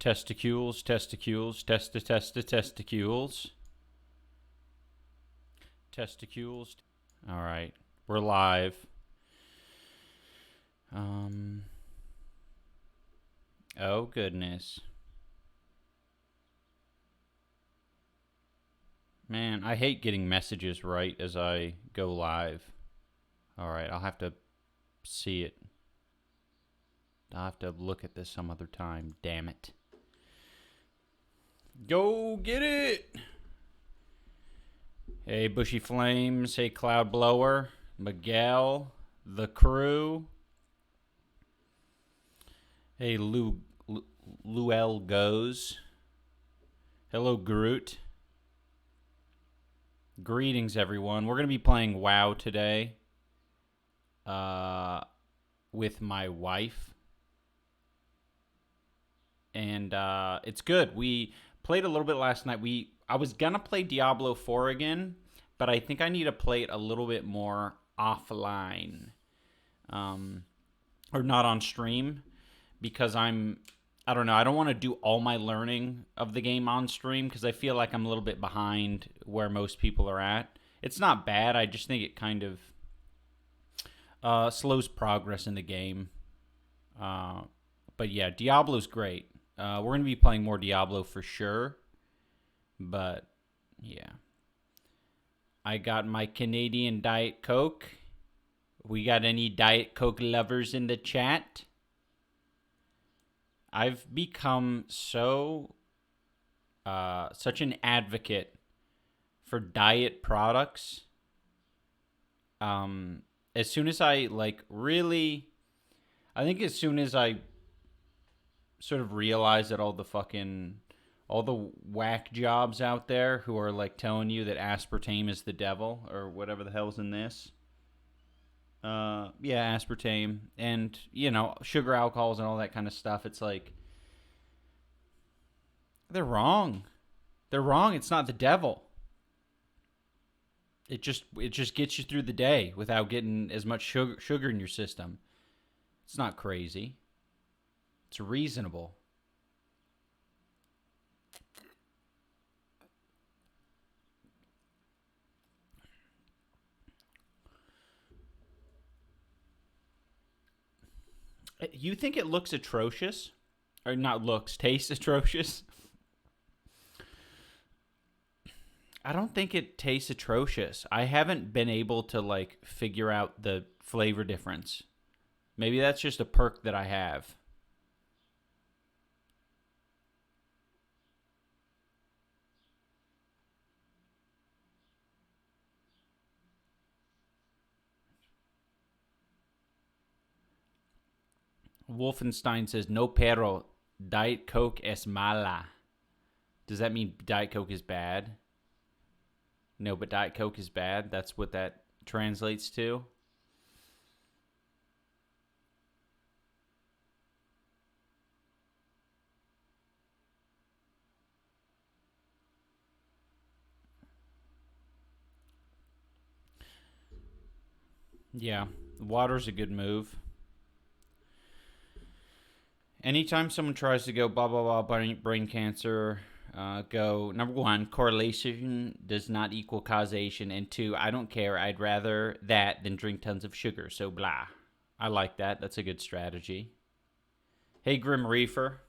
Testicles, testicles, testicles. Testicles. All right, we're live. Oh goodness. Man, I hate getting messages right as I go live. All right, I'll have to see it. I'll have to look at this some other time. Damn it. Go get it! Hey, Bushy Flames. Hey, Cloud Blower. Miguel. The crew. Hey, Luel Goes. Hello, Groot. Greetings, everyone. We're going to be playing WoW today with my wife. And it's good. We played a little bit last night. I was going to play Diablo 4 again, but I think I need to play it a little bit more offline. Or not on stream, because I don't know, I don't want to do all my learning of the game on stream, because I feel like I'm a little bit behind where most people are at. It's not bad, I just think it kind of slows progress in the game. But yeah, Diablo's great. We're going to be playing more Diablo for sure. But, yeah. I got my Canadian Diet Coke. We got any Diet Coke lovers in the chat? I've become such an advocate for diet products. As soon as I, I think as soon as I sort of realize that all the whack jobs out there who are like telling you that aspartame is the devil or whatever the hell's in this. Yeah, aspartame and, sugar alcohols and all that kind of stuff. It's like, they're wrong. They're wrong. It's not the devil. It just gets you through the day without getting as much sugar in your system. It's not crazy. It's reasonable. You think it looks atrocious? Or not looks, tastes atrocious? I don't think it tastes atrocious. I haven't been able to, figure out the flavor difference. Maybe that's just a perk that I have. Wolfenstein says, no pero, Diet Coke es mala. Does that mean Diet Coke is bad? No, but Diet Coke is bad? That's what that translates to? Yeah, water's a good move. Anytime someone tries to go blah, blah, blah, brain cancer, go, number one, correlation does not equal causation. And two, I don't care. I'd rather that than drink tons of sugar. So blah. I like that. That's a good strategy. Hey, Grim Reefer.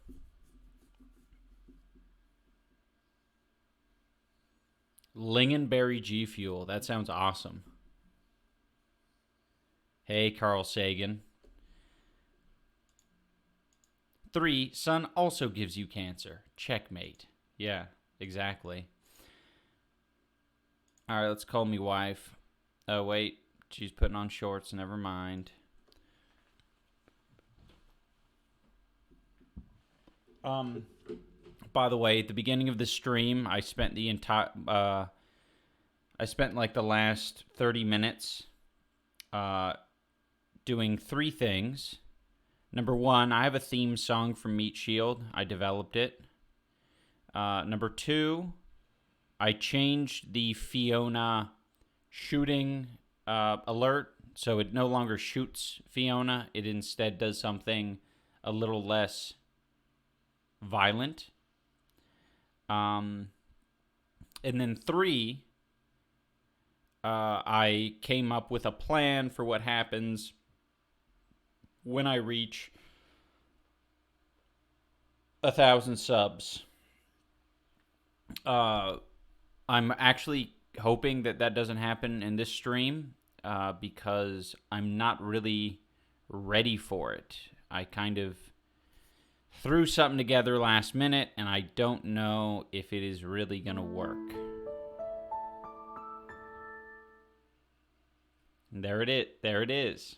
Lingonberry G Fuel. That sounds awesome. Hey, Carl Sagan. 3, sun also gives you cancer. Checkmate. Yeah, exactly. All right, let's call me wife. Oh, wait. She's putting on shorts. Never mind. By the way, at the beginning of the stream, I spent the last 30 minutes doing 3 things. Number 1, I have a theme song from Meat Shield. I developed it. Number 2, I changed the Fiona shooting alert, so it no longer shoots Fiona. It instead does something a little less violent. And then 3, I came up with a plan for what happens when I reach 1,000 subs. I'm actually hoping that doesn't happen in this stream because I'm not really ready for it. I kind of threw something together last minute, and I don't know if it is really going to work. And there it is.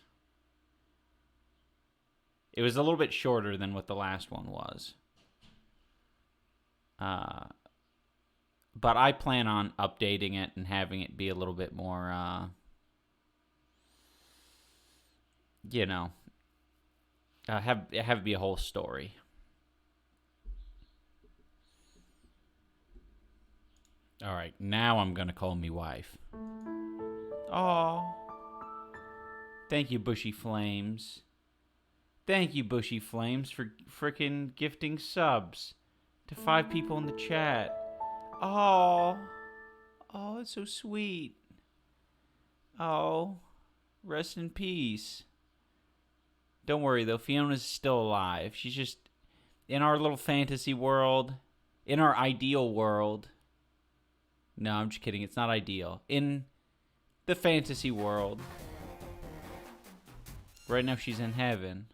It was a little bit shorter than what the last one was. But I plan on updating it and having it be a little bit more, have it be a whole story. All right, now I'm gonna call me wife. Oh, thank you, Bushy Flames. Thank you, Bushy Flames, for frickin' gifting subs to 5 people in the chat. Oh, it's so sweet. Oh, rest in peace. Don't worry, though. Fiona's still alive. She's just in our little fantasy world, in our ideal world. No, I'm just kidding. It's not ideal. In the fantasy world. Right now, she's in heaven.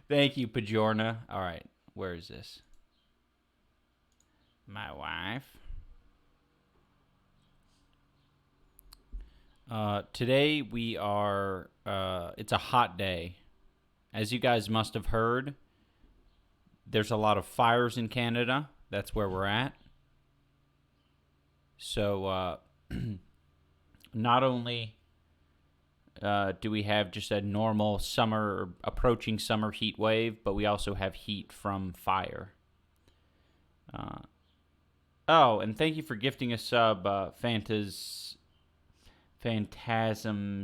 Thank you, Pajorna. All right, where is this? My wife. Today we are, it's a hot day. As you guys must have heard, there's a lot of fires in Canada. That's where we're at. So, not only do we have just a normal summer, approaching summer heat wave, but we also have heat from fire. Oh, and thank you for gifting a sub, Phantasm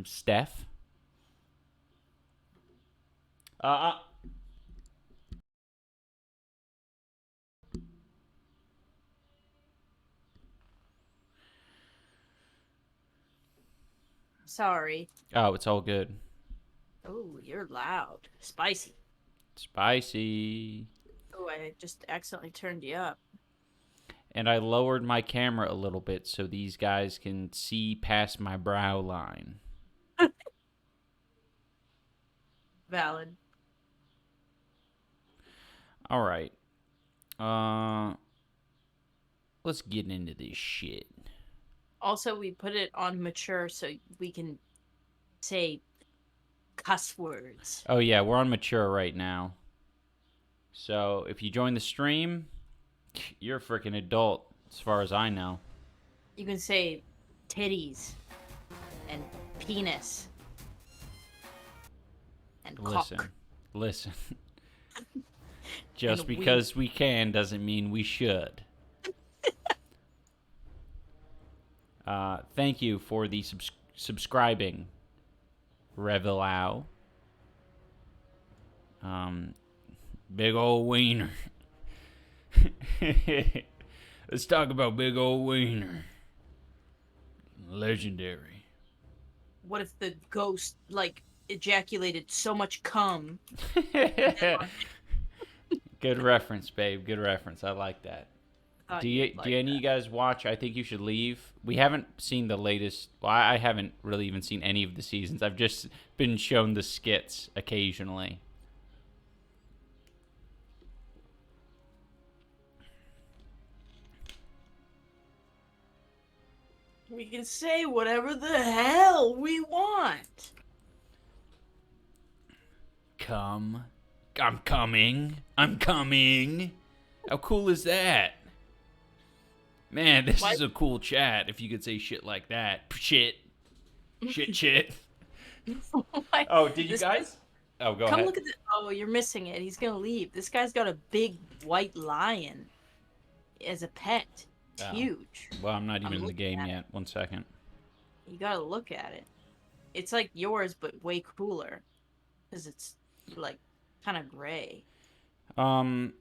Steph. Sorry. Oh, it's all good. Oh, you're loud. Spicy. Spicy. Oh, I just accidentally turned you up. And I lowered my camera a little bit so these guys can see past my brow line. Valid. All right. Let's get into this shit. Also, we put it on mature so we can say cuss words. Oh, yeah, we're on mature right now. So if you join the stream, you're a freaking adult, as far as I know. You can say titties and penis and cock. Listen. Just because we can doesn't mean we should. Thank you for the subscribing, Revelau. Big old wiener. Let's talk about big old wiener. Legendary. What if the ghost, ejaculated so much cum? Good reference, babe. Good reference. I like that. Do any of you guys watch I Think You Should Leave? We haven't seen the latest. Well, I haven't really even seen any of the seasons. I've just been shown the skits occasionally. We can say whatever the hell we want. Come. I'm coming. I'm coming. How cool is that? Man, this is a cool chat if you could say shit like that. Shit. Shit. Oh, did you guys? Oh, go ahead. Come look at this. Oh, you're missing it. He's going to leave. This guy's got a big white lion as a pet. It's huge. Well, I'm not even in the game yet. 1 second. You got to look at it. It's like yours, but way cooler. Because it's, kind of gray. Um,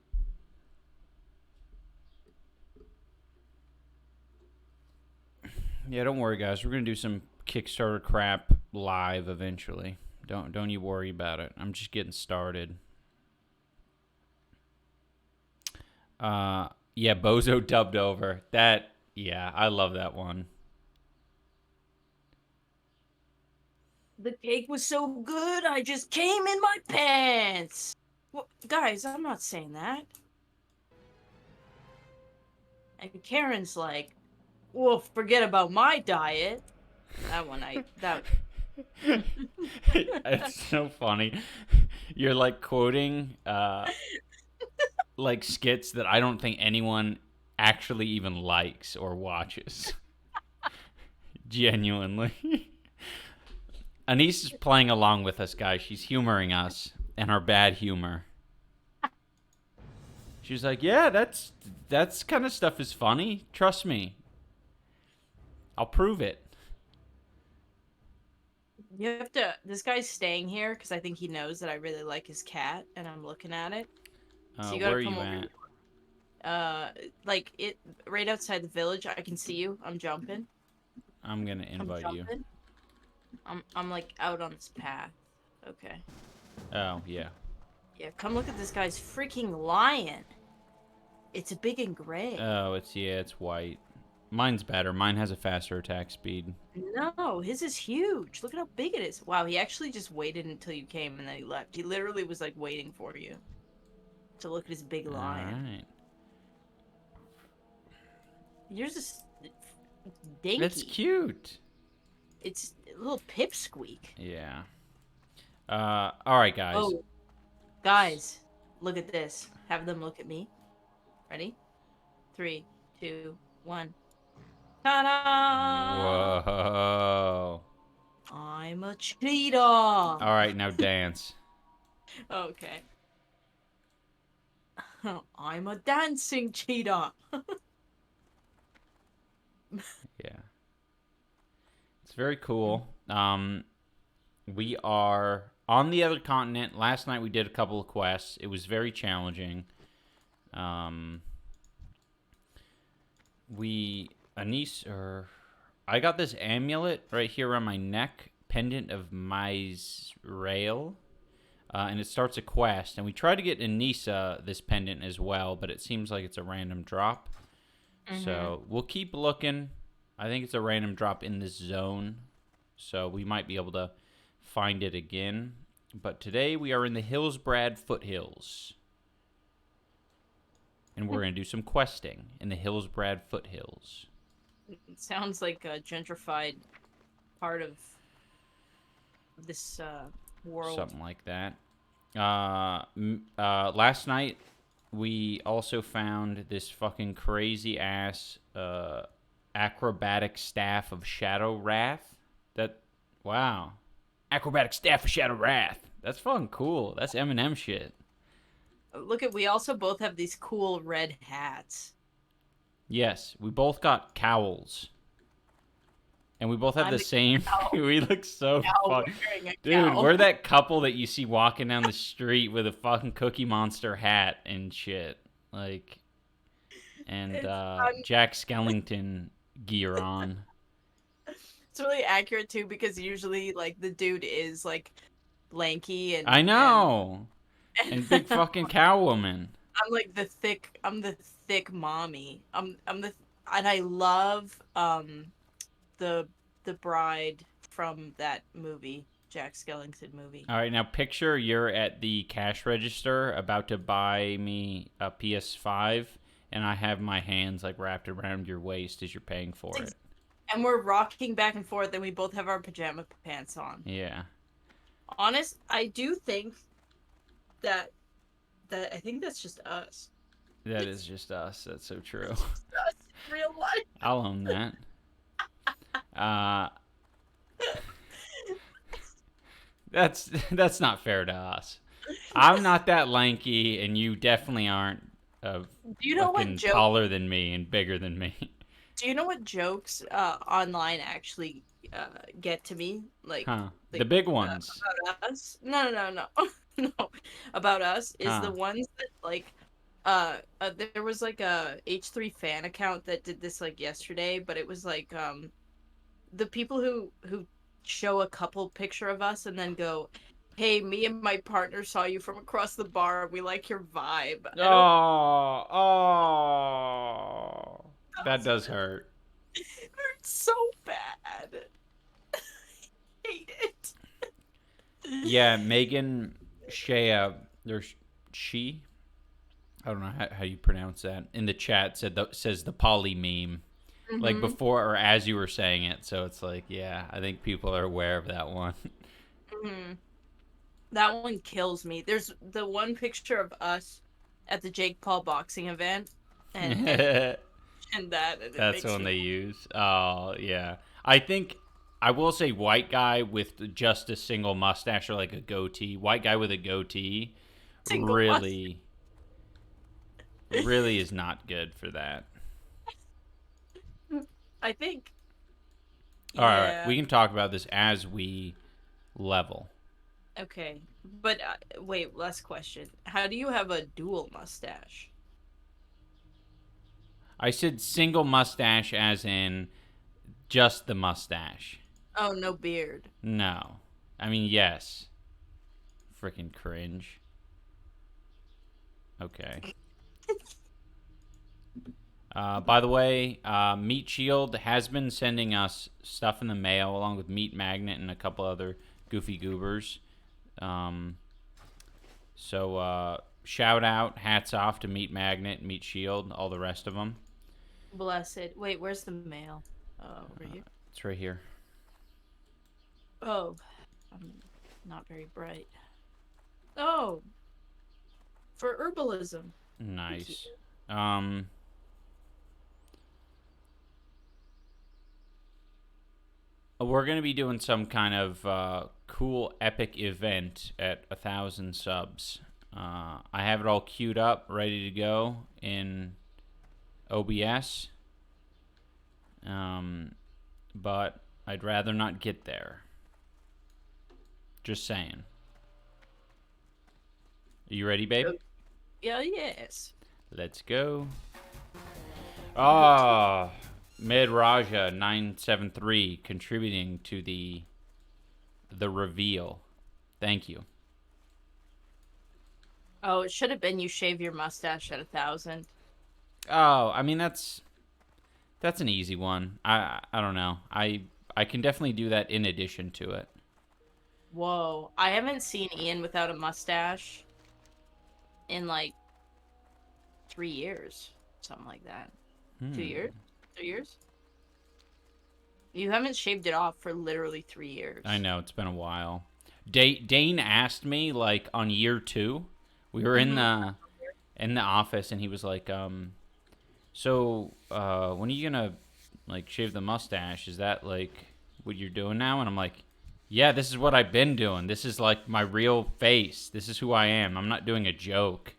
yeah, don't worry, guys. We're gonna do some Kickstarter crap live eventually. Don't you worry about it. I'm just getting started. Yeah, Bozo dubbed over. That, yeah, I love that one. The cake was so good, I just came in my pants. Well, guys, I'm not saying that. And Karen's like, well, forget about my diet. That one, that. It's so funny. You're like quoting like skits that I don't think anyone actually even likes or watches. Genuinely. Anise is playing along with us, guys. She's humoring us and our bad humor. She's like, "Yeah, that's kind of stuff is funny. Trust me. I'll prove it." You have to. This guy's staying here because I think he knows that I really like his cat, and I'm looking at it. So you Where gotta are come you over. Like it right outside the village. I can see you. I'm jumping. I'm gonna I'm invite you. jumping. I'm like out on this path. Okay. Oh yeah. Yeah, come look at this guy's freaking lion. It's a big and gray. Oh, it's white. Mine's better. Mine has a faster attack speed. No, his is huge. Look at how big it is. Wow, he actually just waited until you came and then he left. He literally was like waiting for you to look at his big lion. All right. Yours is dinky. That's cute. It's a little pipsqueak. Yeah. All right, guys. Oh, guys, look at this. Have them look at me. Ready? 3, 2, 1. Ta-da! Whoa. I'm a cheetah. All right, now dance. Okay. I'm a dancing cheetah. Yeah. It's very cool. We are on the other continent. Last night we did a couple of quests. It was very challenging. I got this amulet right here on my neck, pendant of Mizrael, and it starts a quest. And we tried to get Anisa this pendant as well, but it seems like it's a random drop. Mm-hmm. So we'll keep looking. I think it's a random drop in this zone, so we might be able to find it again. But today we are in the Hillsbrad foothills. And we're going to do some questing in the Hillsbrad foothills. It sounds like a gentrified part of this world. Something like that. Last night, we also found this fucking crazy-ass acrobatic staff of Shadow Wrath. Wow. Acrobatic staff of Shadow Wrath. That's fucking cool. That's Eminem shit. Look we also both have these cool red hats. Yes, we both got cowls. And we both have the same. We look so fucking. Dude, we're that couple that you see walking down the street with a fucking Cookie Monster hat and shit. Like, and Jack Skellington gear on. It's really accurate too because usually like the dude is like lanky and I know. And big fucking cow woman. I'm like the thick mommy. And I love the bride from that movie, Jack Skellington movie. All right, now picture you're at the cash register about to buy me a PS5 and I have my hands like wrapped around your waist as you're paying for it. And we're rocking back and forth and we both have our pajama pants on. Yeah. I do think that I think that's just us. That is just us. That's so true. That's just us in real life. I'll own that. That's not fair to us. I'm not that lanky, and you definitely aren't. Do you know what taller than me and bigger than me? Do you know what jokes online actually get to me? Like, the big ones. About us? No. No, about us is the Huh. ones that like there was like a H3 fan account that did this like yesterday, but it was like the people who show a couple picture of us and then go, "Hey, me and my partner saw you from across the bar. We like your vibe." I don't Oh, oh. That does hurt. It hurts so bad. I hate it. Yeah, Megan Shea, there's she. I don't know how you pronounce that. In the chat says the poly meme, like Mm-hmm. before or as you were saying it. So it's like, yeah, I think people are aware of that one. Mm-hmm. That one kills me. There's the one picture of us at the Jake Paul boxing event, and That's and it the makes one me they use. Oh yeah, I think I will say white guy with just a single mustache or like a goatee. White guy with a goatee single must. really, really is not good for that. I think, All right, yeah. we can talk about this as we level. Okay, but wait. Last question. How do you have a dual mustache? I said single mustache as in just the mustache. Oh, no beard. No. I mean, yes. Freaking cringe. Okay. By the way, Meat Shield has been sending us stuff in the mail along with Meat Magnet and a couple other goofy goobers. Um, so shout out, hats off to Meat Magnet, Meat Shield, all the rest of them. Blessed. Wait, where's the mail? Over here. It's right here. Oh, I'm not very bright. Oh, for herbalism. Thank you. Nice. Um, we're gonna be doing some kind of cool epic event at 1,000 subs. I have it all queued up, ready to go in OBS. But I'd rather not get there. Just saying. Are you ready, babe? Oh, yeah, yes. Let's go. Ah, Med Raja 973 contributing to the reveal. Thank you. Oh, it should have been you shave your mustache at 1,000. Oh, I mean that's an easy one. I don't know. I can definitely do that in addition to it. Whoa, I haven't seen Ian without a mustache in like 3 years, something like that. 2 years, 3 years. You haven't shaved it off for literally 3 years. I know it's been a while. Dane asked me like on year 2. We were in the office and he was like, so when are you gonna like shave the mustache? Is that like what you're doing now? And I'm like, yeah, this is what I've been doing. This is like my real face. This is who I am. I'm not doing a joke.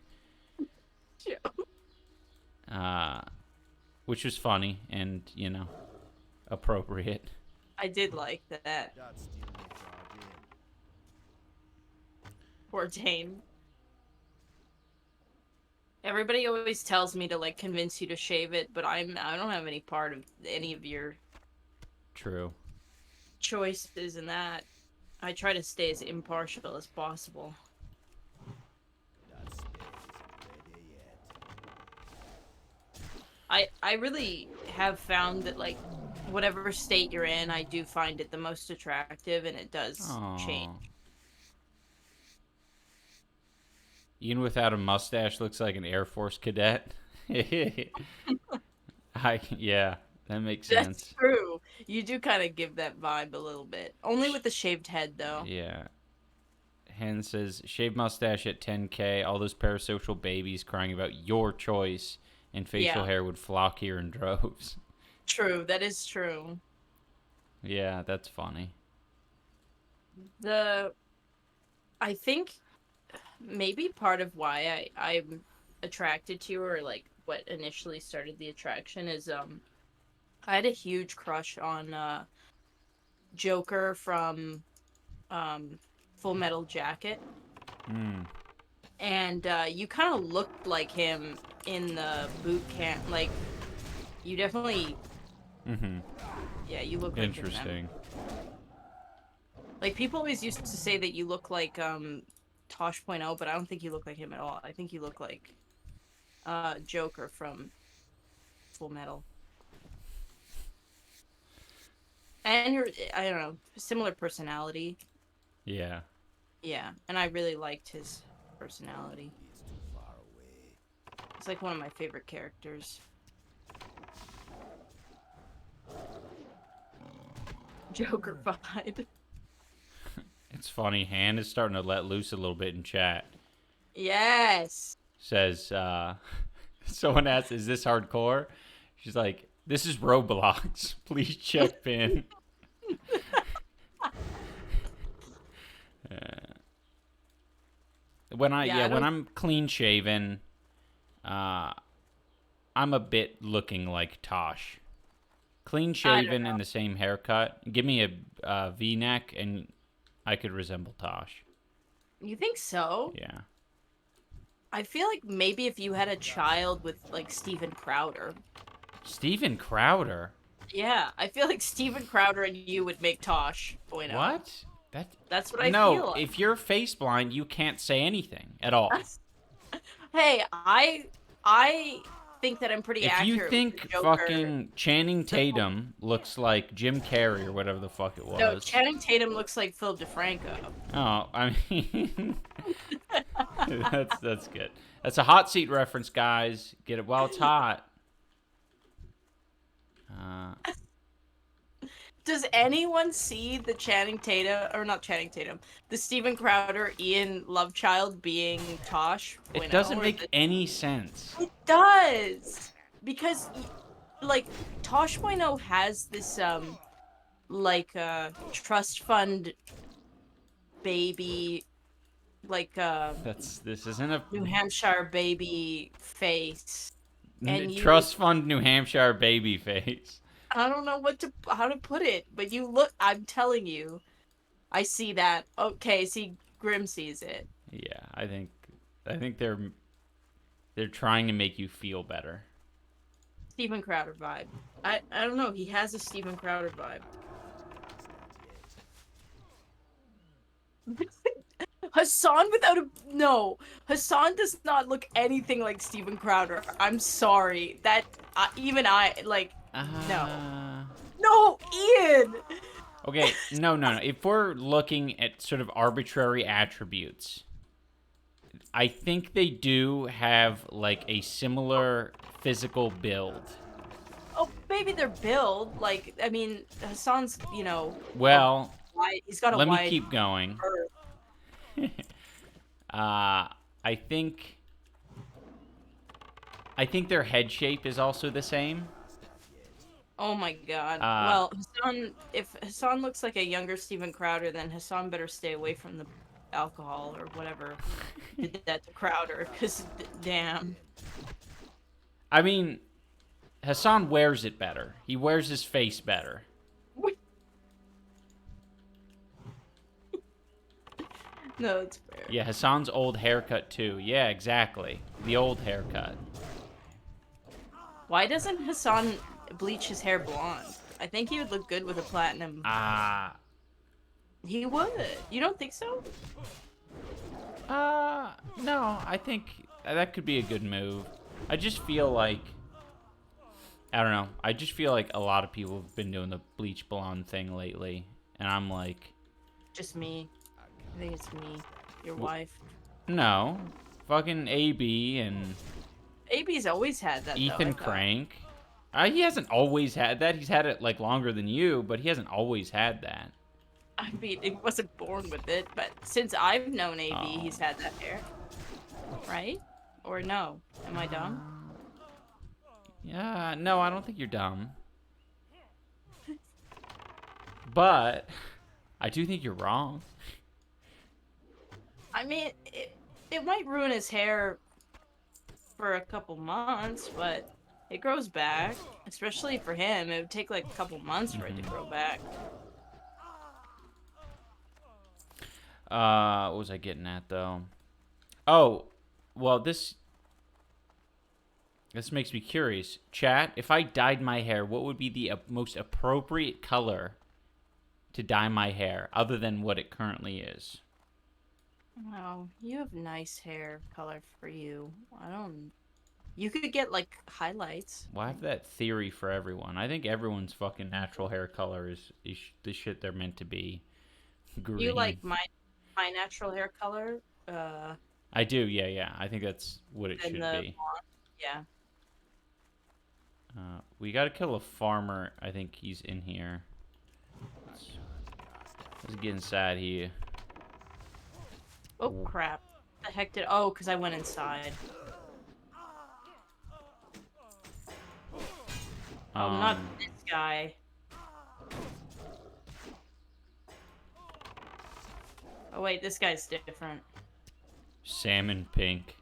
Uh, which was funny and appropriate. I did like that. Poor Dane. Everybody always tells me to like convince you to shave it, but I don't have any part of any of your True. choices in that. I try to stay as impartial as possible. I really have found that like whatever state you're in, I do find it the most attractive, and it does change. Aww. Ian without a mustache looks like an Air Force cadet. Yeah, that makes That's sense. true. You do kind of give that vibe a little bit. Only with the shaved head, though. Yeah. Hen says, shave mustache at 10K. All those parasocial babies crying about your choice and facial Yeah, hair would flock here in droves. true. That is true. Yeah, that's funny. The I think maybe part of why I'm attracted to you, or like what initially started the attraction, is I had a huge crush on Joker from Full Metal Jacket. Mm. And you kind of looked like him in the boot camp. Like, you definitely, Mm-hmm. yeah, you look like him then. Interesting. Like, people always used to say that you look like Tosh.0, but I don't think you look like him at all. I think you look like Joker from Full Metal. And you're, I don't know, similar personality. Yeah. Yeah, and I really liked his personality. It's like one of my favorite characters. Joker vibe. It's funny. Han is starting to let loose a little bit in chat. Yes. Says, someone asks, is this hardcore? She's like, this is Roblox. Please check pin. When I'm clean shaven, I'm a bit looking like Tosh. Clean shaven and the same haircut. Give me a V-neck and I could resemble Tosh. You think so? Yeah. I feel like maybe if you had a child with like Steven Crowder. Steven Crowder? Yeah, I feel like Steven Crowder and you would make Tosh. What? That's what I no, feel like. if you're face blind, you can't say anything at all. Hey, I think that I'm pretty if accurate. you think fucking Channing Tatum looks like Jim Carrey or whatever the fuck it was. No, Channing Tatum looks like Philip DeFranco. Oh, I mean, that's good. That's a hot seat reference, guys. Get it while it's hot. Does anyone see the Channing Tatum, or not Channing Tatum, the Steven Crowder, Ian Lovechild being Tosh? It doesn't make any sense. It does! Because, like, Tosh.0 has this, trust fund baby, This isn't a New Hampshire baby face. And trust fund New Hampshire baby face. I don't know how to put it, but you look. I'm telling you, I see that. Okay, see, Grim sees it. Yeah, I think they're trying to make you feel better. Steven Crowder vibe. I don't know. He has a Steven Crowder vibe. Hassan Hassan does not look anything like Steven Crowder. I'm sorry. That even I like. No, Ian! Okay, no. If we're looking at sort of arbitrary attributes, I think they do have, like, a similar physical build. Oh, maybe their build. Like, I mean, Hassan's, Well, he's got a let wide me keep going. I think their head shape is also the same. Oh my god. Well, if Hassan looks like a younger Steven Crowder, then Hassan better stay away from the alcohol or whatever did that to Crowder, because damn. I mean, Hassan wears it better. He wears his face better. No, it's fair. Yeah, Hassan's old haircut too. Yeah, exactly. The old haircut. Why doesn't Hassan bleach his hair blonde? I think he would look good with a platinum. He would. You don't think so? No, I think that could be a good move. I just feel like, I don't know. I just feel like a lot of people have been doing the bleach blonde thing lately, and I'm like, just me. I think it's me, your wife. No, fucking AB and AB's always had that. Ethan Crank. He hasn't always had that. He's had it like longer than you, but he hasn't always had that. I mean, he wasn't born with it, but since I've known AB, he's had that hair. Right? Or no? Am I dumb? Yeah, no, I don't think you're dumb. But I do think you're wrong. I mean, it might ruin his hair for a couple months, but it grows back. Especially for him, it would take like a couple months for it to grow back. What was I getting at, though? Oh, well, this makes me curious. Chat, if I dyed my hair, what would be the most appropriate color to dye my hair, other than what it currently is? Oh, you have nice hair color for you. I don't. You could get like highlights. Well, I have that theory for everyone. I think everyone's fucking natural hair color is the shit they're meant to be. Green. You like my natural hair color? I do, yeah. I think that's what it should be. Blonde. Yeah. We gotta kill a farmer. I think he's in here. Let's get inside here. Oh crap! The heck did? Oh, because I went inside. Oh, not this guy. Oh wait, this guy's different. Salmon pink.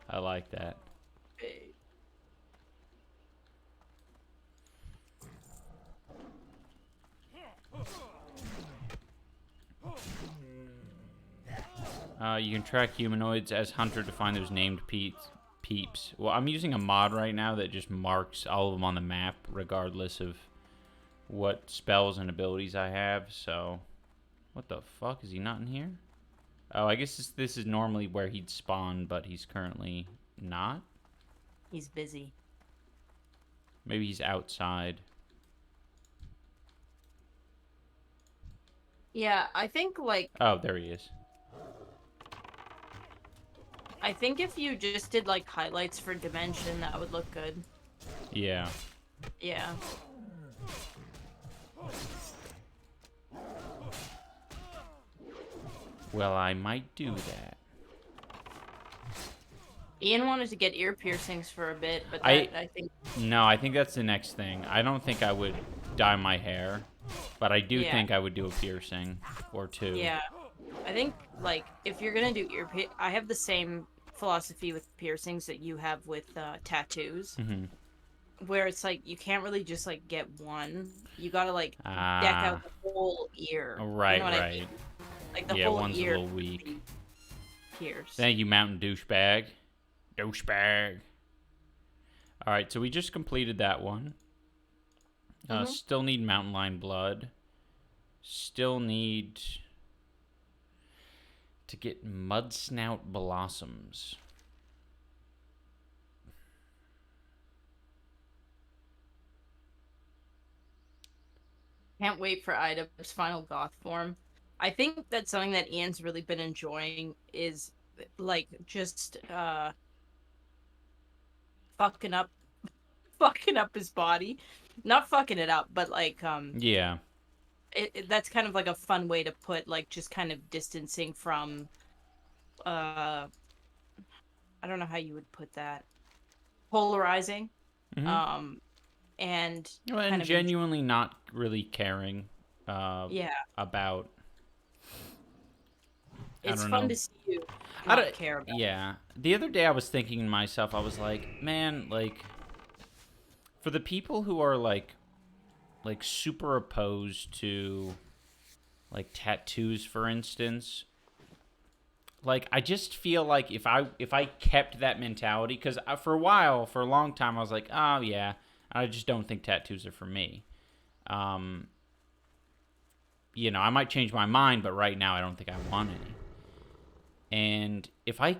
I like that. You can track humanoids as hunter to find those named peeps. Well, I'm using a mod right now that just marks all of them on the map, regardless of what spells and abilities I have. So, what the fuck? Is he not in here? Oh, I guess this is normally where he'd spawn, but he's currently not. He's busy. Maybe he's outside. Yeah, I think like... Oh, there he is. I think if you just did like highlights for Dimension, that would look good. Yeah. Yeah. Well, I might do that. Ian wanted to get ear piercings for a bit, but I think... No, I think that's the next thing. I don't think I would dye my hair, but I do think I would do a piercing or two. Yeah. I think, like, if you're gonna do I have the same philosophy with piercings that you have with tattoos. Mm-hmm. Where it's like, you can't really just, like, get one. You gotta, like, deck out the whole ear. Right, you know what right. I mean? Like, the whole one's ear a little weak. Pierced. Thank you, Mountain Douchebag. Douchebag. Alright, so we just completed that one. Still need Mountain Lion blood. Still need to get Mud Snout blossoms. Can't wait for idubbbz final goth form. I think that's something that Ian's really been enjoying is, like, just fucking up his body. Not fucking it up, but like yeah. That's kind of like a fun way to put, like, just kind of distancing from I don't know how you would put that. Polarizing. Mm-hmm. And and genuinely not really caring about it's fun to see you not care about. Yeah. The other day I was thinking to myself, I was like, man, like, for the people who are like super opposed to like tattoos, for instance, like, I just feel like if I kept that mentality, because for a long time I was like, oh yeah, I just don't think tattoos are for me. You know, I might change my mind, but right now I don't think I want any. And if I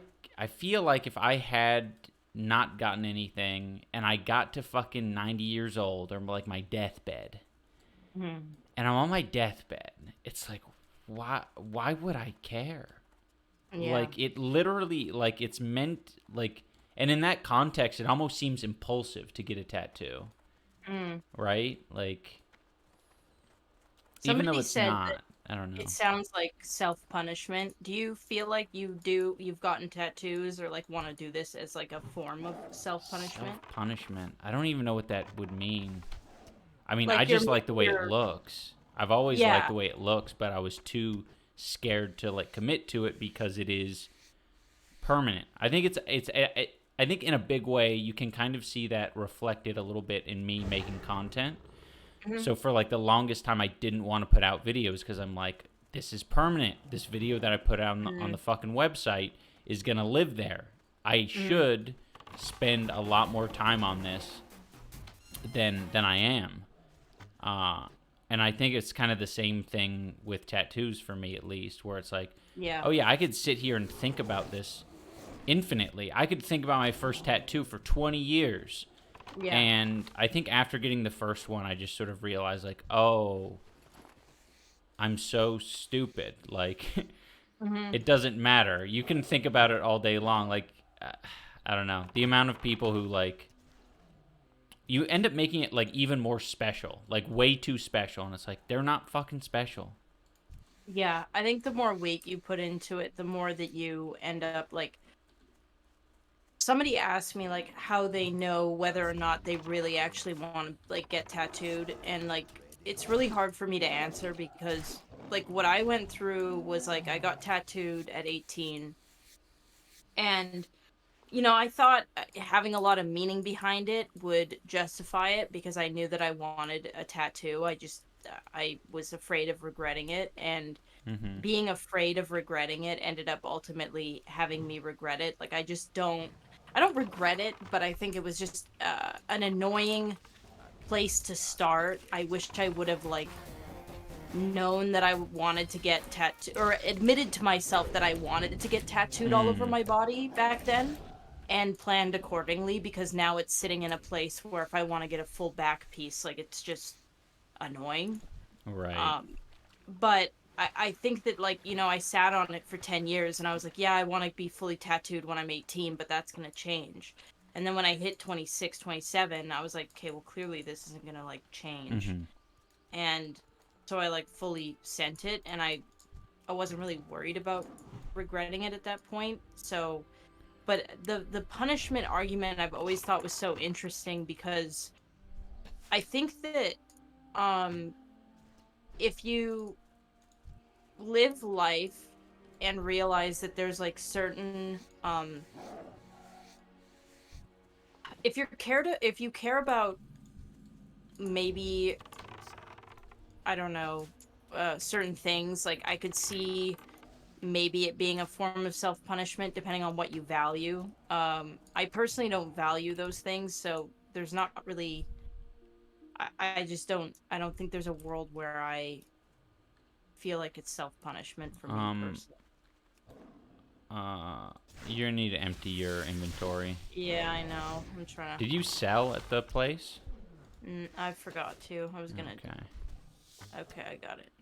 feel like if I had not gotten anything and I got to fucking 90 years old, or like my deathbed, and I'm on my deathbed, it's like, why would I care? Yeah. Like, it literally, like, it's meant, like, and in that context, it almost seems impulsive to get a tattoo. Right? Like, somebody even though it's said not, I don't know. It sounds like self-punishment. Do you feel like you've gotten tattoos or, like, want to do this as, like, a form of self-punishment? Self-punishment? I don't even know what that would mean. I mean, like, I just like the way it looks. I've always liked the way it looks, but I was too scared to, like, commit to it because it is permanent. I think I think in a big way you can kind of see that reflected a little bit in me making content. So for, like, the longest time I didn't want to put out videos because I'm like, this is permanent. This video that I put out on the fucking website is going to live there. I should spend a lot more time on this than I am. And I think it's kind of the same thing with tattoos for me, at least, where it's like, Yeah. oh yeah, I could sit here and think about this infinitely. I could think about my first tattoo for 20 years. Yeah. And I think after getting the first one, I just sort of realized, like, oh, I'm so stupid. Like, it doesn't matter. You can think about it all day long. Like, I don't know. The amount of people who, like, you end up making it, like, even more special. Like, way too special. And it's like, they're not fucking special. Yeah, I think the more weight you put into it, the more that you end up, like, somebody asked me, like, how they know whether or not they really actually want to, like, get tattooed, and, like, it's really hard for me to answer because, like, what I went through was, like, I got tattooed at 18, and, you know, I thought having a lot of meaning behind it would justify it because I knew that I wanted a tattoo. I was afraid of regretting it, and being afraid of regretting it ended up ultimately having me regret it. Like, I don't regret it, but I think it was just an annoying place to start. I wish I would have, like, known that I wanted to get tattooed, or admitted to myself that I wanted to get tattooed all over my body back then, and planned accordingly, because now it's sitting in a place where if I want to get a full back piece, like, it's just annoying. Right. But I think that, like, you know, I sat on it for 10 years and I was like, yeah, I want to be fully tattooed when I'm 18, but that's going to change. And then when I hit 26, 27, I was like, okay, well, clearly this isn't going to, like, change. And so I, like, fully sent it, and I wasn't really worried about regretting it at that point. So, but the punishment argument I've always thought was so interesting, because I think that if you live life and realize that there's, like, certain if you care about, maybe, I don't know, certain things, like, I could see maybe it being a form of self-punishment depending on what you value. I personally don't value those things, so there's not really, I don't think there's a world where I feel like it's self-punishment for me personally. You're gonna need to empty your inventory. Yeah, I know. I'm trying to. Did you sell at the place? I forgot to. I was gonna. Okay. Okay, I got it.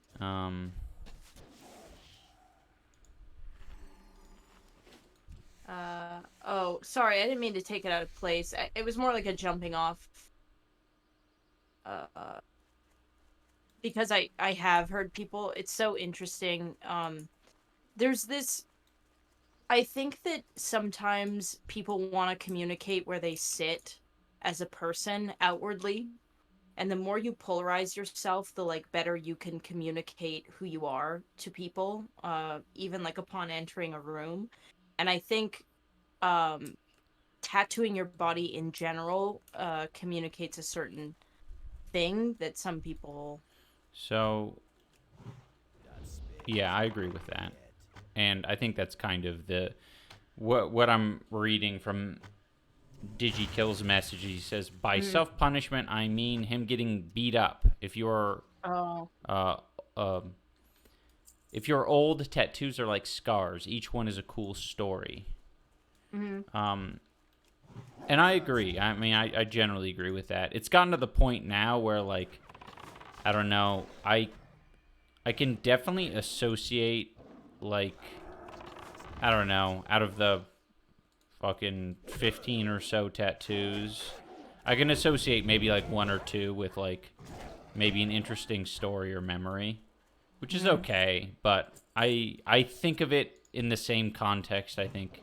Oh, sorry, I didn't mean to take it out of place. It was more like a jumping off. Because I have heard people. It's so interesting. There's this. I think that sometimes people want to communicate where they sit as a person outwardly, and the more you polarize yourself, the, like, better you can communicate who you are to people, even, like, upon entering a room. And I think tattooing your body in general communicates a certain thing that some people. So, yeah, I agree with that. And I think that's kind of what I'm reading from DigiKill's message. He says, by self-punishment, I mean him getting beat up. If you're old, tattoos are like scars. Each one is a cool story. And I agree. I mean, I generally agree with that. It's gotten to the point now where, like, I don't know, I can definitely associate, like, I don't know, out of the fucking 15 or so tattoos, I can associate maybe, like, one or two with, like, maybe an interesting story or memory, which is okay, but I think of it in the same context, I think,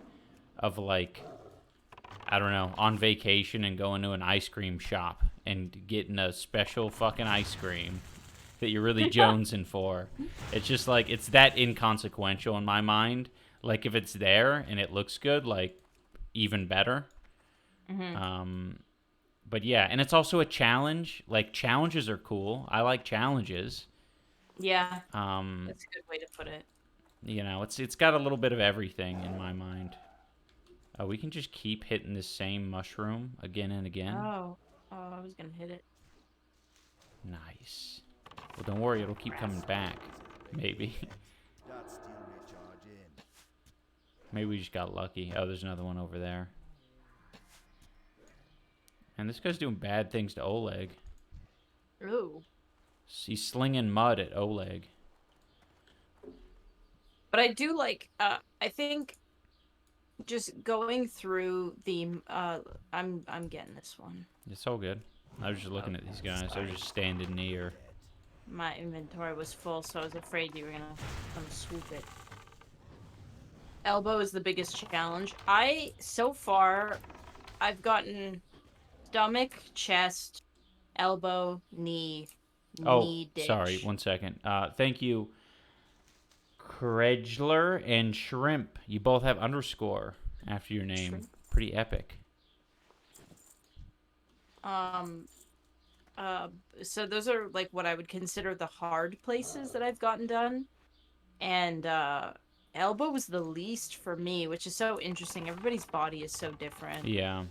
of, like, I don't know, on vacation and going to an ice cream shop and getting a special fucking ice cream that you're really jonesing for. It's just, like, it's that inconsequential in my mind. Like, if it's there and it looks good, like, even better. But yeah, and it's also a challenge. Like, challenges are cool. I like challenges. Yeah, Um, that's a good way to put it. you know, it's got a little bit of everything in my mind. We can just keep hitting the same mushroom again and again. Oh, oh, I was gonna hit it. Nice. Well, don't worry, it'll keep coming back. Maybe. That still may charge in. Maybe we just got lucky. Oh, there's another one over there. And this guy's doing bad things to Oleg. Ooh. He's slinging mud at Oleg. But I do like, I think just going through the, I'm getting this one. It's all good. I was just looking at these guys. I was just standing near. My inventory was full, so I was afraid you were gonna come swoop it. Elbow is the biggest challenge. So far, I've gotten stomach, chest, elbow, knee, knee ditch. Sorry, 1 second. Thank you, Kredgler and Shrimp. You both have underscore after your name. Shrimp. Pretty epic. So those are like what I would consider the hard places that I've gotten done. And elbow was the least for me, which is so interesting. Everybody's body is so different. Yeah.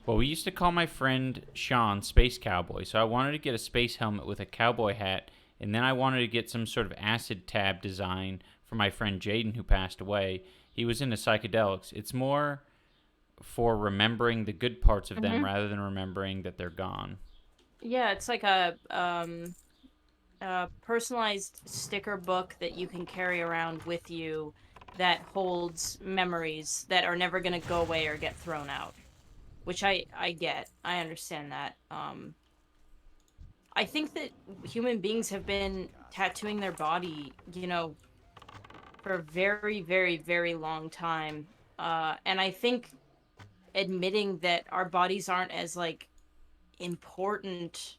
Well, we used to call my friend Sean Space Cowboy, so I wanted to get a space helmet with a cowboy hat, and then I wanted to get some sort of acid tab design for my friend Jaden, who passed away. He was into psychedelics. It's more for remembering the good parts of them rather than remembering that they're gone. Yeah, it's like a personalized sticker book that you can carry around with you that holds memories that are never going to go away or get thrown out. Which I get. I understand that. I think that human beings have been tattooing their body, for a very, very, very long time. And I think admitting that our bodies aren't as, like, important,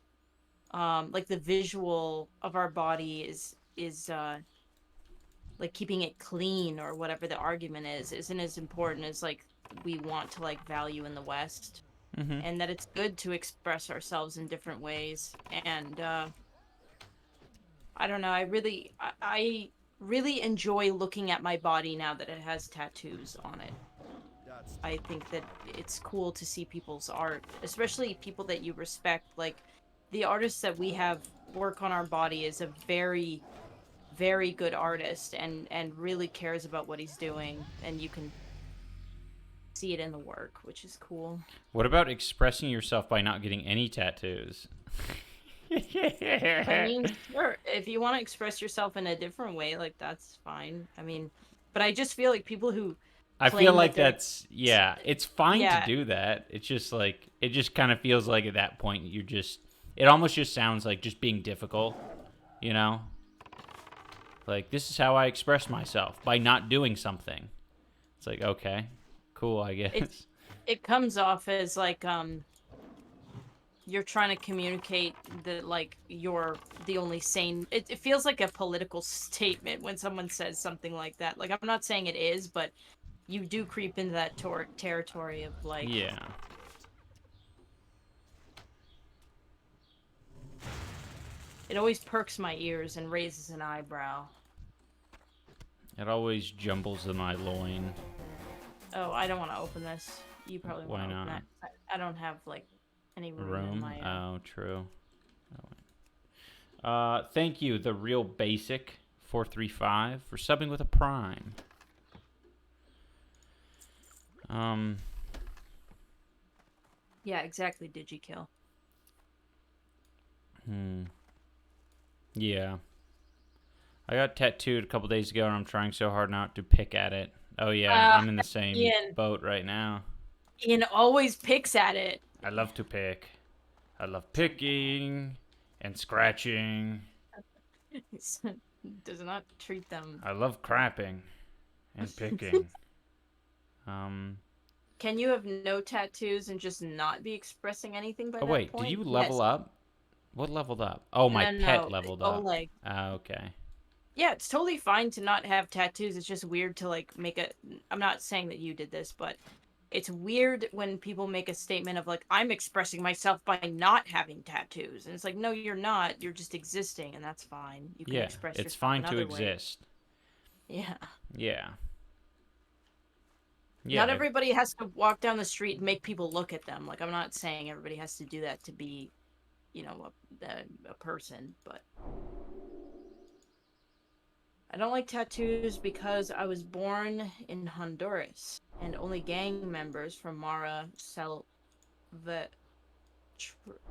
like the visual of our body is like keeping it clean or whatever the argument is, isn't as important as, like, we want to, like, value in the West. And that it's good to express ourselves in different ways. And I don't know, I really enjoy looking at my body now that it has tattoos on it. I think that it's cool to see people's art, especially people that you respect. Like, the artist that we have work on our body is a very, very good artist and really cares about what he's doing, and you can see it in the work, which is cool. What about expressing yourself by not getting any tattoos? I mean, sure, if you want to express yourself in a different way, like, that's fine. I mean, but I just feel like people who I feel like that's, yeah, it's fine Yeah. to do that. It's just like, it just kind of feels like at that point you're just, it almost just sounds like just being difficult, you know? Like, this is how I express myself, by not doing something. It's like, okay, cool, I guess. It comes off as like you're trying to communicate that, like, you're the only sane. It feels like a political statement when someone says something like that. Like, I'm not saying it is, but you do creep into that territory of, like, Yeah. it always perks my ears and raises an eyebrow. It always jumbles in my loin. Oh, I don't want to open this. You probably Why want to open not? that. I don't have, like, any room in Room? my. Oh, true. Thank you, the real basic 435 for subbing with a prime. Yeah, exactly. Digikill. Yeah. I got tattooed a couple days ago, and I'm trying so hard not to pick at it. Oh yeah, I'm in the same Ian. boat right now. Ian always picks at it. I love to pick. I love picking and scratching. Does not treat them. I love crapping and picking. Can you have no tattoos and just not be expressing anything by Oh that wait, point? did you level up? What leveled up? Oh, my No, pet leveled up. Oleg. Okay. Yeah, it's totally fine to not have tattoos. It's just weird to, like, make a. I'm not saying that you did this, but it's weird when people make a statement of like, I'm expressing myself by not having tattoos. And it's like, no, you're not. You're just existing, and that's fine. You can Yeah, express it's yourself fine in to other ways. exist. Yeah. Yeah. Not Yeah. everybody has to walk down the street and make people look at them. Like, I'm not saying everybody has to do that to be, a person, but I don't like tattoos because I was born in Honduras and only gang members from Mara sell the.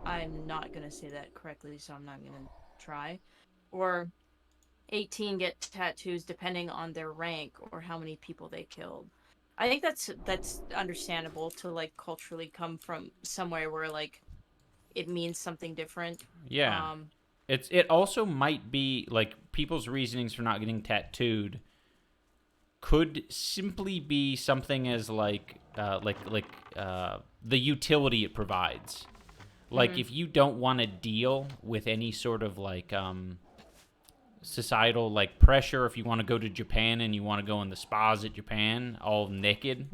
I'm not gonna say that correctly, so I'm not gonna try. Or 18 get tattoos depending on their rank or how many people they killed. I think that's understandable to like culturally come from somewhere where like it means something different. Yeah. Um, It also might be like people's reasonings for not getting tattooed could simply be something as the utility it provides. Like if you don't want to deal with any sort of like societal like pressure, if you want to go to Japan and you want to go in the spas at Japan all naked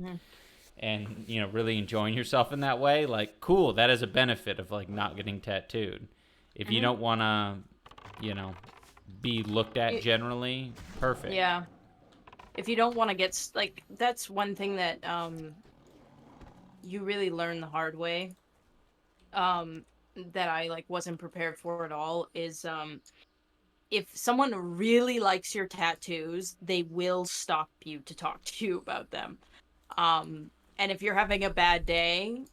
and really enjoying yourself in that way, like cool, that is a benefit of like not getting tattooed. If you don't want to, be looked at generally, perfect. yeah. If you don't want to get like that's one thing that you really learn the hard way. That I like wasn't prepared for at all is if someone really likes your tattoos, they will stop you to talk to you about them. And if you're having a bad day,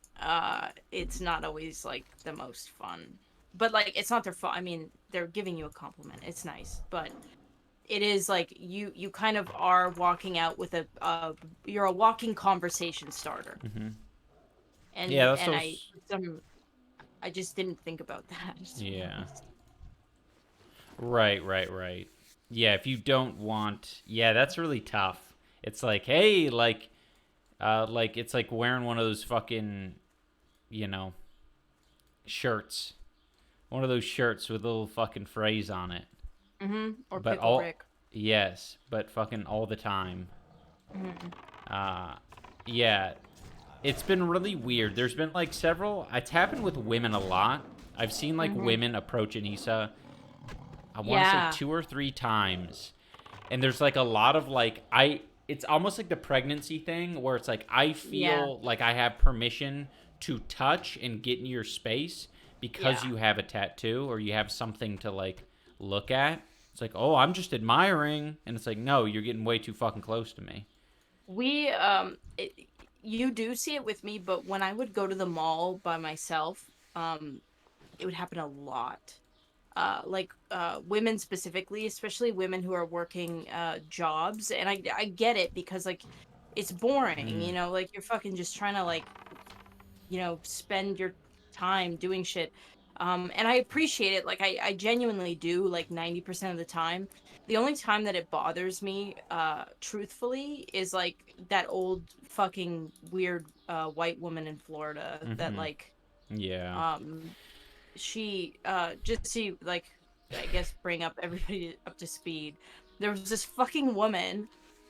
it's not always like the most fun. But like it's not their fault. I mean, they're giving you a compliment. It's nice, but it is like you kind of are walking out with you're a walking conversation starter. And Yeah, that's and those. I just didn't think about that. Yeah. Right. Yeah, if you don't want, yeah, that's really tough. It's like, hey, like it's like wearing one of those fucking, shirts. One of those shirts with a little fucking phrase on it. Or But pickle Rick. yes, but fucking all the time. Yeah, it's been really weird. There's been like several. It's happened with women a lot. I've seen like women approach Anisa. I want to say 2 or 3 times, and there's like a lot of like It's almost like the pregnancy thing where it's like I feel like I have permission to touch and get in your space because you have a tattoo or you have something to like look at. It's like, oh, I'm just admiring, and it's like, no, you're getting way too fucking close to me. You do see it with me, but when I would go to the mall by myself, it would happen a lot. Women specifically, especially women who are working jobs, and I get it because like it's boring, like you're fucking just trying to like spend your time doing shit. And I appreciate it. Like I genuinely do, like 90% of the time. The only time that it bothers me, truthfully, is like that old fucking weird white woman in Florida that like Yeah. she just see like I guess bring up everybody up to speed. There was this fucking woman.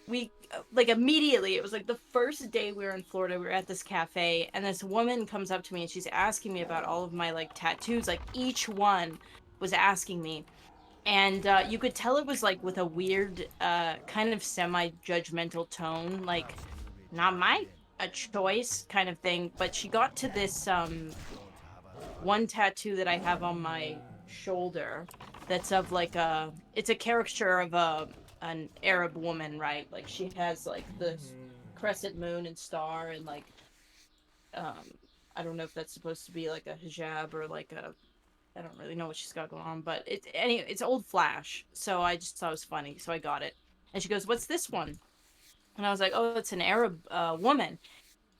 We like immediately. It was like the first day we were in Florida. We were at this cafe, and this woman comes up to me and she's asking me about all of my like tattoos. Like each one was asking me, and you could tell it was like with a weird, kind of semi-judgmental tone, like not my a choice kind of thing. But she got to this one tattoo that I have on my shoulder that's of like it's a caricature of an Arab woman, right? Like she has like this crescent moon and star and like I don't know if that's supposed to be like a hijab or like a I don't really know what she's got going on, but it's old Flash, so I just thought it was funny, so I got it. And she goes, "What's this one?" And I was like, "Oh, it's an Arab woman."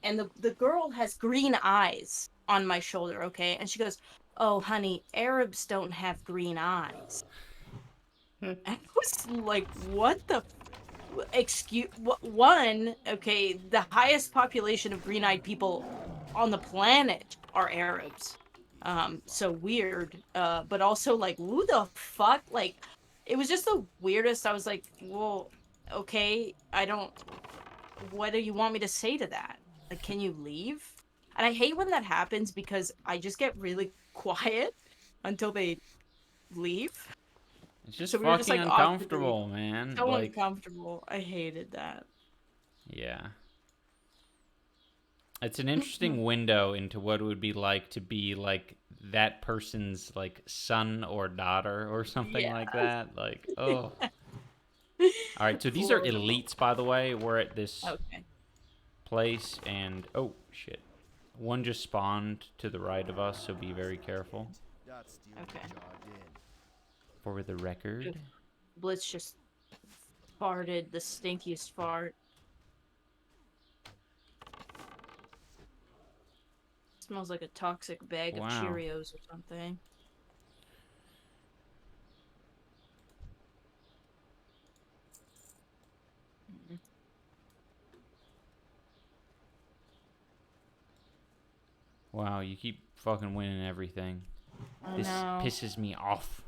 And the girl has green eyes on my shoulder, okay? And she goes, "Oh, honey, Arabs don't have green eyes." And I was like, "What the excuse? One, okay, the highest population of green-eyed people on the planet are Arabs. So weird. But also like, who the fuck? Like, it was just the weirdest. I was like, well, okay, I don't. What do you want me to say to that?" Like, can you leave? And I hate when that happens because I just get really quiet until they leave. It's just So we were just fucking like awkwardly uncomfortable, man. so Like, uncomfortable. I hated that. yeah. It's an interesting window into what it would be like to be like that person's like son or daughter or something Yeah. like that. Like, oh. All right, so these are Horrible. elites, by the way. We're at this Okay. place, and oh shit, one just spawned to the right of us, so be very careful. That steel may Okay. charge in. For the record, Blitz just farted the stinkiest fart. Smells like a toxic bag of Wow. Cheerios or something. wow, you keep fucking winning everything. I This know. pisses me off.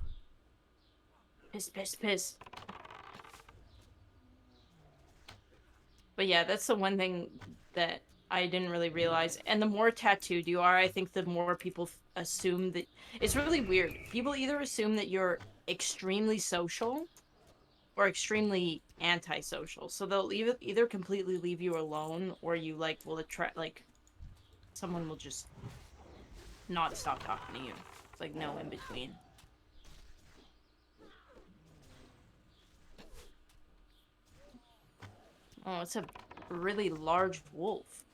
Piss, piss, piss. But yeah, that's the one thing that I didn't really realize. And the more tattooed you are, I think the more people assume that it's really weird. People either assume that you're extremely social or extremely antisocial. So they'll either completely leave you alone or you like will attract like someone will just not stop talking to you. It's like no in between. Oh, it's a really large wolf.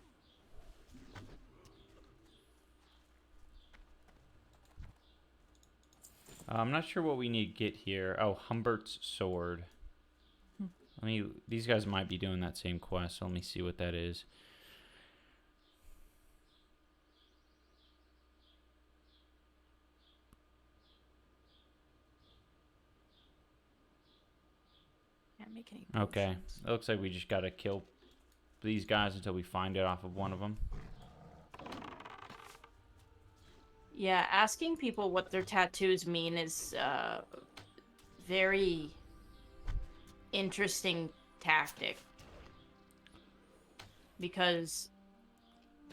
I'm not sure what we need to get here. Oh, Humbert's sword. These guys might be doing that same quest, so let me see what that is. Can't make any Okay, potions. it looks like we just gotta kill these guys until we find it off of one of them. Yeah, asking people what their tattoos mean is very interesting tactic. Because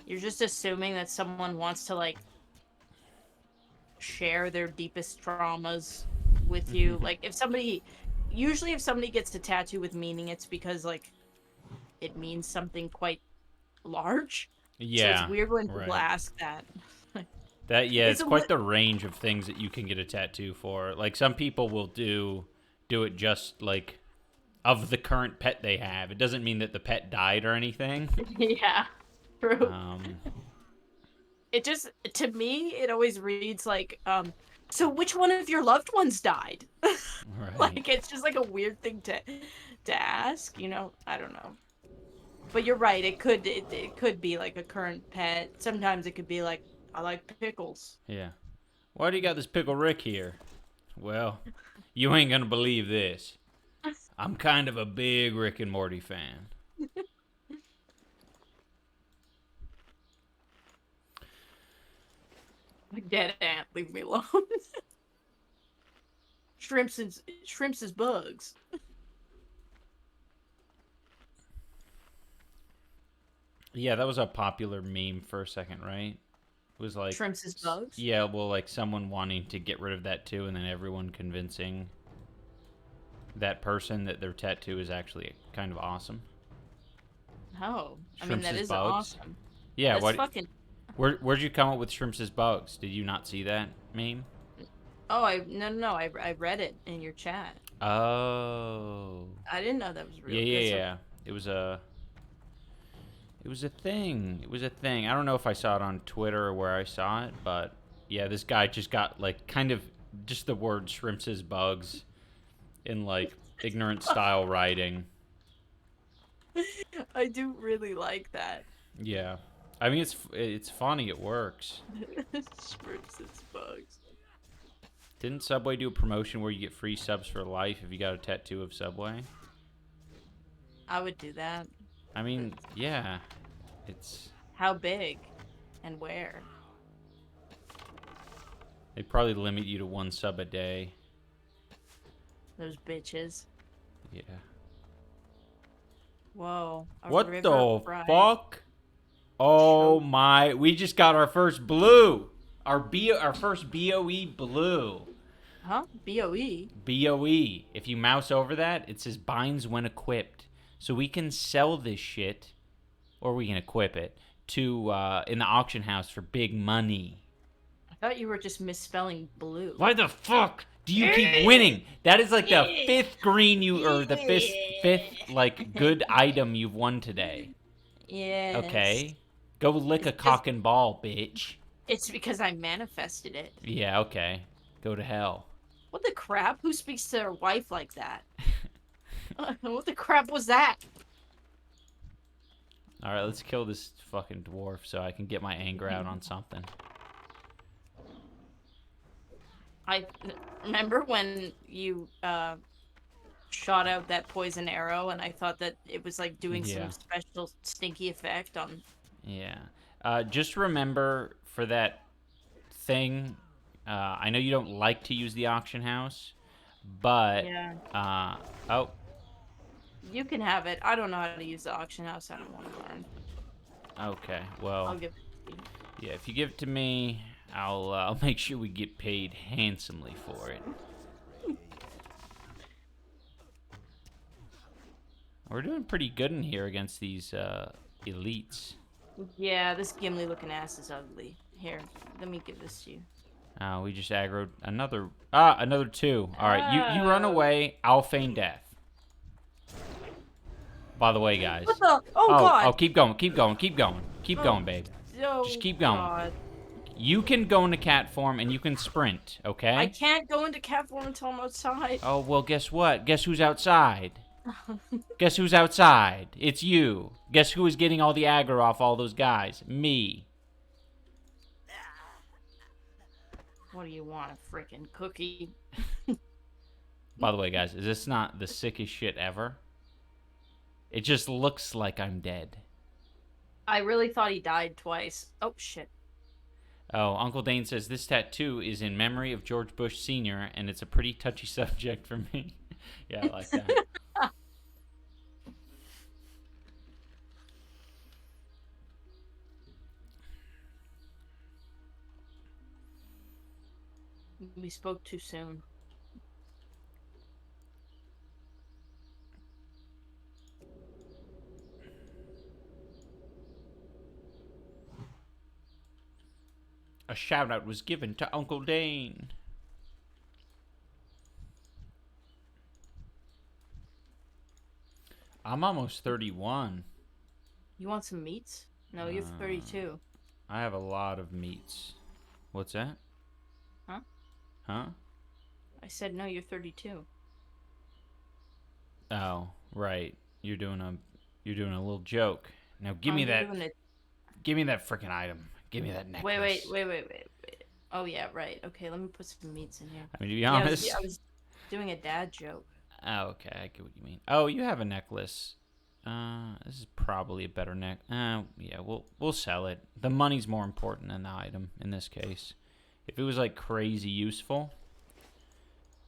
you're just assuming that someone wants to like share their deepest traumas with you. Like if somebody gets a tattoo with meaning, it's because like it means something quite large. So it's Yeah, weird when people right. ask that. It's It's a quite the range of things that you can get a tattoo for. Like some people will do it just like of the current pet they have. It doesn't mean that the pet died or anything. yeah, true. Um, It just to me it always reads like so which one of your loved ones died? right. Like it's just like a weird thing to ask, you know? I don't know. But you're right, it could be like a current pet. Sometimes it could be like I like pickles. Yeah. Why do you got this Pickle Rick here? Well, you ain't gonna believe this. I'm kind of a big Rick and Morty fan. Like dead ant, leave me alone. Shrimps is bugs. Yeah, that was a popular meme for a second, right? It was like Shrimps is bugs? yeah, well, like someone wanting to get rid of that too, and then everyone convincing that person that their tattoo is actually kind of awesome. Oh. I mean Shrimps that is is bugs. awesome. Yeah, That's what? fucking Where'd you come up with Shrimps is bugs? Did you not see that meme? Oh, I read it in your chat. Oh. I didn't know that was real. Yeah. It was a thing. It was a thing. I don't know if I saw it on Twitter or where I saw it, but yeah, this guy just got like kind of just the word shrimps is bugs in like ignorant style writing. I do really like that. Yeah. I mean it's funny, it works. Shrimps is bugs. Didn't Subway do a promotion where you get free subs for life if you got a tattoo of Subway? I would do that. I mean, yeah. It's How big and where? they probably limit you to 1 sub a day. Those bitches. Yeah. Whoa. A What river the ride. fuck? Oh my, we just got our first blue. Our first BOE blue. Huh? BOE? BOE. If you mouse over that, it says binds when equipped. So we can sell this shit, or we can equip it, to in the auction house for big money. I thought you were just misspelling blue. Why the fuck do you keep winning? That is like the fifth green or the fifth like good item you've won today. Yes. Okay. Go lick a cock and ball, bitch. It's because I manifested it. Yeah, okay. Go to hell. What the crap? Who speaks to their wife like that? What the crap was that? Alright, let's kill this fucking dwarf so I can get my anger out on something. I remember when you shot out that poison arrow, and I thought that it was like doing some special stinky effect on. Yeah. Just remember for that thing. I know you don't like to use the auction house, but oh. You can have it. I don't know how to use the auction house. I don't want to learn. Okay. Well. I'll give it to you. Yeah, if you give it to me, I'll make sure we get paid handsomely for it. We're doing pretty good in here against these elites. Yeah, this Gimli looking ass is ugly. Here, let me give this to you. We just aggroed another two. All right, you run away. I'll feign death. By the way, guys. What the? Oh God! Oh, keep going, keep going, keep going, keep going, babe. Oh, just keep going. God. You can go into cat form and you can sprint. Okay. I can't go into cat form until I'm outside. Oh well, guess what? Guess who's outside? Guess who's outside? It's you. Guess who is getting all the aggro off all those guys? Me. What do you want, a freaking cookie? By the way, guys, is this not the sickest shit ever? It just looks like I'm dead. I really thought he died twice. Oh, shit. Oh, Uncle Dane says this tattoo is in memory of George Bush Sr., and it's a pretty touchy subject for me. Yeah, I like that. We spoke too soon. A shout out was given to Uncle Dane. I'm almost 31. You want some meats? No, you're 32. I have a lot of meats. What's that? Huh? Huh? I said no, you're 32. Oh, right. You're doing a little joke. Now give me that. Give me that freaking item. Give me that necklace. Wait. Oh yeah, right. Okay, let me put some meats in here. I mean, to be honest, I was doing a dad joke. Oh, okay, I get what you mean. Oh, you have a necklace. This is probably a better neck. Yeah, we'll sell it. The money's more important than the item in this case. If it was like crazy useful,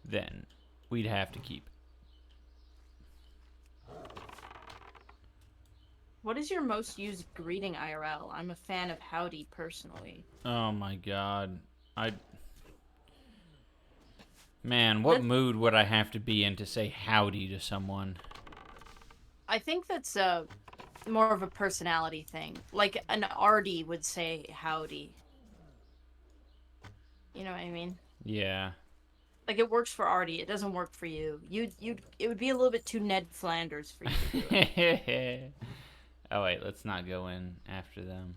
then we'd have to keep it. What is your most used greeting IRL? I'm a fan of howdy personally. Oh my god. Man, what mood would I have to be in to say howdy to someone? I think that's more of a personality thing. Like an Artie would say howdy. You know what I mean? Yeah. Like it works for Artie, it doesn't work for you. It would be a little bit too Ned Flanders for you to do it. Oh wait, let's not go in after them.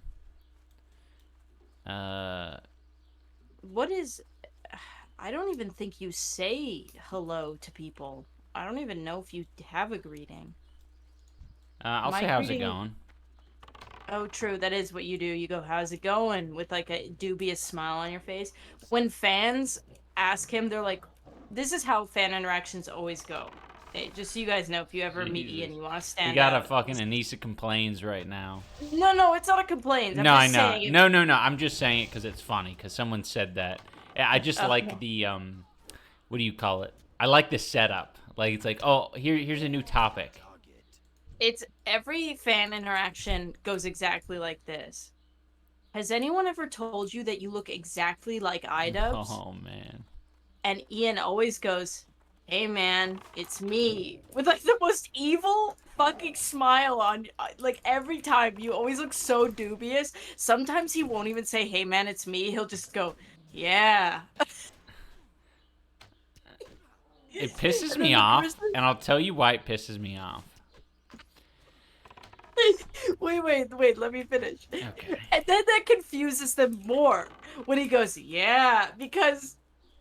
What is... I don't even think you say hello to people. I don't even know if you have a greeting. I'll say how's it going. Oh, true. That is what you do. You go, how's it going? With like a dubious smile on your face. When fans ask him, they're like, this is how fan interactions always go. Hey, just so you guys know, if you ever meet Ian, you want to stand You got out. a fucking Anisa complains right now. No, it's not a complaint. No, I know. No. I'm just saying it because it's funny, because someone said that. I just like the, what do you call it? I like the setup. Like, it's like, oh, here's a new topic. It's every fan interaction goes exactly like this. Has anyone ever told you that you look exactly like idubbbz? Oh man. And Ian always goes, "Hey man, it's me," with like the most evil fucking smile on. Like every time, you always look so dubious. Sometimes he won't even say, "Hey man, it's me." He'll just go, "Yeah." It pisses And then me the off, person, and I'll tell you why it pisses me off. wait, let me finish. Okay. And then that confuses them more when he goes, "Yeah," because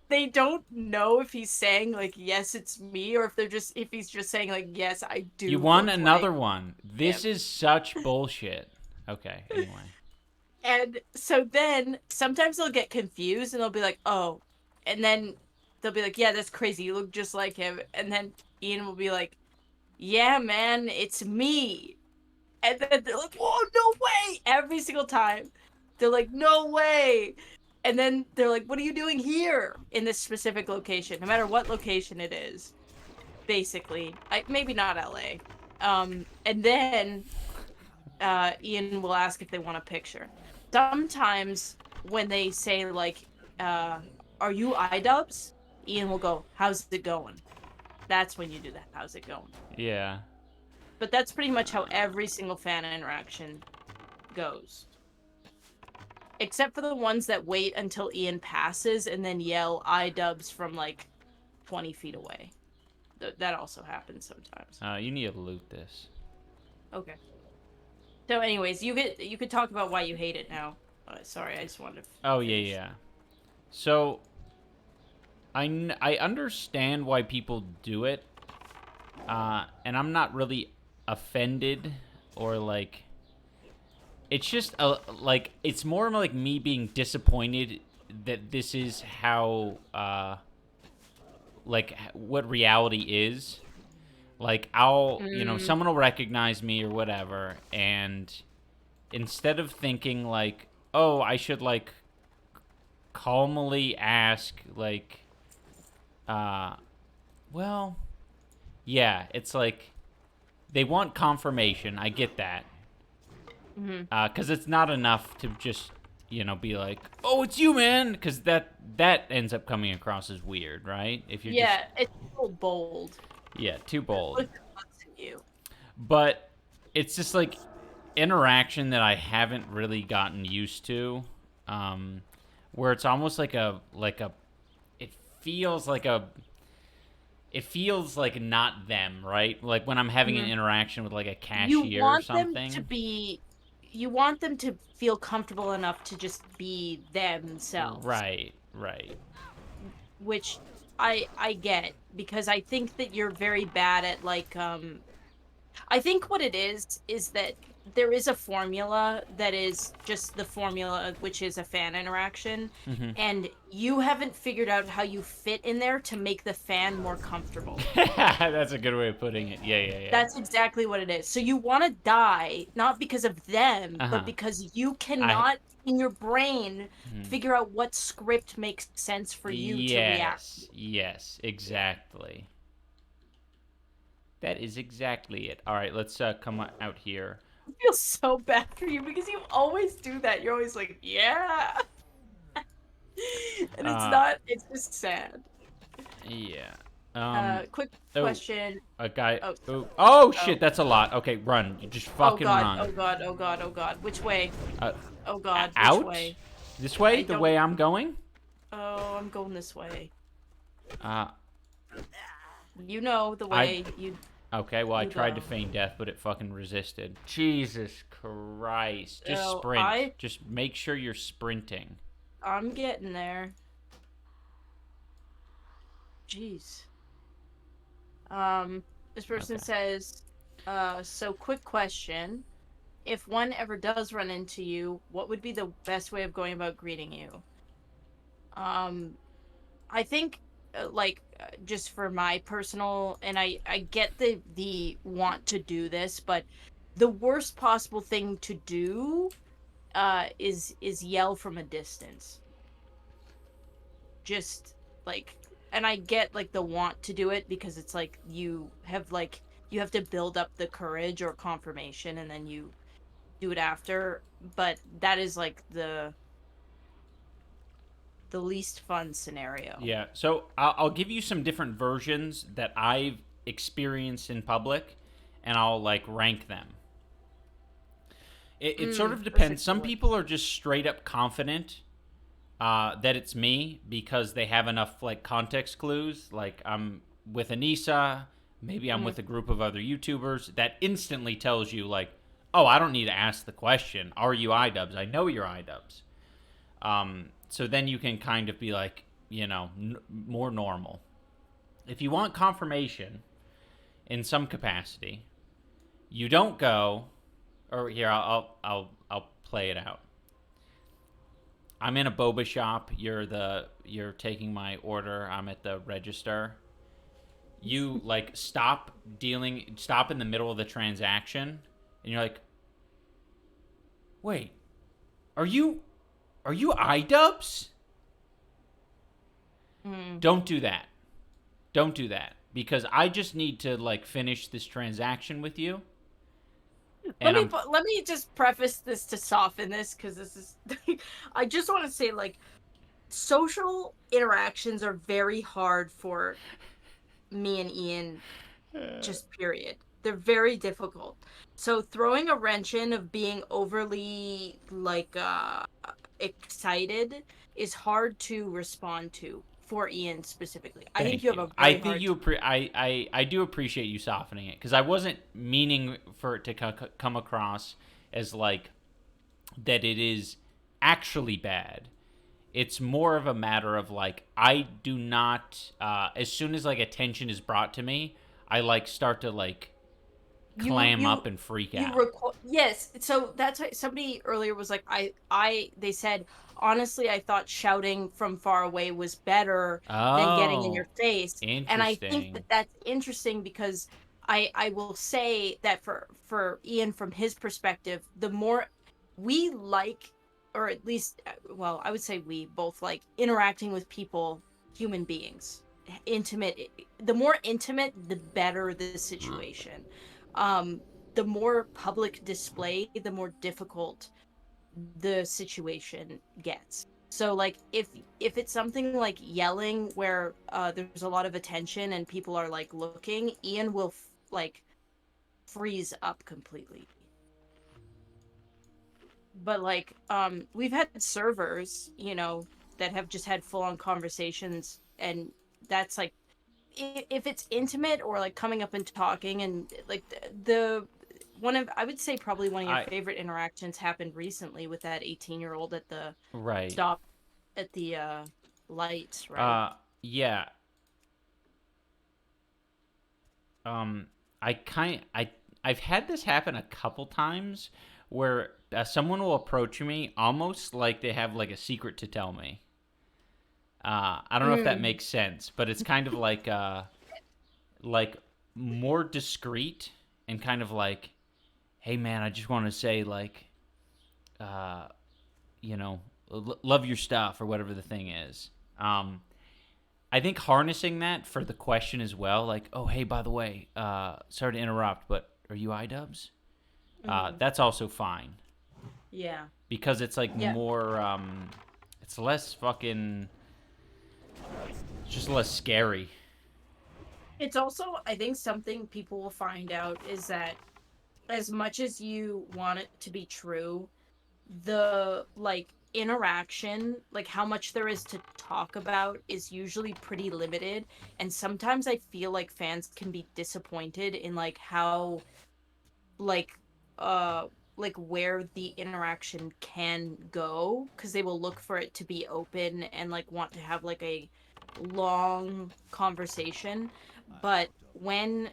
they don't know if he's saying like, "Yes, it's me," or if he's just saying like, "Yes, I do You want look another like one. him." This is such bullshit. Okay, anyway. And so then sometimes they'll get confused and they'll be like, "Oh," and then they'll be like, "Yeah, that's crazy. You look just like him." And then Ian will be like, "Yeah, man, it's me." And then they're like, "Whoa, no way!" Every single time, they're like, "No way!" And then they're like, "What are you doing here in this specific location? No matter what location it is, basically. Maybe not LA." And then Ian will ask if they want a picture. Sometimes when they say like, uh, "Are you idubbbz?" Ian will go, "How's it going?" That's when you do that. "How's it going?" Yeah. But that's pretty much how every single fan interaction goes. Except for the ones that wait until Ian passes and then yell idubbbz from like 20 feet away. That also happens sometimes. You need to loot this. Okay. So, anyways, you could talk about why you hate it now. Sorry, I just wanted to. Oh, finish. yeah. So, I understand why people do it. And I'm not really offended or like... It's just, like, it's more like me being disappointed that this is how, like, what reality is. Like, someone will recognize me or whatever, and instead of thinking, like, oh, I should, like, calmly ask, like, well, yeah, it's like, they want confirmation, I get that. Because it's not enough to just, be like, oh, it's you, man, because that ends up coming across as weird, right? If you're Yeah, it's so bold. yeah, too bold. Look at you. But it's just like interaction that I haven't really gotten used to, where it's almost like it feels like not them, right? Like when I'm having an interaction with like a cashier or something. You want them to feel comfortable enough to just be themselves. Right. Which I get, because I think that you're very bad at like I think what it is that there is a formula that is just the formula, which is a fan interaction, and you haven't figured out how you fit in there to make the fan more comfortable. That's a good way of putting it. Yeah. That's exactly what it is. So you want to die, not because of them, Uh-huh. but because you cannot, in your brain, figure out what script makes sense for you to react. Yes, exactly. That is exactly it. All right, let's come out here. I feel so bad for you because you always do that. You're always like, "Yeah." And it's just sad. Yeah. Quick question. A guy. Oh, Oh shit, that's a lot. Okay, run. You just fucking run. Oh god, oh god, oh god. Which way? Oh god, out? which way? This way? The way I'm going? Oh, I'm going this way. Uh, You know the way you... Okay, well, I You tried go. to feign death, but it fucking resisted. Jesus Christ. Just Oh, sprint. Just make sure you're sprinting. I'm getting there. Jeez. This person says, so quick question. If one ever does run into you, what would be the best way of going about greeting you? I think, just for my personal, and I get the want to do this, but the worst possible thing to do, is yell from a distance. Just, like, and I get, like, the want to do it because it's like you have, like, you have to build up the courage or confirmation, and then you do it after. But that is like the least fun scenario. Yeah. So I'll give you some different versions that I've experienced in public, and I'll like rank them. It sort of That's a depends. good Some one. people are just straight up confident that it's me because they have enough like context clues. Like I'm with Anisa, maybe I'm with a group of other YouTubers. That instantly tells you like, oh, I don't need to ask the question. Are you idubbbz? I know you're idubbbz. So then you can kind of be like, more normal. If you want confirmation in some capacity, you don't go. Or here, I'll play it out. I'm in a boba shop. You're taking my order. I'm at the register. You like stop in the middle of the transaction, and you're like, wait, are you idubbbz? Don't do that. Don't do that because I just need to like finish this transaction with you. And Let me just preface this to soften this, because this is I just want to say, like, social interactions are very hard for me and Ian, just period. They're very difficult. So throwing a wrench in of being overly like excited is hard to respond to for Ian specifically. I think Thank you have you. a I very think hard you. I do appreciate you softening it because I wasn't meaning for it to come across as like that. It is actually bad. It's more of a matter of like I do not. As soon as like attention is brought to me, I like start to like clam you up and freak you out. record. Yes, so that's why somebody earlier was like, I they said, honestly, I thought shouting from far away was better than getting in Oh, your face. And I think that interesting. that's interesting because I will say that for Ian, from his perspective, the more we like, or at least, well, I would say we both like interacting with people, human beings, intimate. The more intimate, the better the situation. um the more public display, the more difficult the situation gets. So like if it's something like yelling where there's a lot of attention and people are like looking, Ian will like freeze up completely. But like we've had servers, that have just had full on conversations, and that's like, if it's intimate or like coming up and talking, and like the one of, I would say probably one of your I favorite interactions happened recently with that 18-year-old at the right. stop at the lights, right? Uh, yeah. Um, I've had this happen a couple times where someone will approach me almost like they have like a secret to tell me. I don't know if that Mm. makes sense, but it's kind of like more discreet and kind of like, hey man, I just want to say like, uh, love your stuff or whatever the thing is. I think harnessing that for the question as well, like, oh hey, by the way, sorry to interrupt, but are you idubbbz? Hmm. That's also fine Yeah. because it's like Yeah. more, it's less fucking, it's just less scary. It's also, I think, something people will find out is that as much as you want it to be true, the like interaction, like how much there is to talk about, is usually pretty limited. And sometimes I feel like fans can be disappointed in like how like uh like where the interaction can go, because they will look for it to be open and like want to have like a long conversation. But when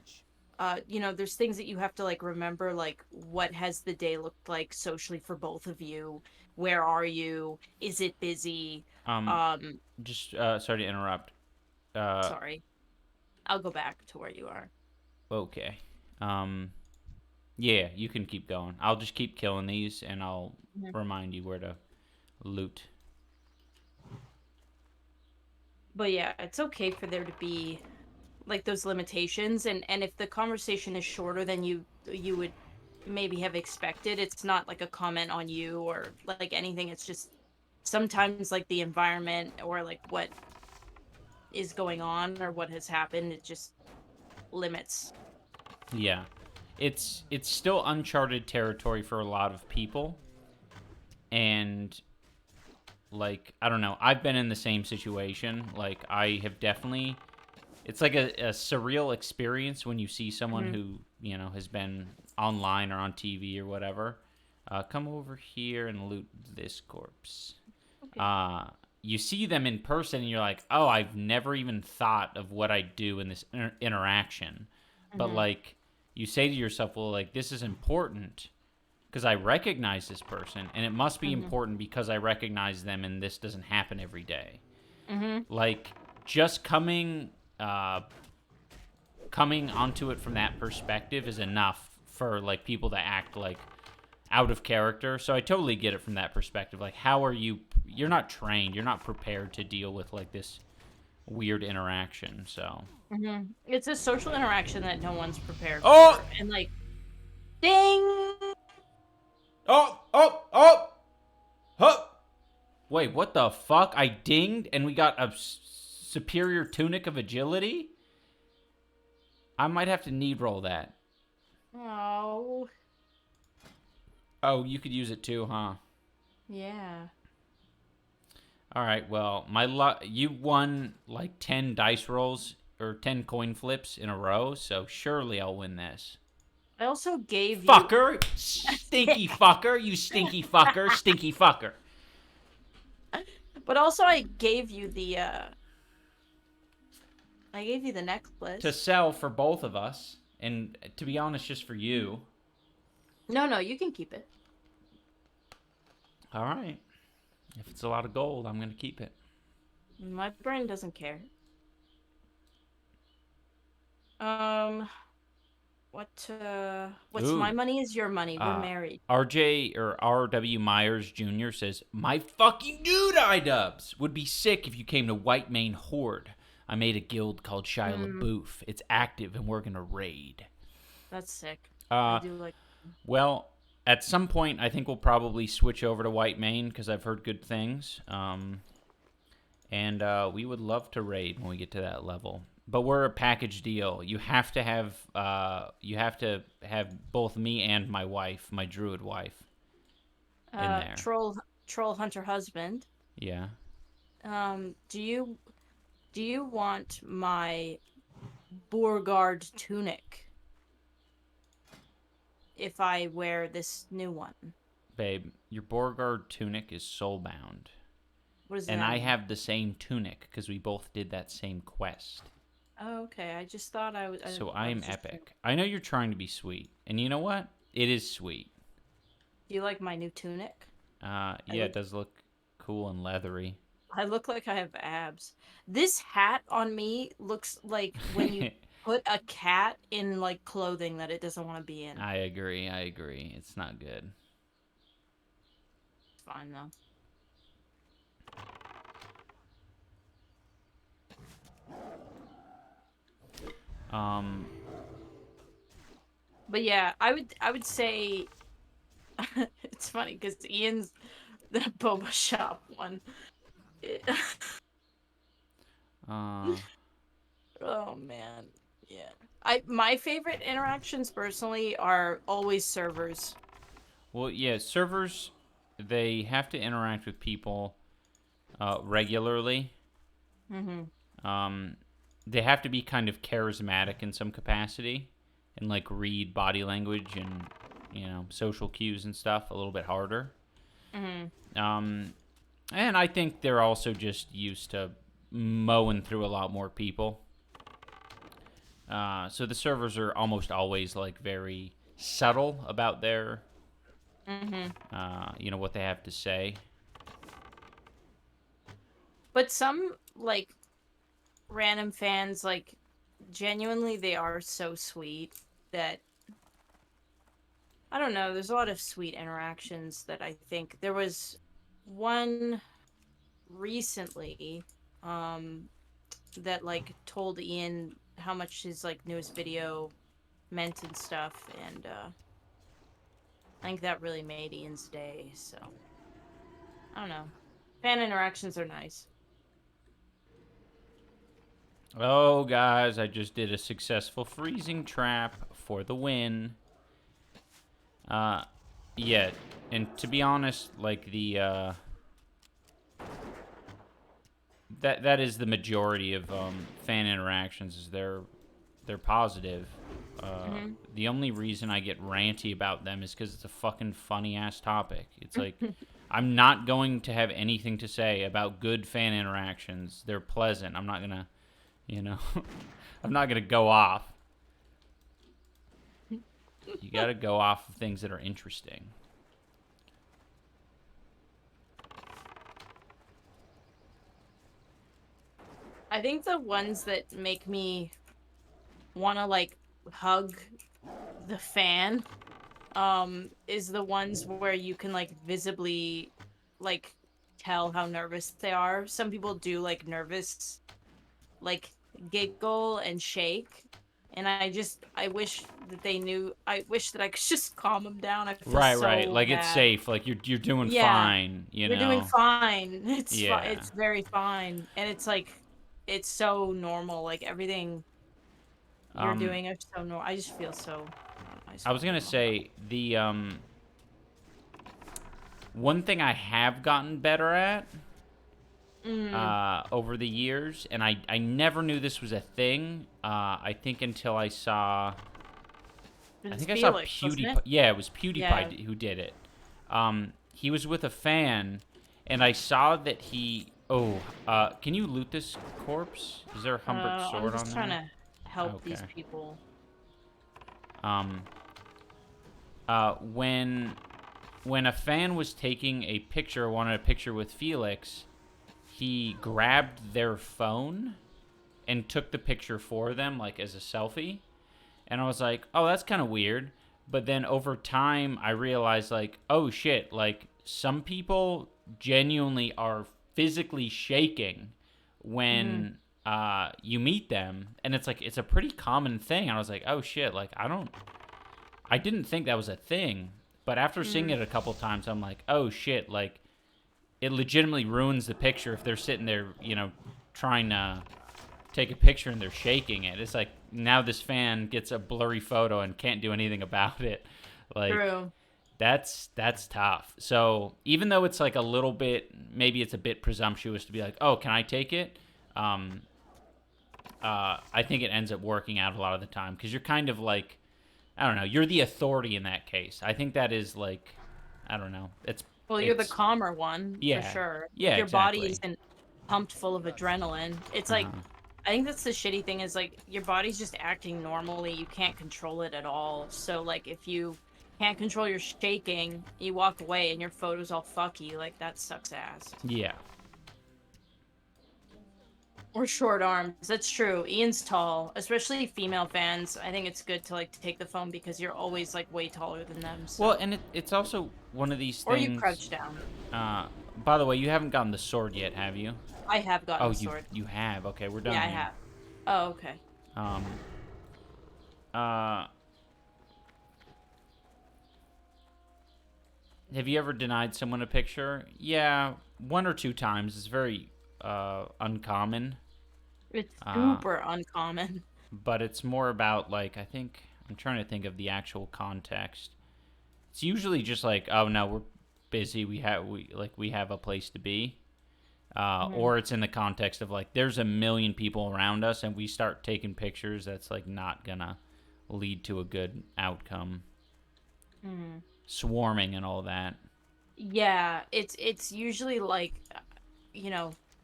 there's things that you have to like remember, like what has the day looked like socially for both of you? Where are you? Is it busy? Um, Um, just sorry to interrupt. Uh, Sorry. I'll go back to where you are. okay. Um, yeah, you can keep going. I'll just keep killing these, and I'll Mhm. remind you where to loot. But yeah, it's okay for there to be like those limitations, and if the conversation is shorter than you would maybe have expected, it's not like a comment on you or like anything. It's just sometimes like the environment or like what is going on or what has happened, it just limits. Yeah. It's still uncharted territory for a lot of people. And like, I don't know, I've been in the same situation. Like, I have definitely, it's like a surreal experience when you see someone who, you know, has been online or on TV or whatever. Come over here and loot this corpse. Okay. You see them in person and you're like, oh, I've never even thought of what I do in this interaction. But Hmm. like, you say to yourself, well, like, this is important because I recognize this person, and it must be Hmm. important because I recognize them, and this doesn't happen every day. Hmm. Like, just coming onto it from that perspective is enough for like people to act like out of character. So I totally get it from that perspective. Like, how are you? You're not trained. You're not prepared to deal with like this weird interaction. So. Hmm. It's a social interaction that no one's prepared Oh! for, and like, ding. Oh! Oh! Oh! Oh! Wait, what the fuck? I dinged and we got a superior tunic of agility? I might have to need roll that. Oh, Oh, you could use it too, huh? yeah. All right, well, you won like 10 dice rolls or 10 coin flips in a row, so surely I'll win this. I also gave you. Fucker! Stinky fucker! You stinky fucker! Stinky fucker! But also, I gave you the To necklace. sell for both of us, and to be honest, just for you. No, no, you can keep it. All right. If it's a lot of gold, I'm going to keep it. My brain doesn't care. Um, what's my Ooh. money is your money. We're Uh, married. RJ or R.W. Myers Jr. says, my fucking dude, idubbbz, would be sick if you came to White Mane Horde. I made a guild called Shia Mm, LaBeouf. It's active and we're going to raid. that's sick. I Uh, do like. well, at some point, I think we'll probably switch over to White Mane because I've heard good things. And we would love to raid when we get to that level. But we're a package deal. You have to have both me and my wife, my druid wife, in there. Troll hunter husband. Yeah. Do you want my Beauregard tunic if I wear this new one? Babe, your Beauregard tunic is soulbound. What does And that I mean? have the same tunic because we both did that same quest. Oh, okay. I just thought I was. So I I'm was just. epic. I know you're trying to be sweet. And you know what? It is sweet. Do you like my new tunic? Yeah, I it look. does look cool and leathery. I look like I have abs. This hat on me looks like when you put a cat in like clothing that it doesn't want to be in. I agree. It's not good. It's fine though. Um, But yeah, I would say it's funny because Ian's the boba shop one. uh, Oh man, yeah. My favorite interactions personally are always servers. well, yeah, servers, they have to interact with people regularly. Mhm. Um, they have to be kind of charismatic in some capacity and like read body language and, you know, social cues and stuff a little bit harder. Mhm. Um, and I think they're also just used to mowing through a lot more people. So the servers are almost always like very subtle about their, Mhm. you know, what they have to say. But some like random fans like genuinely they are so sweet that I don't know, there's a lot of sweet interactions that I think there was one recently um that like told Ian how much his like newest video meant and stuff, and I think that really made Ian's day. So I don't know. Fan interactions are nice. Oh, guys, I just did a successful freezing trap for the win. Yeah, and to be honest, like the that is the majority of fan interactions. Is they're positive. The only reason I get ranty about them is because it's a fucking funny ass topic. It's like I'm not going to have anything to say about good fan interactions. They're pleasant. I'm not gonna, you know, I'm not gonna go off. You gotta go off of things that are interesting. I think the ones that make me want to like hug the fan is the ones where you can like visibly like tell how nervous they are. Some people do like nervous like giggle and shake, and I wish that they knew. I wish that I could just calm them down. I feel Right, so right. Like it's bad. safe. Like you're doing Yeah. fine. You You're know. doing fine. It's Yeah. it's very fine, and it's like it's so normal. Like everything you're doing is so normal. I just feel so. I was gonna say the one thing I have gotten better at over the years, and I never knew this was a thing. I think until I saw. I think I saw PewDiePie. Yeah, it was PewDiePie who did it. He was with a fan, and I saw that he. Oh, can you loot this corpse? Is there a Humbert sword on there? I'm just trying to help these people. When a fan was taking a picture, wanted a picture with Felix, he grabbed their phone and took the picture for them, like as a selfie. And I was like, oh, that's kind of weird. But then over time, I realized, like, oh shit, like some people genuinely are physically shaking when you meet them. And it's like, it's a pretty common thing. And I was like, oh shit, like I didn't think that was a thing. But after seeing it a couple times, I'm like, oh shit, like it legitimately ruins the picture if they're sitting there, you know, trying to take a picture and they're shaking it. It's like now this fan gets a blurry photo and can't do anything about it. Like True. That's tough. So even though it's like a little bit, maybe it's a bit presumptuous to be like, oh, can I take it? I think it ends up working out a lot of the time because you're kind of like, I don't know, you're the authority in that case. I think that is like, I don't know. You're the calmer one, yeah, for sure. Yeah, your exactly. body isn't pumped full of adrenaline. It's like, I think that's the shitty thing is like your body's just acting normally. You can't control it at all. So like if you can't control your shaking, you walk away and your photo's all fucky. Like that sucks ass. Yeah. Or short arms. That's true. Ian's tall, especially female fans. I think it's good to like take the phone because you're always like way taller than them. So. Well, and it's also one of these things. Or you crouch down. By the way, you haven't gotten the sword yet, have you? I have gotten the sword. You have. Okay, we're done. Yeah, here. I have. Oh, okay. Have you ever denied someone a picture? Yeah, 1 or 2 times. It's very uncommon. It's super uncommon. But it's more about like I'm trying to think of the actual context. It's usually just like, oh no, we're busy. We have a place to be. Or it's in the context of like there's a million people around us and we start taking pictures that's like not gonna lead to a good outcome. Swarming and all that. Yeah, it's usually like,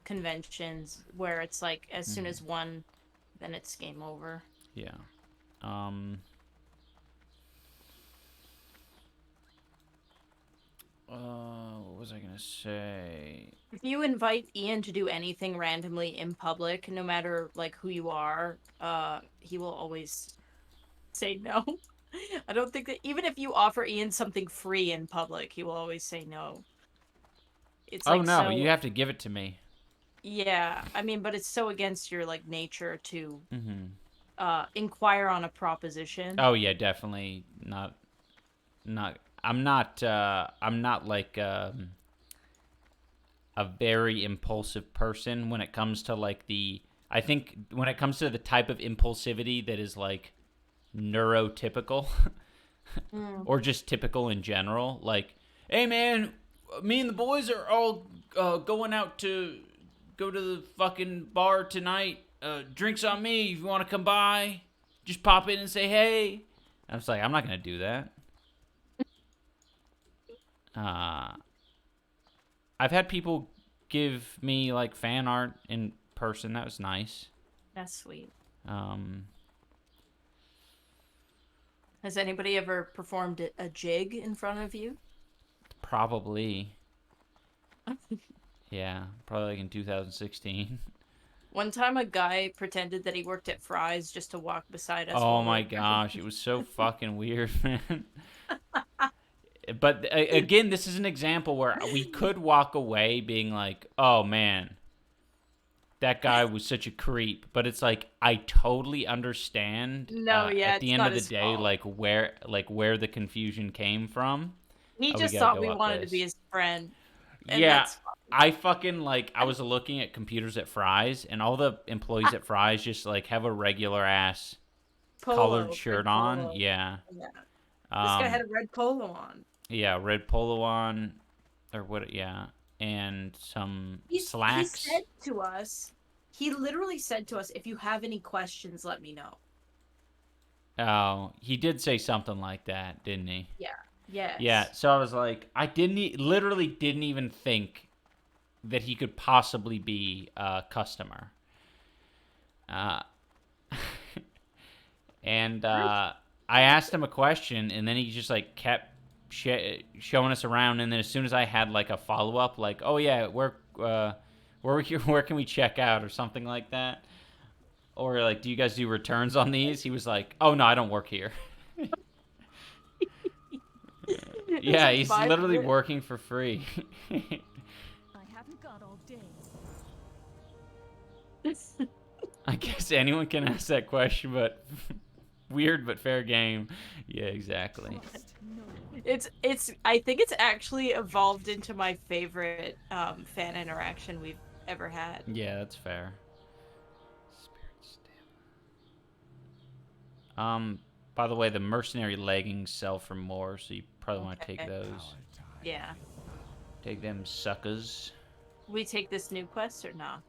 conventions where it's like as soon as one, then it's game over. Yeah. What was I gonna say? If you invite Ian to do anything randomly in public, no matter like who you are, he will always say no. I don't think that even if you offer Ian something free in public, he will always say no. It's Oh like, no, so... you have to give it to me. Yeah, I mean, but it's so against your like nature to Mm-hmm. inquire on a proposition. Oh yeah, definitely not. Not. I'm not. I'm not like a very impulsive person when it comes to like the. I think when it comes to the type of impulsivity that is like neurotypical Mm. or just typical in general, like, hey man, me and the boys are all going out to go to the fucking bar tonight. Drinks on me. If you want to come by, just pop in and say hey. I was like, I'm not gonna do that. Uh, I've had people give me like fan art in person. That was nice. That's sweet. Um, Has anybody ever performed a jig in front of you? probably. Yeah, probably like in 2016. One time, a guy pretended that he worked at Fry's just to walk beside us Oh while my we're. gosh, it was so fucking weird, man. But again, this is an example where we could walk away being like, "Oh man, that guy was such a creep." But it's like I totally understand No, yeah, at the it's end not of the his day, fault. where the confusion came from. He Oh, we just gotta thought go we up wanted to be this. his friend, and Yeah, that's I fucking like. I was looking at computers at Fry's, and all the employees at Fry's just like have a regular ass collared polo, red shirt on. polo. Yeah. Yeah, this guy had Um. a red polo on. Yeah, red polo on, or what? Yeah, and some He slacks. said to us, he literally said to us, "If you have any questions, let me know." Oh, he did say something like that, didn't he? Yeah. Yeah. Yes. So I was like, I didn't literally didn't even think that he could possibly be a customer. Uh, and I asked him a question, and then he just like kept showing us around. And then as soon as I had like a follow up, like, oh yeah, where can we check out or something like that, or like, do you guys do returns on these? He was like, oh no, I don't work here. It's Yeah, like he's 5 literally minutes. working for free. I haven't got all day. I guess anyone can ask that question, but weird but fair game. Yeah, exactly. No. It's I think it's actually evolved into my favorite fan interaction we've ever had. Yeah, that's fair. Um, by the way, the mercenary leggings sell for more, so you probably want to take Okay. those. Yeah. Take them suckers. We take this new quest or not?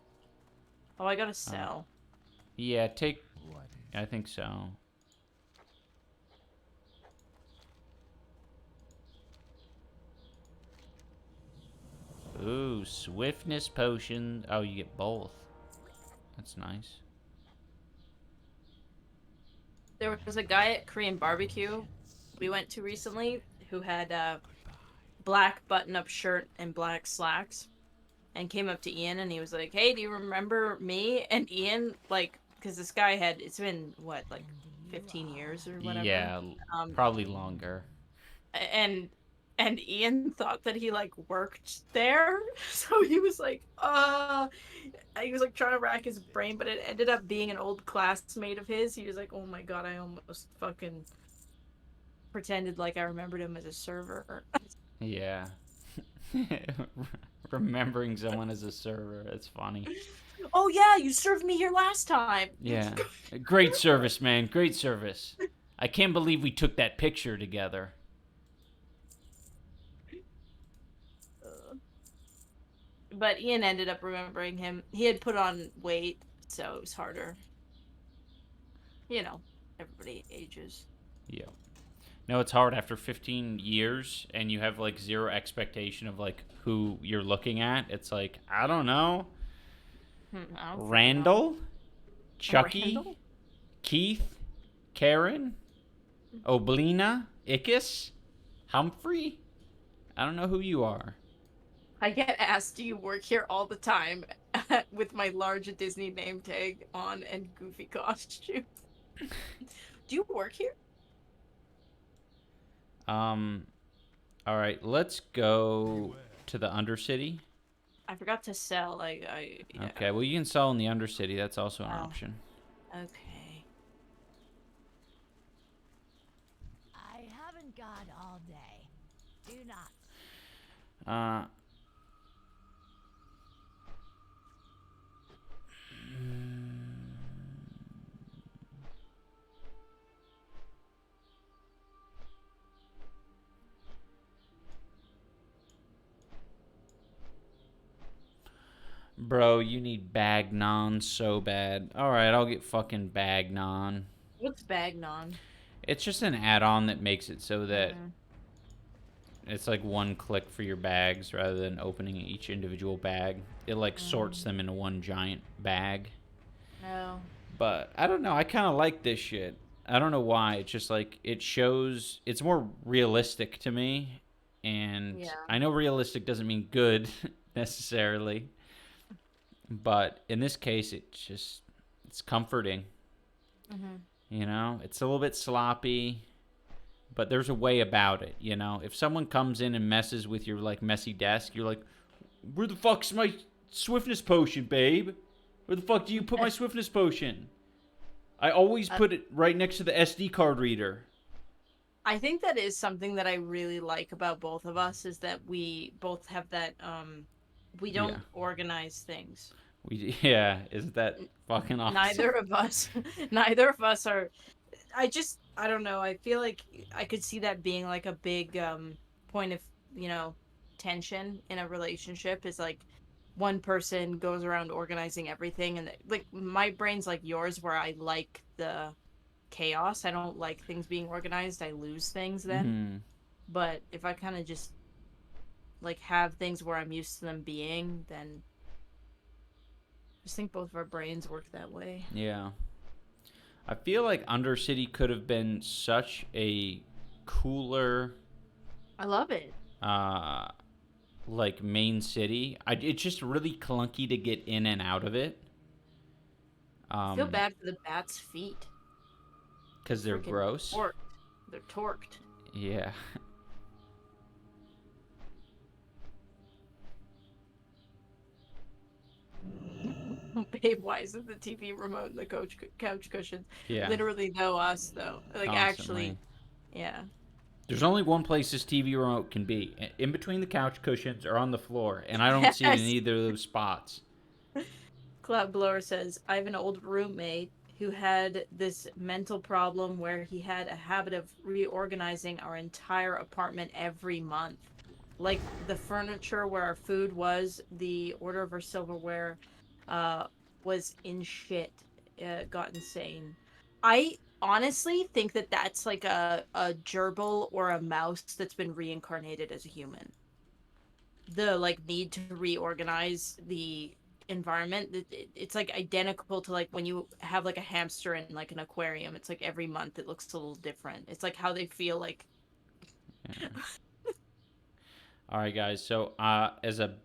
Oh, I gotta sell. Yeah, take. I think so. Ooh, swiftness potion. Oh, you get both. That's nice. There was a guy at Korean barbecue we went to recently who had a black button-up shirt and black slacks, and came up to Ian and he was like, "Hey, do you remember me?" And Ian, like, because this guy had, it's been what, like 15 years or whatever. Yeah, Um, probably longer. and Ian thought that he like worked there, so he was like, he was like trying to rack his brain, but it ended up being an old classmate of his. He was like, "Oh my god, I almost fucking pretended like I remembered him as a server." Yeah. Remembering someone as a server. It's funny. "Oh yeah, you served me here last time." Yeah. Great service, man. Great service. I can't believe we took that picture together. But Ian ended up remembering him. He had put on weight, so it was harder. You know, everybody ages. Yeah. No, it's hard after 15 years and you have like zero expectation of like who you're looking at. It's like, I don't know. I don't fucking know. Randall? Chucky? Randall? Keith? Karen? Oblina? Ickis? Humphrey? I don't know who you are. I get asked, "Do you work here all the time?" with my large Disney name tag on and goofy costume. "Do you work here?" All right, let's go to the Undercity. I I forgot to sell. Yeah. Okay, well, you can sell in the Undercity. That's also an Oh. option. Okay. I haven't got all day. Do not. Uh, Bro, you need Bagnon so bad. Alright, I'll get fucking Bagnon. What's Bagnon? It's just an add-on that makes it so that Mm. it's like one click for your bags rather than opening each individual bag. It like sorts them into one giant bag. No. But I don't know. I kind of like this shit. I don't know why. It's just like it shows. It's more realistic to me, and Yeah. I know realistic doesn't mean good necessarily. But in this case, it's comforting. Mm-hmm. You know, it's a little bit sloppy, but there's a way about it. You know, if someone comes in and messes with your like messy desk, you're like, "Where the fuck's my swiftness potion, babe? Where the fuck do you put my swiftness potion? I always put it right next to the SD card reader." I think that is something that I really like about both of us is that we both have that we don't Yeah. organize things. Isn't that fucking awesome? Neither of us are. I don't know. I feel like I could see that being like a big point of, tension in a relationship is like one person goes around organizing everything and like my brain's like yours where I like the chaos. I don't like things being organized. I lose things then. Mhm. But if I kind of just like have things where I'm used to them being, then I just think both of our brains work that way. Yeah. I feel like Undercity could have been such a cooler, I love it. like main city. It's just really clunky to get in and out of it. I feel bad for the bat's feet. Because they're Freaking gross. Torqued. They're torqued. Yeah. Babe, why isn't the TV remote and the couch cushions? Yeah. Literally, no us though. Like Constantly. actually, yeah. There's only one place this TV remote can be. In between the couch cushions or on the floor. And I don't see it in Yes. either of those spots. Cloud Blower says, I have an old roommate who had this mental problem where he had a habit of reorganizing our entire apartment every month. Like the furniture where our food was, the order of our silverware was in shit. It got insane. I honestly think that that's like a gerbil or a mouse that's been reincarnated as a human. The like need to reorganize the environment, it's like identical to like when you have like a hamster in like an aquarium. It's like every month it looks a little different. It's like how they feel like. Yeah. All right, guys. So as a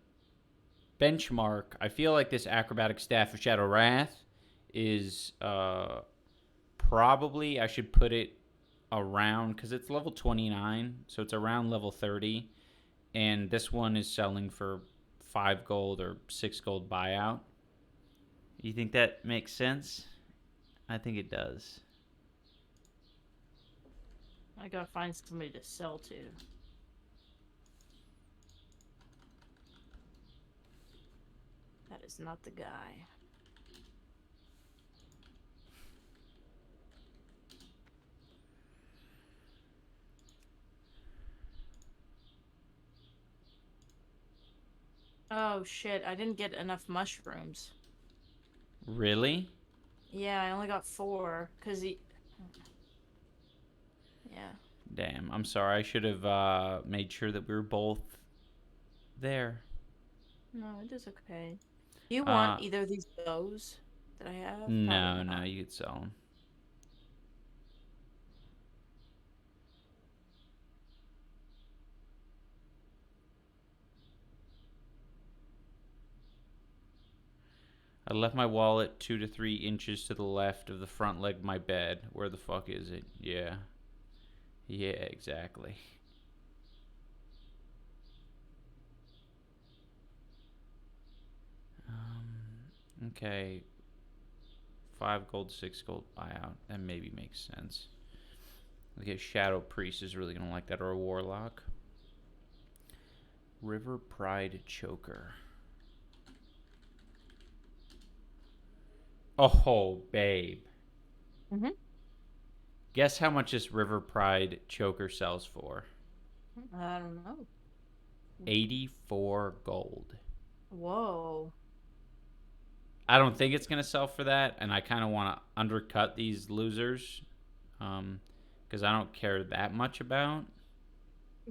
benchmark, I feel like this acrobatic staff of Shadow Wrath is probably, I should put it around, because it's level 29, so it's around level 30. And this one is selling for 5 gold or 6 gold buyout. You think that makes sense? I think it does. I gotta find somebody to sell to. That is not the guy. Oh shit, I didn't get enough mushrooms. Really? Yeah, I only got 4, cause he... Yeah. Damn, I'm sorry. I should have made sure that we were both there. No, it is okay. Do you want either of these bows that I have? No, Probably no, not. you could sell them. I left my wallet 2 to 3 inches to the left of the front leg of my bed. Where the fuck is it? Yeah. Yeah, exactly. Okay. 5 gold, 6 gold buyout. That maybe makes sense. Okay, Shadow Priest is really gonna like that, or a Warlock. River Pride Choker. Oh, babe. Mm-hmm. Guess how much this River Pride Choker sells for? I don't know. 84 gold. Whoa. I don't think it's going to sell for that, and I kind of want to undercut these losers because I don't care that much about.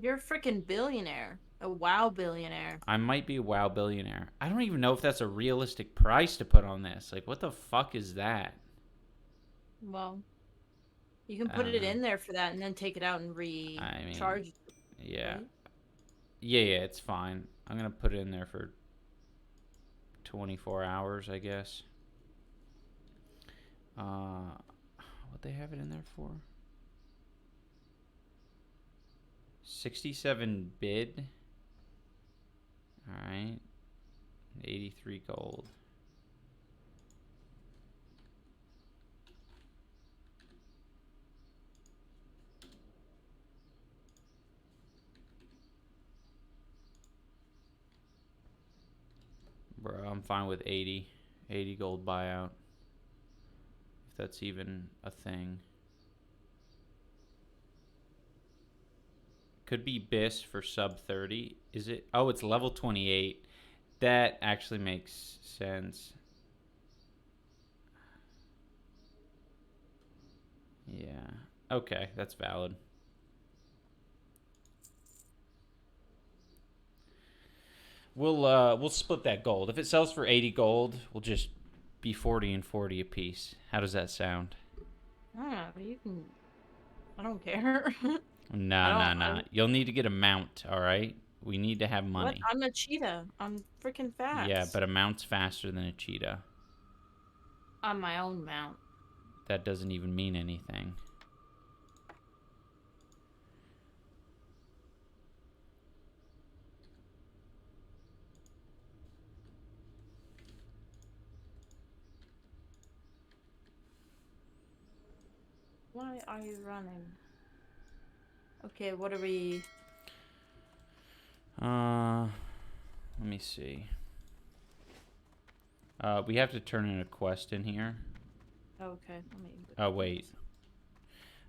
You're a freaking billionaire. A WoW billionaire. I might be a WoW billionaire. I don't even know if that's a realistic price to put on this. Like, what the fuck is that? Well, you can I put don't it know. in there for that and then take it out and I mean, recharge. Yeah. Right? Yeah, it's fine. I'm going to put it in there for 24 hours, I guess. What they have it in there for? 67 bid. Alright. 83 gold. Bro, I'm fine with 80. 80 gold buyout. If that's even a thing. Could be BIS for sub 30. Is it? Oh, it's level 28. That actually makes sense. Yeah. Okay, that's valid. We'll split that gold. If it sells for 80 gold, we'll just be 40 and 40 apiece. How does that sound? You can. I don't care. Nah. You'll need to get a mount, all right? We need to have What? money. I'm a cheetah. I'm freaking fast. Yeah, but a mount's faster than a cheetah. On my own mount. That doesn't even mean anything. Why are you running? Okay, what are we? Let me see. We have to turn in a quest in here. Okay, let me. Oh,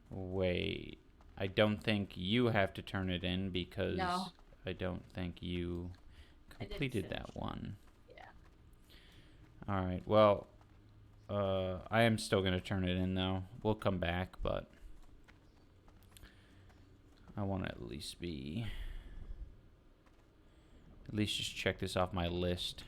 wait. I don't think you have to turn it in because No. I don't think you completed that one. Yeah. All right. Well, I am still going to turn it in though. We'll come back, but I want to at least just check this off my list.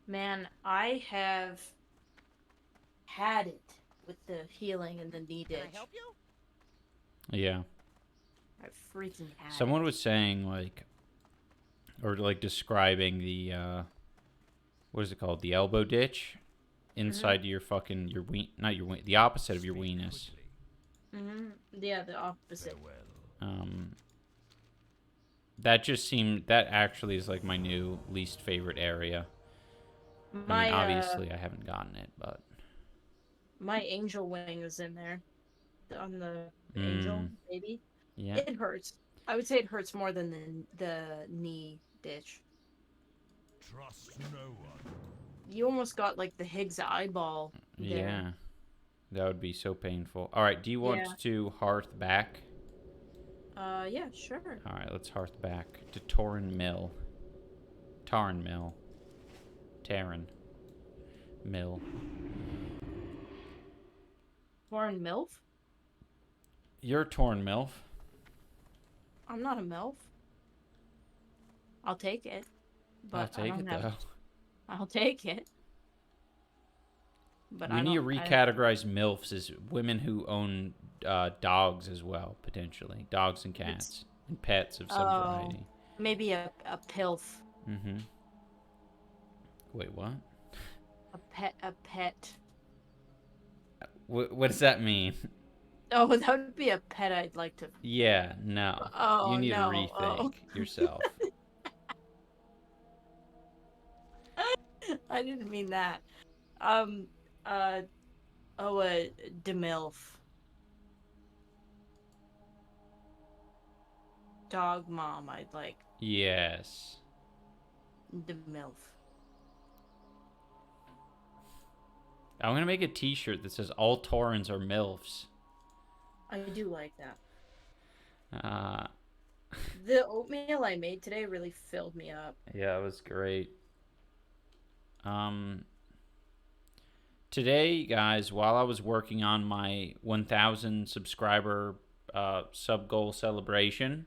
Man, I have had it with the healing and the knee ditch. Can I help you? Yeah. I freaking had Someone it. was saying describing the what is it called? The elbow ditch inside your fucking the opposite of your weenus. Yeah, the opposite. That actually is like my new least favorite area. I mean, obviously I haven't gotten it, but my angel wing is in there. On the angel, maybe. yeah. It hurts. I would say it hurts more than the knee ditch. Trust no one. You almost got like the Higgs eyeball there. Yeah. That would be so painful. All right, do you want to hearth back? Yeah, sure. All right, let's hearth back to Tarren Mill. Foreign MILF? You're Tarren MILF. I'm not a MILF. I'll take it. But I'll take it though. I'll take it. But We need to recategorize MILFs as women who own dogs as well, potentially. Dogs and cats. And pets of some variety. Maybe a PILF. Mm-hmm. Wait, what? A pet. What does that mean? Oh, that would be a pet I'd like to. Yeah, no. You Oh need to no. rethink yourself. I didn't mean that. Um. Uh. Oh, a DeMilf. Dog mom. I'd like Yes. DeMilf. I'm gonna make a T-shirt that says "All Taurens are MILFs." I do like that. Uh, The oatmeal I made today really filled me up. yeah, it was great. Today, guys, while I was working on my 1,000 subscriber sub goal celebration,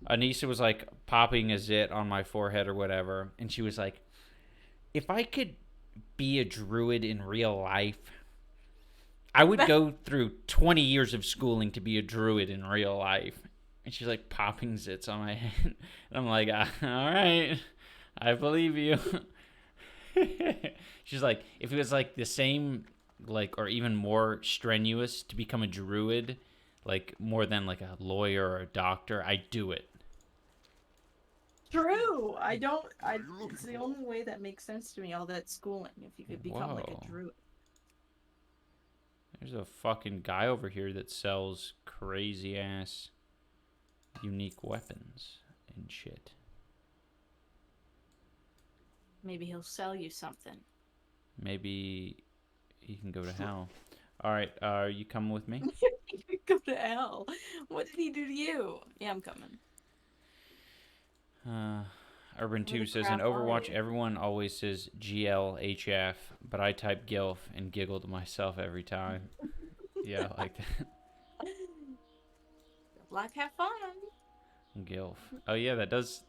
Anisa was like popping a zit on my forehead or whatever, and she was like, "If I could be a druid in real life, I would go through 20 years of schooling to be a druid in real life." And she's like popping zits on my head. And I'm like, all right, I believe you. She's like, if it was like the same, like, or even more strenuous to become a druid, like more than like a lawyer or a doctor, I'd do it. True. I don't. It's the only way that makes sense to me. All that schooling, if you could become like Whoa. a druid. There's a fucking guy over here that sells crazy ass unique weapons and shit. Maybe he'll sell you something. Maybe he can go to hell. All right, are you coming with me? You go to hell. What did he do to you? Yeah, I'm coming. Urban 2 the says, crap in are Overwatch, you? everyone always says GLHF, but I type GILF and giggle to myself every time. Yeah, I like that. Life have fun. GILF. Oh yeah, that does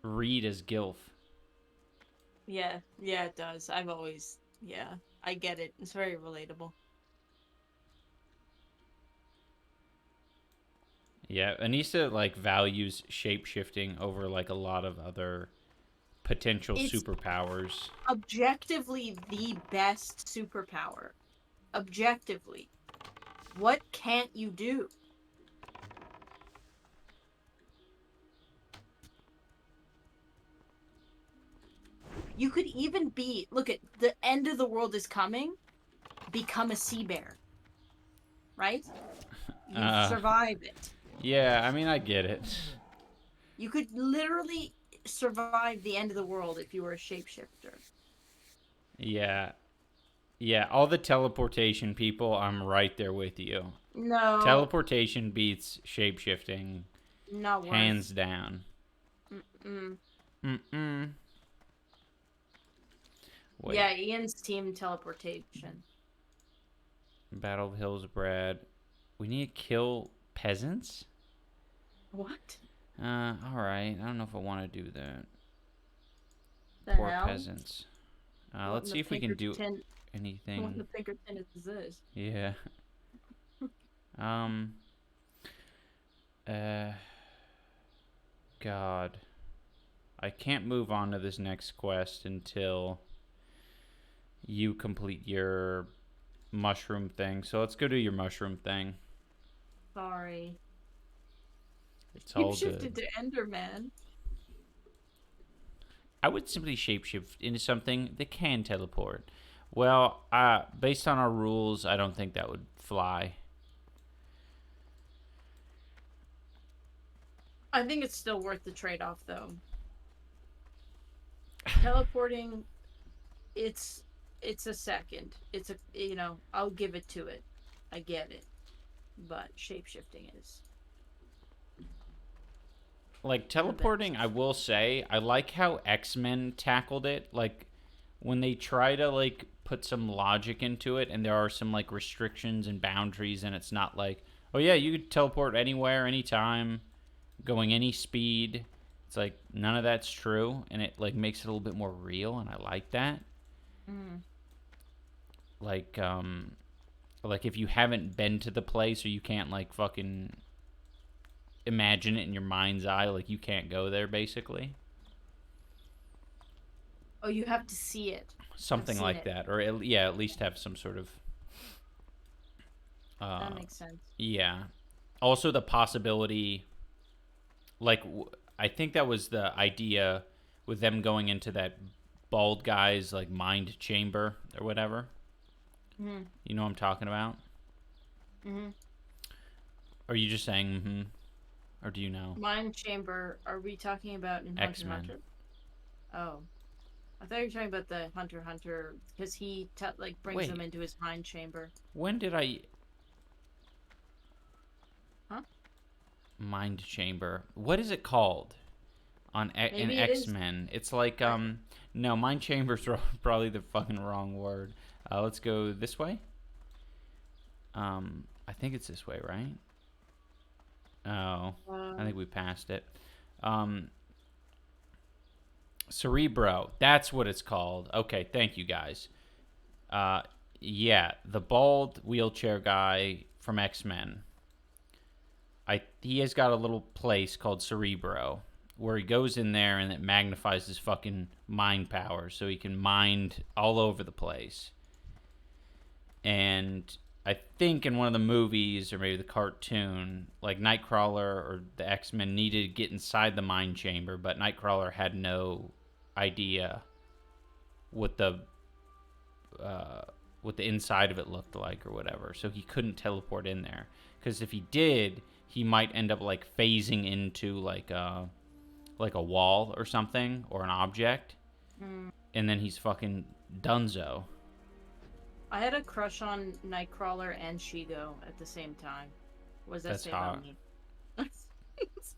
read as GILF. Yeah, it does. I've always, I get it. It's very relatable. Yeah, Anissa like values shape-shifting over like a lot of other potential It's superpowers. objectively the best superpower. Objectively. What can't you do? You could even be, look at the end of the world is coming, become a sea bear. Right? You survive it. Yeah, I mean I get it. You could literally survive the end of the world if you were a shapeshifter. Yeah. Yeah, all the teleportation people, I'm right there with you. No. Teleportation beats shapeshifting Not worth. hands down. Mm-mm. Mm-mm. Wait. Yeah, Ian's team teleportation. Battle of Hillsbrad. We need to kill peasants? What? Alright. I don't know if I want to do that. The Poor hell? peasants. What Let's in see the if we can do Pinkerton- What in anything. the Pinkerton is this? Yeah. God. I can't move on to this next quest until you complete your mushroom thing. So let's go do your mushroom thing. Sorry. It's You all shifted good. to Enderman. I would simply shapeshift into something that can teleport. Well, based on our rules, I don't think that would fly. I think it's still worth the trade-off, though. Teleporting, it's a second. It's a, I'll give it to it. I get it. But shape-shifting is. Like, teleporting, I will say, I like how X-Men tackled it. Like, when they try to, like, put some logic into it, and there are some, like, restrictions and boundaries, and it's not like, oh, yeah, you could teleport anywhere, anytime, going any speed. It's like, none of that's true, and it, like, makes it a little bit more real, and I like that. Mm. Like, if you haven't been to the place, or you can't, like, fucking imagine it in your mind's eye, like you can't go there basically. Oh, you have to see it. Something like that, or at least have some sort of That makes sense. Yeah. Also, the possibility, like, I think that was the idea with them going into that bald guy's, like, mind chamber or whatever. Mm-hmm. You know what I'm talking about? Mm-hmm. Are you just saying mm-hmm? Or do you know? Mind Chamber, are we talking about in Hunter x X-Men. Hunter? Oh. I thought you were talking about the Hunter x Hunter, because he, like, brings them into his mind chamber. When did I... Huh? Mind chamber. What is it called? In X-Men. It's like, no, mind chamber's probably the fucking wrong word. Let's go this way. I think it's this way, right? Oh, I think we passed it. Cerebro. That's what it's called. Okay, thank you guys. Yeah, the bald wheelchair guy from X-Men. He has got a little place called Cerebro where he goes in there and it magnifies his fucking mind power so he can mind all over the place. And I think in one of the movies or maybe the cartoon, like Nightcrawler or the X-Men needed to get inside the mind chamber, but Nightcrawler had no idea what the inside of it looked like or whatever, so he couldn't teleport in there. Because if he did, he might end up like phasing into like a wall or something or an object, and then he's fucking dunzo. I had a crush on Nightcrawler and Shigo at the same time. What does that say about me? It's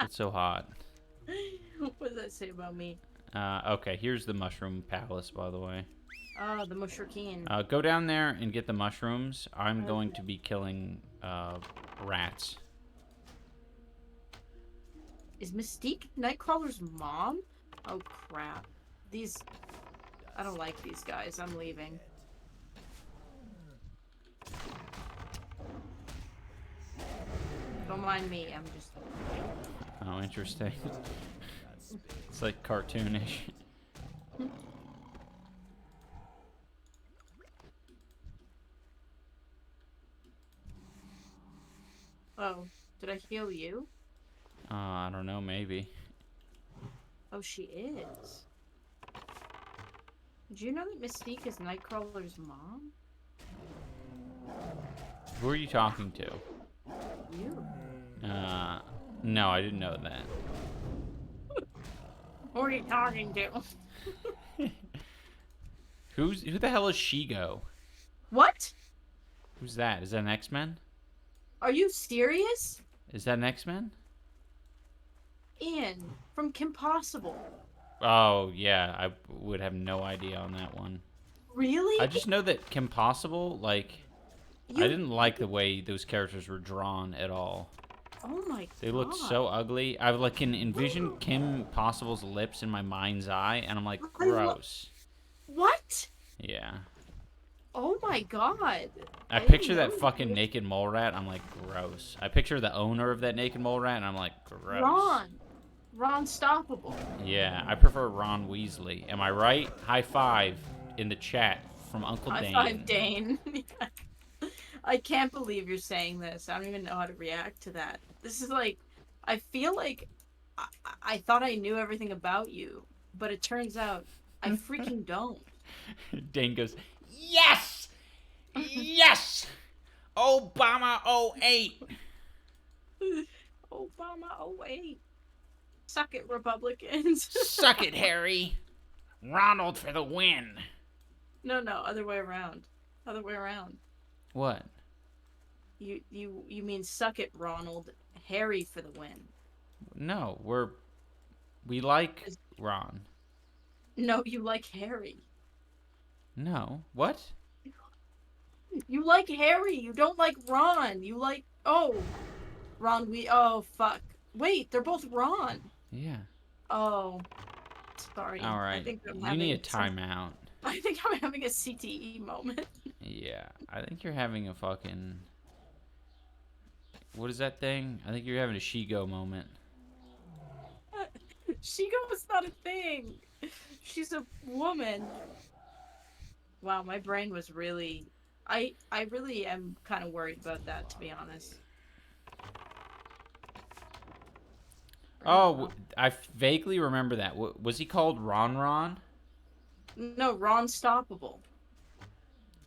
so hot. What does that say about me? Okay, here's the Mushroom Palace, by the way. Oh, the Mushrikeen. Go down there and get the mushrooms. I'm going to be killing rats. Is Mystique Nightcrawler's mom? Oh, crap. I don't like these guys. I'm leaving. Don't mind me. I'm just... Oh, interesting. It's like cartoonish. Oh, did I heal you? I don't know, maybe. Oh, she is. Did you know that Mystique is Nightcrawler's mom? Who are you talking to? You. No, I didn't know that. Who are you talking to? Who the hell is Shigo? What? Who's that? Is that an X-Men? Are you serious? Is that an X-Men? Ian, from Kim Possible. Oh, yeah. I would have no idea on that one. Really? I just know that Kim Possible, like... I didn't like the way those characters were drawn at all. Oh my god. They looked so ugly. I like can envision Kim Possible's lips in my mind's eye, and I'm like, gross. What? Yeah. Oh my god. I picture that fucking naked mole rat. I'm like, gross. I picture the owner of that naked mole rat, and I'm like, gross. Ron Stoppable. Yeah, I prefer Ron Weasley. Am I right? High five in the chat from Uncle Dane. High five, Dane. I can't believe you're saying this. I don't even know how to react to that. This is like, I feel like I thought I knew everything about you, but it turns out I freaking don't. Dane goes, yes! Yes! Obama 08! Obama 08. Suck it, Republicans. Suck it, Harry. Ronald for the win. No, other way around. Other way around. What? You mean suck it, Ronald. Harry for the win. No, we like Ron. No, you like Harry. No. What? You like Harry. You don't like Ron. You like... Oh. Ron, oh, fuck. Wait, they're both Ron. Yeah. Oh. Sorry. All right. I think you need a timeout. I think I'm having a CTE moment. Yeah. I think you're having a fucking... What is that thing? I think you're having a Shigo moment. Shigo is not a thing. She's a woman. Wow, my brain was really... I really am kind of worried about that, to be honest. Oh, I vaguely remember that. Was he called Ron Ron? No, Ron Stoppable.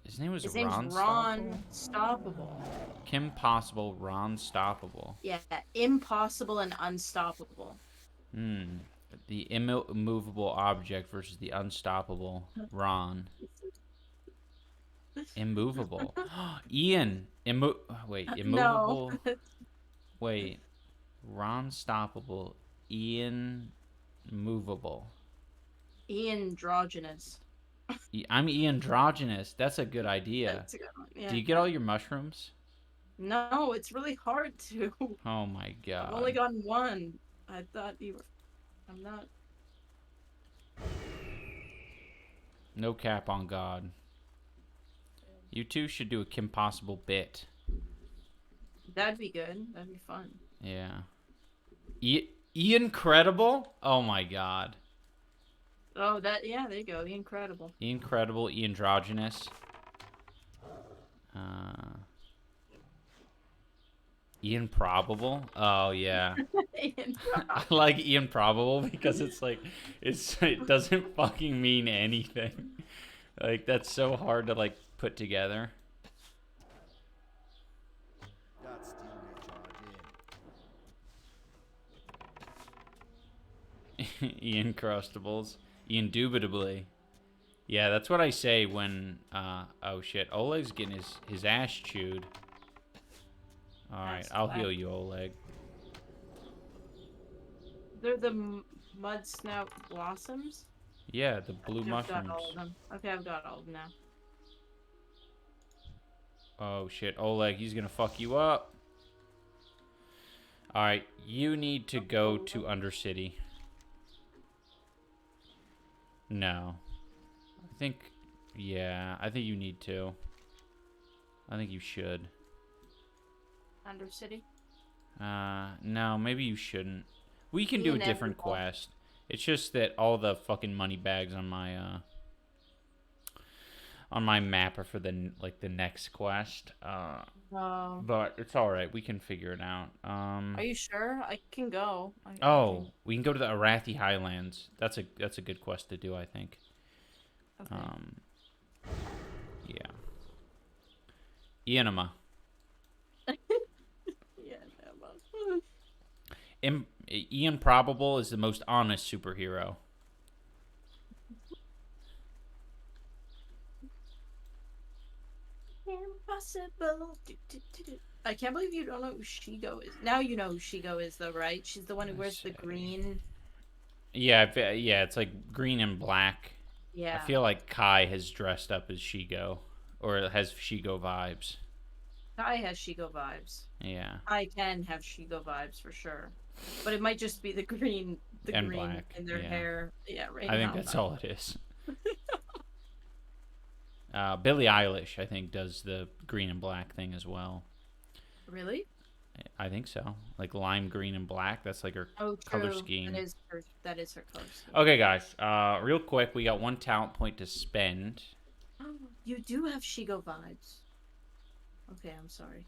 His name was His name's Ron Stoppable? Ron Stoppable. Kim Possible, Ron Stoppable. Yeah, impossible and unstoppable. Hmm. The immovable object versus the unstoppable Ron. Immovable. Ian. Wait, No. immovable. Wait. Ron Stoppable. Ian movable. Androgynous. I'm androgynous. That's a good idea. That's a good one. Yeah. Do you get all your mushrooms? No, it's really hard to. Oh my god. I've only gotten one. I thought you were. I'm not. No cap on God. You two should do a Kim Possible bit. That'd be good. That'd be fun. Yeah. Ian Credible? Oh my god. Oh, yeah, there you go. The incredible. Ian Credible, Ian Androgynous. Ian Probable. Oh yeah. I like Ian Probable because it doesn't fucking mean anything. Like that's so hard to like put together. Got steel recharged in. Ian Crustables. Ian Indubitably. Yeah, that's what I say when oh shit, Oleg's getting his ass chewed. Alright, I'll heal you, Oleg. They're the mud snout blossoms? Yeah, the blue mushrooms. I've got all of them. Okay, I've got all of them now. Oh shit, Oleg, he's gonna fuck you up. Alright, you need to go to Undercity. No. I think you need to. I think you should. Undercity? No, maybe you shouldn't. We can do a different quest. It's just that all the fucking money bags on my map are for the next quest. But it's all right. We can figure it out. Are you sure? I can go. We can go to the Arathi Highlands. That's a good quest to do, I think. Okay. Yeah. Ianima. Ian Probable is the most honest superhero. Impossible. I can't believe you don't know who Shigo is. Now you know who Shigo is, though, right? She's the one who wears the green. Yeah, it's like green and black. Yeah. I feel like Kai has dressed up as Shigo, or it has Shigo vibes. Kai has Shigo vibes. Yeah. I can have Shigo vibes for sure, but it might just be the green, and green black. in their hair. Yeah, right. I think that's all it is. Billie Eilish, I think, does the green and black thing as well. Really? I think so. Like lime green and black. That's like her color scheme. That is her color scheme. Okay, guys. Real quick, we got one talent point to spend. Oh, you do have Shigo vibes. Okay, I'm sorry.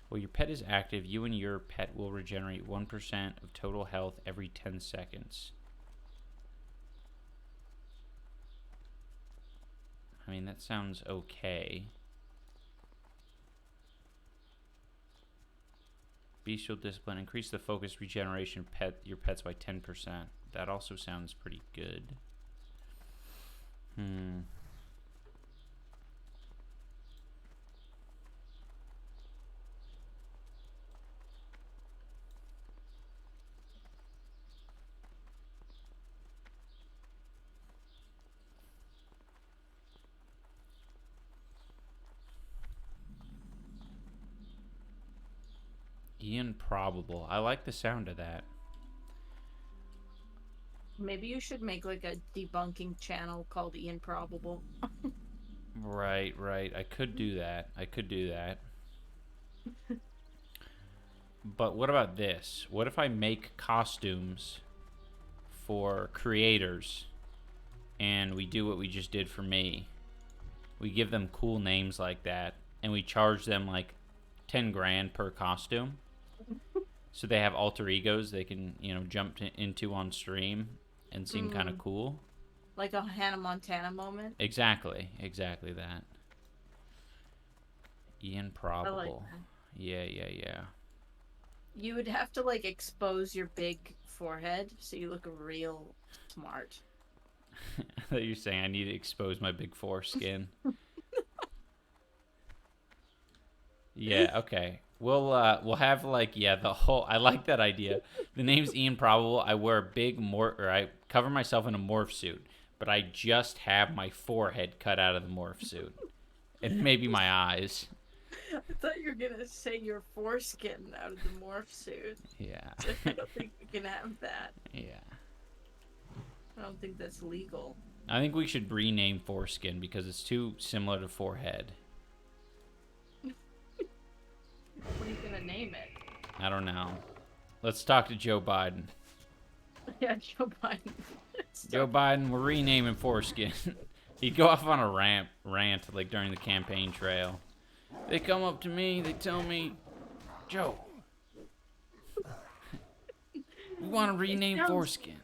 While your pet is active, you and your pet will regenerate 1% of total health every 10 seconds. I mean, that sounds okay. Bestial discipline. Increase the focus regeneration of your pets by 10%. That also sounds pretty good. Ian Probable. I like the sound of that. Maybe you should make like a debunking channel called Ian Probable. Right. I could do that. But what about this? What if I make costumes for creators and we do what we just did for me. We give them cool names like that, and we charge them like 10 grand per costume. So they have alter egos they can, jump into on stream and seem kind of cool. Like a Hannah Montana moment. Exactly that. Ian Probable. I like that. Yeah. You would have to like expose your big forehead so you look real smart. I thought you were saying I need to expose my big foreskin. Yeah, okay. We'll have like the whole. I like that idea. The name's Ian Probable. I wear a big I cover myself in a morph suit, but I just have my forehead cut out of the morph suit, and maybe my eyes. I thought you were gonna say your foreskin out of the morph suit. Yeah. I don't think we can have that. Yeah. I don't think that's legal. I think we should rename foreskin because it's too similar to forehead. What are you gonna name it? I don't know. Let's talk to Joe Biden. Yeah, Joe Biden. Joe Biden, we're renaming foreskin. He'd go off on a rant like during the campaign trail. They come up to me, they tell me, Joe, we want to rename foreskin.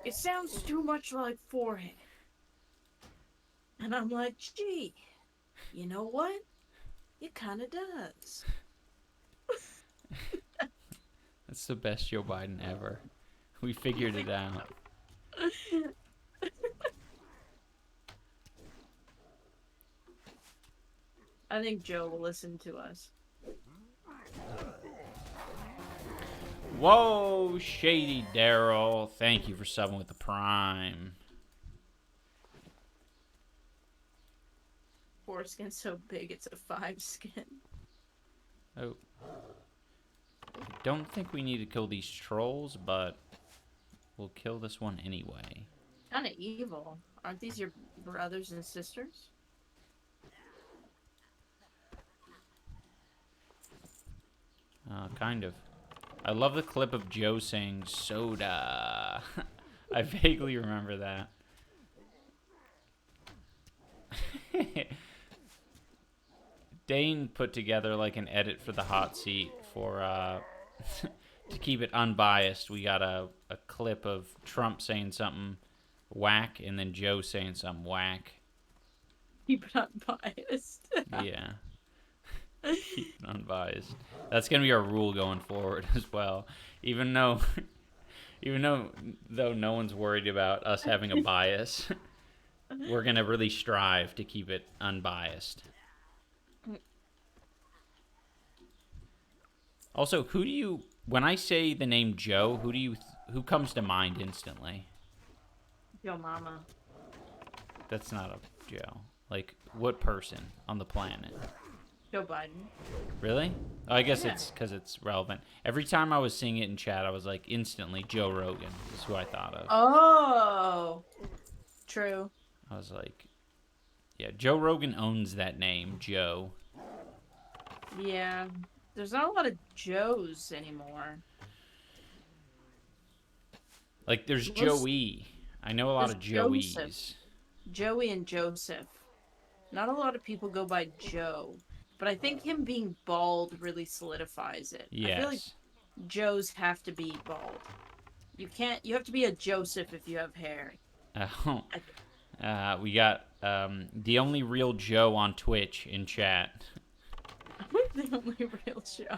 It sounds too much like forehead. And I'm like, gee, you know what? It kind of does. That's the best Joe Biden ever. We figured it out. I think Joe will listen to us. Whoa, Shady Daryl. Thank you for subbing with the Prime. Foreskin's so big, it's a 5 skin. Oh. I don't think we need to kill these trolls, but we'll kill this one anyway. Kind of evil. Aren't these your brothers and sisters? Kind of. I love the clip of Joe saying soda. I vaguely remember that. Dane put together like an edit for the hot seat for to keep it unbiased. We got a clip of Trump saying something whack and then Joe saying something whack. Keep it unbiased. Yeah. Keep it unbiased. That's gonna be our rule going forward as well. Even though no one's worried about us having a bias, we're gonna really strive to keep it unbiased. Also, when I say the name Joe, who comes to mind instantly? Yo, mama. That's not a Joe. Like, what person on the planet? Joe Biden. Really? Oh, I guess Yeah. it's because it's relevant. Every time I was seeing it in chat, I was like, instantly, Joe Rogan is who I thought of. Oh, true. I was like, yeah, Joe Rogan owns that name, Joe. Yeah, there's not a lot of Joes anymore. Like, there's Most- Joey. I know a lot of there's Joeys. Joseph. Joey and Joseph. Not a lot of people go by Joe, but I think him being bald really solidifies it. I feel like Yes. Joes have to be bald. You have to be a Joseph if you have hair. We got the only real Joe on Twitch in chat. The only real Joe.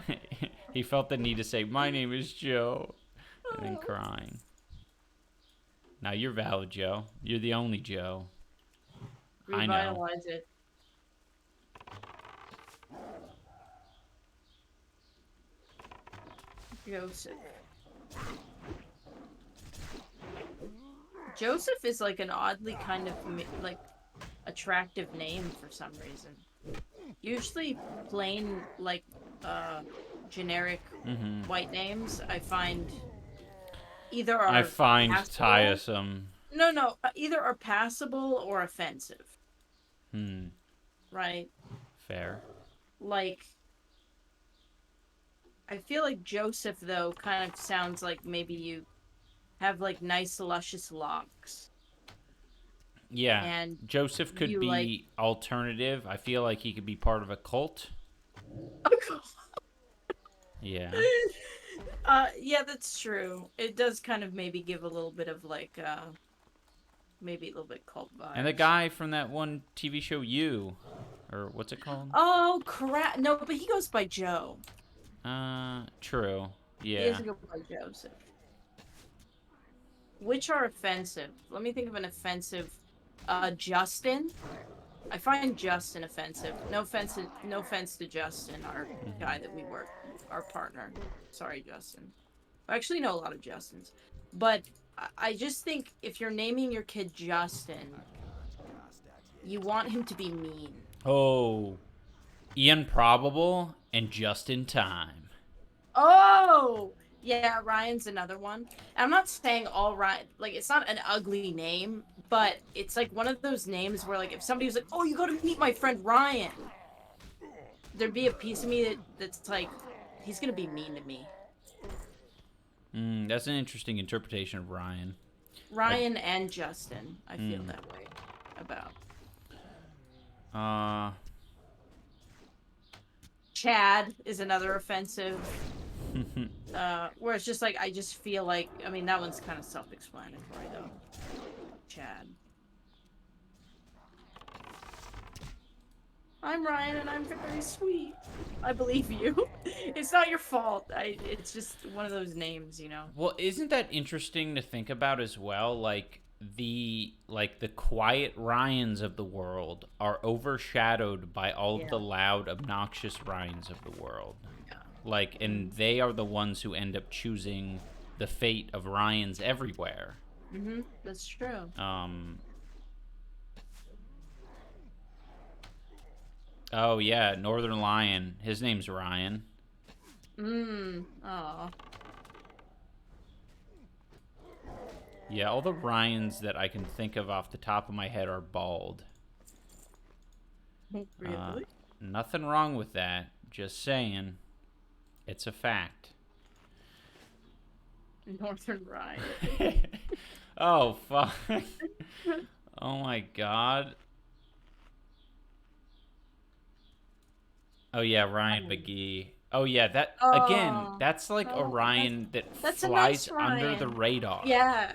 He felt the need to say, "My name is Joe," and then crying. Now you're valid, Joe. You're the only Joe. I know. Revitalize it. Joseph. Joseph is like an oddly kind of like attractive name for some reason. Usually plain like generic white names I find either are I find passable- tiresome. No, either are passable or offensive. Right? Fair. Like, I feel like Joseph, though, kind of sounds like maybe you have, like, nice, luscious locks. Yeah. And Joseph could you, be like- alternative. I feel like he could be part of a cult. Yeah. Yeah, that's true. It does kind of maybe give a little bit of like maybe a little bit cult vibes. And the guy from that one TV show, You, or what's it called? Oh crap! No, but he goes by Joe. True. He Yeah. doesn't go by Joseph. Which are offensive? Let me think of an offensive. Justin. I find Justin offensive. No offense to Justin, our guy that we work, our partner. Sorry, Justin. I actually know a lot of Justins, but I just think if you're naming your kid Justin, you want him to be mean. Oh, Ian Probable and Just in Time. Oh, yeah, Ryan's another one. I'm not saying all Ryan, like, it's not an ugly name, but it's like one of those names where, like, if somebody was like, oh, you gotta meet my friend Ryan, there'd be a piece of me that's like, he's gonna be mean to me. That's an interesting interpretation of Ryan. Ryan and Justin, I feel that way about. Chad is another offensive. Where it's just like, I just feel like, I mean, that one's kind of self-explanatory, though. Chad. I'm Ryan, and I'm very sweet. I believe you. It's not your fault. It's just one of those names, you know? Well, isn't that interesting to think about as well? Like the quiet Ryans of the world are overshadowed by all of the loud, obnoxious Ryans of the world. Yeah. Like, and they are the ones who end up choosing the fate of Ryans everywhere. Mm-hmm. That's true. Oh yeah, Northern Lion. His name's Ryan. Aw. Yeah, all the Ryans that I can think of off the top of my head are bald. Really? Nothing wrong with that. Just saying. It's a fact. Northern Ryan. Oh, fuck. Oh, my God. Oh, yeah, Ryan McGee. Oh, yeah, that, again, that's like a Ryan that that's a flies nice Ryan. under the radar. Yeah,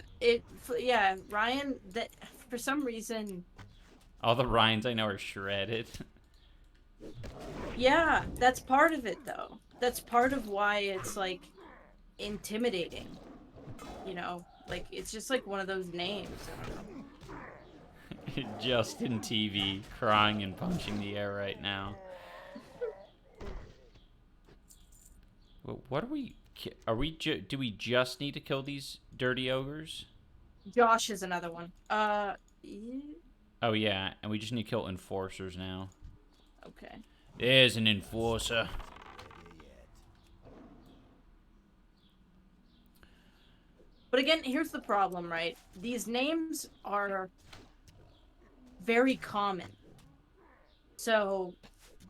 Ryan, that, for some reason... All the Ryans I know are shredded. Yeah, that's part of it, though. That's part of why it's, like, intimidating. You know? Like, it's just, like, one of those names. I don't know. Justin TV crying and punching the air right now. What are we? Do we just need to kill these dirty ogres? Josh is another one. Yeah. Oh yeah, and we just need to kill enforcers now. Okay. There's an enforcer. But again, here's the problem, right? These names are very common. So,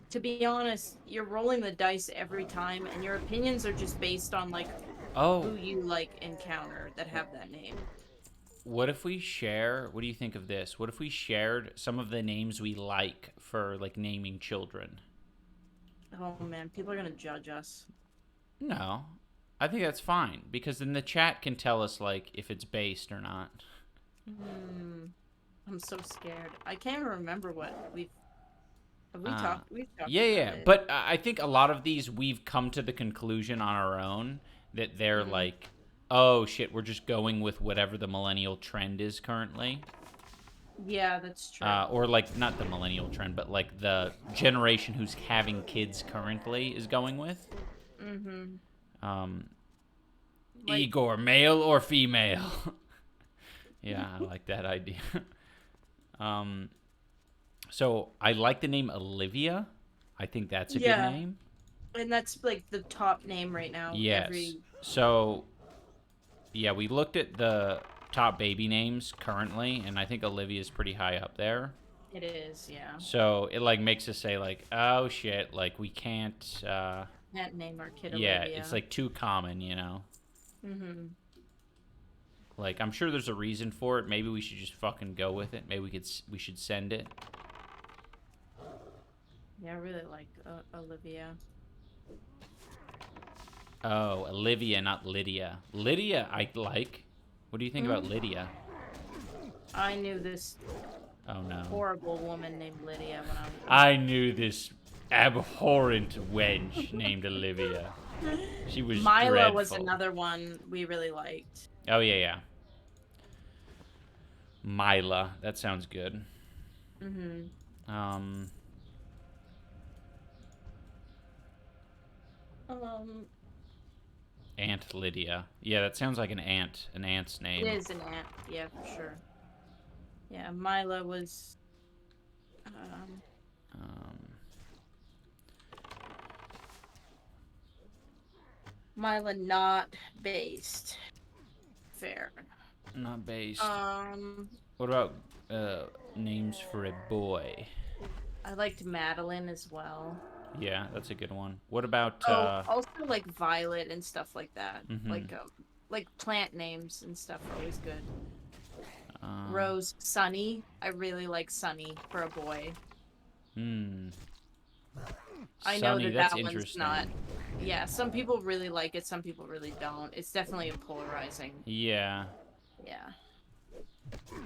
to be honest, you're rolling the dice every time, and your opinions are just based on, like, who you, like, encounter that have that name. What if we share, what do you think of this? What if we shared some of the names we like for, like, naming children? Oh, man, people are gonna judge us. No. I think that's fine, because then the chat can tell us, like, if it's based or not. I'm so scared. I can't even remember what we've talked Yeah, about yeah. it. But I think a lot of these we've come to the conclusion on our own that they're like, oh shit, we're just going with whatever the millennial trend is currently. Yeah, that's true. Or like not the millennial trend, but like the generation who's having kids currently is going with. Like, Igor, male or female? Yeah, I like that idea. So I like the name Olivia. I think that's a good name. And that's like the top name right now. Yes. So, yeah, we looked at the top baby names currently, and I think Olivia's pretty high up there. It is, yeah. So it like makes us say like, oh shit, like we can't. Can't name our kid Yeah, Olivia. it's like too common, you know. Like, I'm sure there's a reason for it. Maybe we should just fucking go with it. Maybe we should send it. Yeah, I really like Olivia. Oh, Olivia, not Lydia. Lydia, I like. What do you think about Lydia? I knew this Oh no. horrible woman named Lydia when I was. I knew this abhorrent wench named Olivia. She was Mila dreadful. was another one we really liked. Oh yeah, yeah. Mila, that sounds good. Mm-hmm. Aunt Lydia. Yeah, that sounds like an ant's name. It is an ant, yeah, for sure. Yeah, Mila was. Mila not based. Fair. Not based. What about names for a boy? I liked Madeline as well. Yeah, that's a good one. What about also like Violet and stuff like that. Mhm. Like plant names and stuff are always good. Rose, Sunny. I really like Sunny for a boy. I know Sunny, that that's one's interesting. not. Yeah, some people really like it, some people really don't. It's definitely a polarizing. Yeah. Yeah.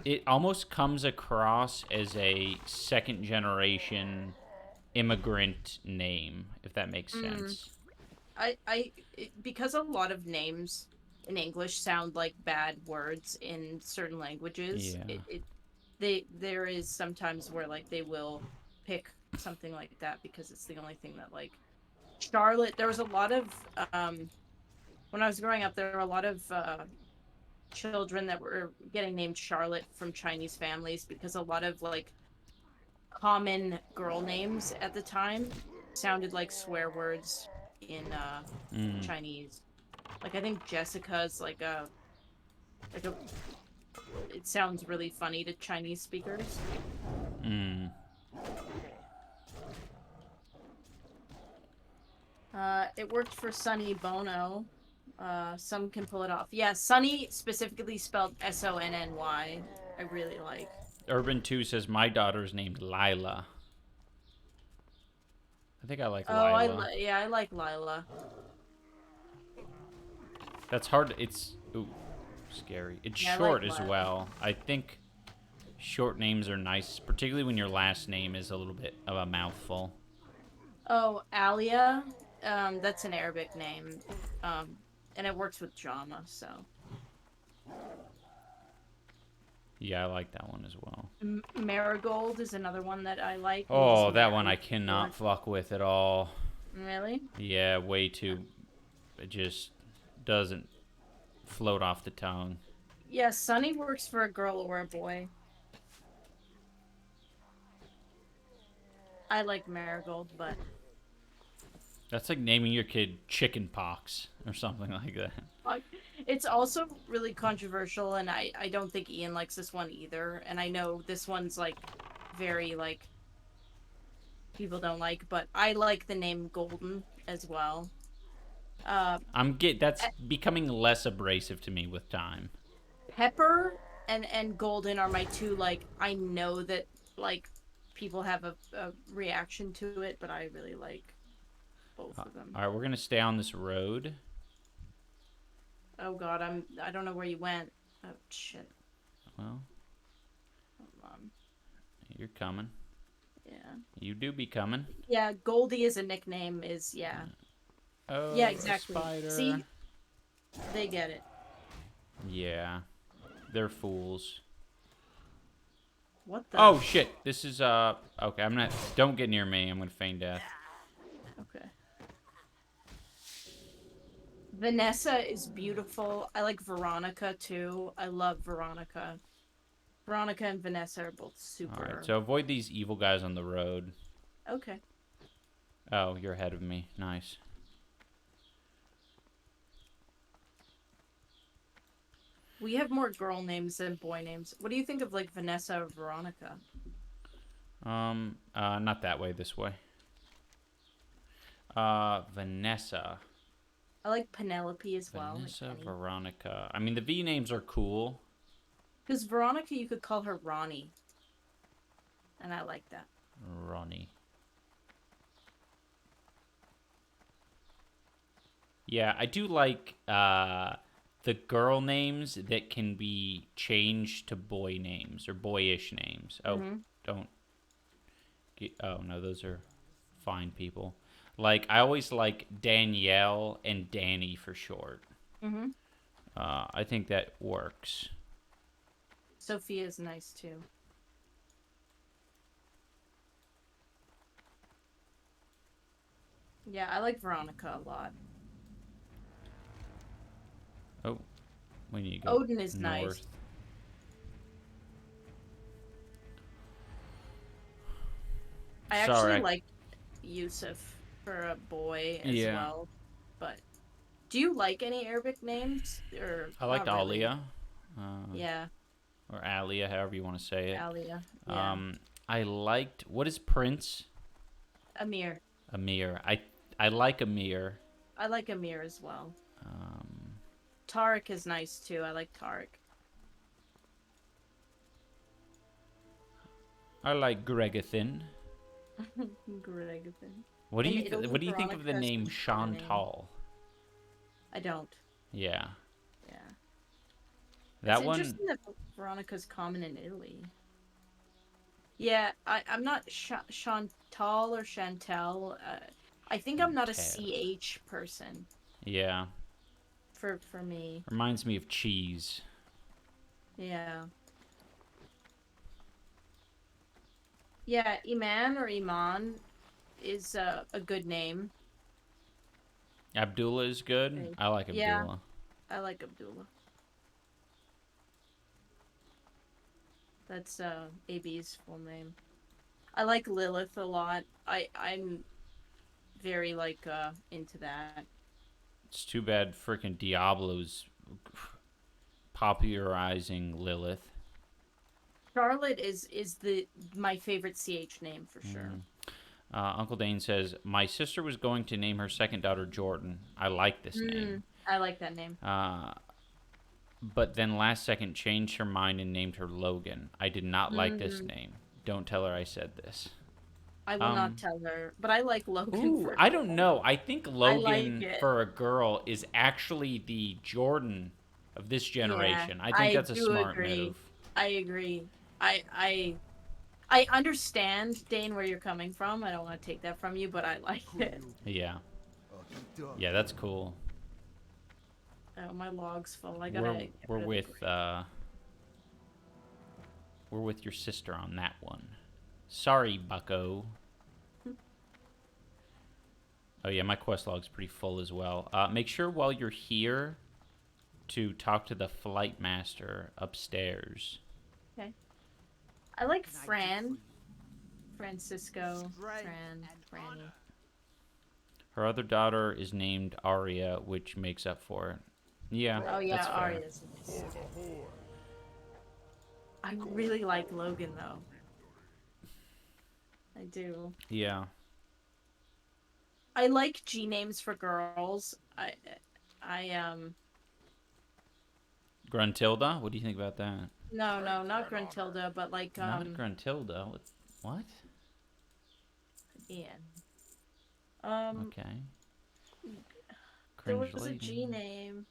It almost comes across as a second generation immigrant name, if that makes sense. Because a lot of names in English sound like bad words in certain languages. Yeah. There is sometimes where like they will pick something like that because it's the only thing that like Charlotte. There was a lot of when I was growing up, there were a lot of children that were getting named Charlotte from Chinese families because a lot of like common girl names at the time sounded like swear words in Chinese. Like I think Jessica's like a it sounds really funny to Chinese speakers. It worked for Sonny Bono. Some can pull it off. Yeah, Sonny specifically spelled Sonny. I really like. Urban 2 says my daughter's named Lila. I think I like Lila. I like Lila. That's hard. It's scary. It's short as well. I think short names are nice, particularly when your last name is a little bit of a mouthful. Oh, Alia. That's an Arabic name. And it works with Jama, so. Yeah, I like that one as well. Marigold is another one that I like. Oh, that one I cannot fuck with at all. Really? Yeah, way too. It just doesn't float off the tongue. Yeah, Sunny works for a girl or a boy. I like Marigold, but... That's like naming your kid Chicken Pox or something like that. It's also really controversial, and I don't think Ian likes this one either. And I know this one's, like, very, like, people don't like, but I like the name Golden as well. That's becoming less abrasive to me with time. Pepper and Golden are my two, like, I know that, like, people have a reaction to it, but I really like both of them. All right, we're gonna stay on this road. Oh God, I don't know where you went. Oh shit. Well, hold on. You're coming. Yeah. You do be coming. Yeah, Goldie is a nickname. Oh. Yeah, exactly. Spider. See, they get it. Yeah, they're fools. What the? Oh shit! This is okay. I'm not. Don't get near me. I'm gonna feign death. Okay. Vanessa is beautiful. I like Veronica too. I love Veronica. Veronica and Vanessa are both super. All right. So avoid these evil guys on the road. Okay. Oh, you're ahead of me. Nice. We have more girl names than boy names. What do you think of like Vanessa or Veronica? Not that way. This way. Vanessa. I like Penelope as well. Vanessa, Veronica. I mean, the V names are cool. Because Veronica, you could call her Ronnie. And I like that. Ronnie. Yeah, I do like the girl names that can be changed to boy names or boyish names. Oh, don't. Oh, no, those are fine people. Like, I always like Danielle and Danny for short. I think that works. Sophia's nice too. Yeah, I like Veronica a lot. Oh, we need to go Odin is nice. north. I actually like Yusuf for a boy as well. But do you like any Arabic names? Or I liked Alia. Yeah. Or Alia, however you want to say it. Alia. Yeah. I liked, what is Prince? Amir. Amir. I like Amir. I like Amir as well. Tariq is nice too. I like Tariq. I like Gregathan. Gregathan. What do you think of the name Chantal? I don't. Yeah. Yeah. That it's one. Interesting that Veronica's common in Italy. Yeah, I'm not Chantal or Chantel. I think I'm not a CH person. Yeah. For me. Reminds me of cheese. Yeah. Yeah, Iman or Iman is a good name. Abdullah is good. Okay. I like Abdullah. Yeah, I like Abdullah. That's AB's full name. I like Lilith a lot. I'm very into that. It's too bad freaking Diablo's popularizing Lilith. Charlotte is my favorite CH name for sure. Uncle Dane says, my sister was going to name her second daughter Jordan. I like this name. I like that name. But then last second changed her mind and named her Logan. I did not like this name. Don't tell her I said this. I will not tell her, but I like Logan. Ooh, I don't know. I think Logan for a girl is actually the Jordan of this generation. Yeah, I think that's a smart move. I agree. I understand, Dane, where you're coming from. I don't want to take that from you, but I like it. Yeah. Yeah, that's cool. Oh, my log's full. I gotta. We're with your sister on that one. Sorry, Bucko. Oh yeah, my quest log's pretty full as well. Make sure while you're here to talk to the flight master upstairs. Okay. I like Fran. Francisco. Franny. Her other daughter is named Arya, which makes up for it. Yeah. Oh yeah, that's fair. Arya's nice. I really like Logan though. I do. Yeah. I like G names for girls. Gruntilda? What do you think about that? No, not Gruntilda, but like Not Gruntilda. What? Ian. Okay. There Cringe was a lady. G name.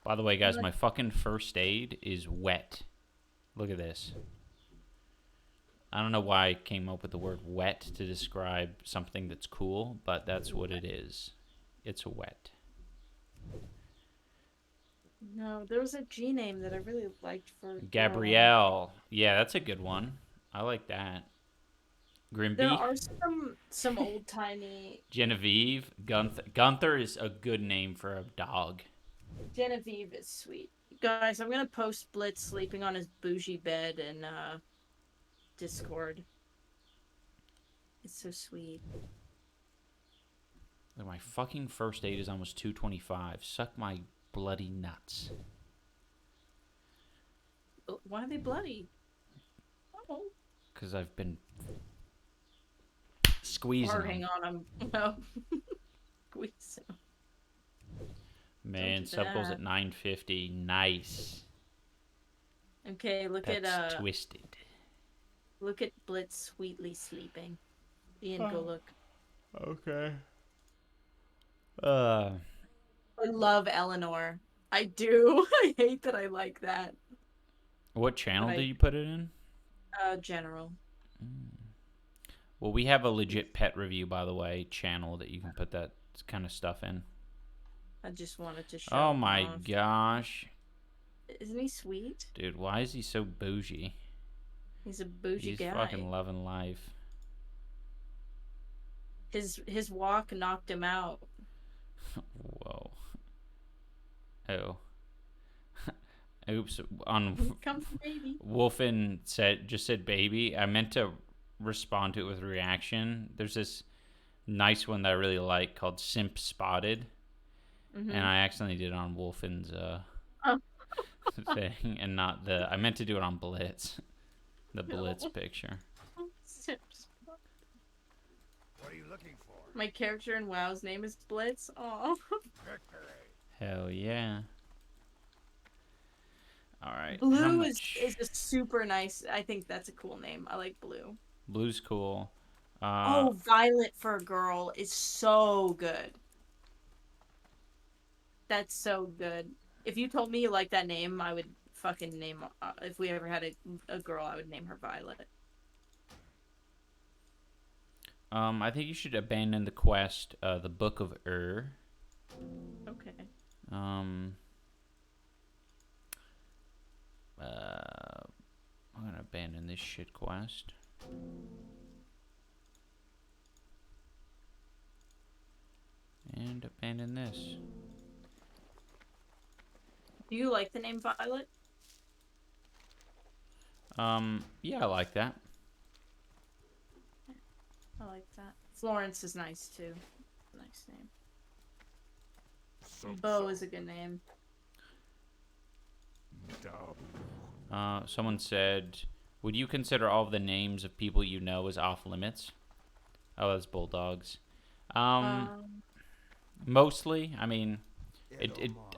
By the way, guys, my fucking first aid is wet. Look at this. I don't know why I came up with the word wet to describe something that's cool, but that's what it is. It's wet. No, there was a G name that I really liked for Gabrielle. Yeah, that's a good one. I like that. Grimby. There are some old timey. Genevieve. Gunther is a good name for a dog. Genevieve is sweet. Guys, I'm gonna post Blitz sleeping on his bougie bed in Discord. It's so sweet. Look, my fucking first aid is almost 225. Suck my bloody nuts. Why are they bloody? Oh, Because I've been squeezing farting them. on him. No. Squeeze him. Man, do sub goals that. at 950. Nice. Okay, look That's at twisted. Blitz sweetly sleeping. Ian, go look. Okay. I love Eleanor. I do. I hate that I like that. What channel But did you put it in? General. Well, we have a legit pet review, by the way, channel that you can put that kind of stuff in. I just wanted to show Oh him my off. gosh. Isn't he sweet? Dude, why is he so bougie? He's a bougie He's guy. fucking loving life. His walk knocked him out. Whoa. Oh. Oops. On Come baby. Wolfen just said baby. I meant to respond to it with a reaction. There's this nice one that I really like called Simp Spotted. Mm-hmm. And I accidentally did it on Wolfen's thing and not the... I meant to do it on Blitz. The Blitz picture. What are you looking for? My character in WoW's name is Blitz. Aw. Victory. Hell yeah. Alright. Blue is a super nice... I think that's a cool name. I like Blue. Blue's cool. Oh, Violet for a girl is so good. That's so good. If you told me you liked that name, I would fucking name... if we ever had a girl, I would name her Violet. I think you should abandon the quest, the Book of Okay. I'm gonna abandon this shit quest. And abandon this. Do you like the name Violet? Yeah, I like that. I like that. Florence is nice too. Nice name. Bo is a good name. Someone said, would you consider all of the names of people you know as off limits? Oh, that's bulldogs. Mostly. I mean,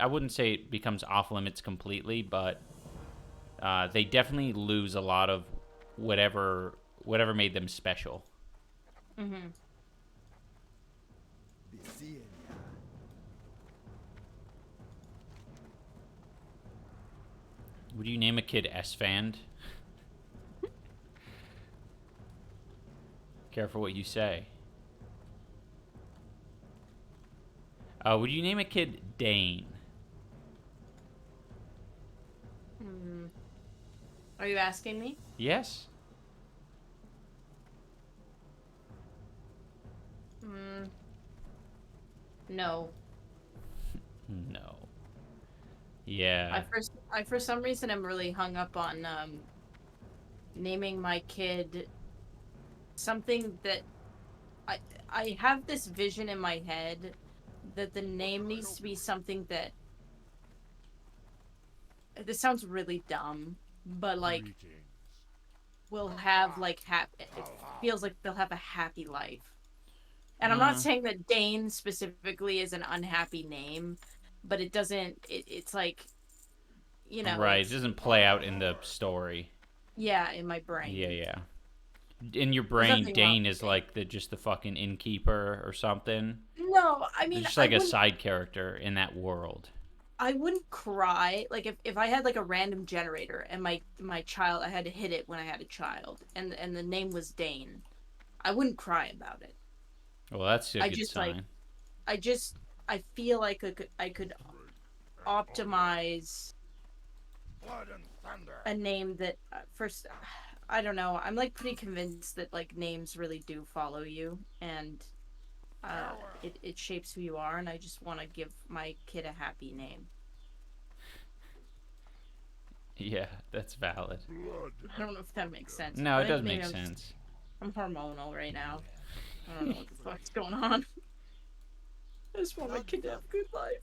I wouldn't say it becomes off limits completely, but they definitely lose a lot of whatever made them special. Mm-hmm. Be seeing ya. Would you name a kid S-Fand? Careful what you say. Would you name a kid Dane? Are you asking me? Yes. No. No. Yeah. I for some reason am really hung up on naming my kid something that I have this vision in my head that the name needs to be something that this sounds really dumb, but like will have like it feels like they'll have a happy life. And I'm not saying that Dane specifically is an unhappy name, but it doesn't it's like, you know, right, it doesn't play out in the story. Yeah, in my brain. Yeah. In your brain, Dane is like just the fucking innkeeper or something. No, I mean, just like a side character in that world. I wouldn't cry like if I had like a random generator and my child, I had to hit it when I had a child and the name was Dane. I wouldn't cry about it. Well, that's a good sign. I feel like I could optimize a name that first, I don't know. I'm like pretty convinced that like names really do follow you, and it shapes who you are. And I just want to give my kid a happy name. Yeah, that's valid. I don't know if that makes sense. No, it does make sense. I'm hormonal right now. I don't know what the fuck's going on. I just want my kid to have a good life.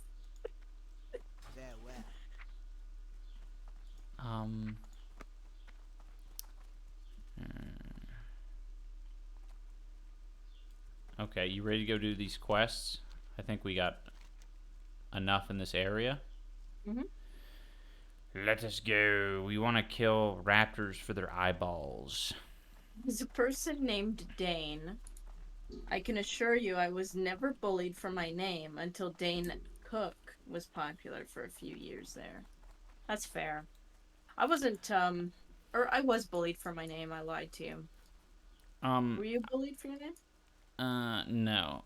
Okay, you ready to go do these quests? I think we got enough in this area. Mhm. Let us go. We want to kill raptors for their eyeballs. As a person named Dane, I can assure you I was never bullied for my name until Dane Cook was popular for a few years there. That's fair. I wasn't, or I was bullied for my name. I lied to you. Were you bullied for your name? No.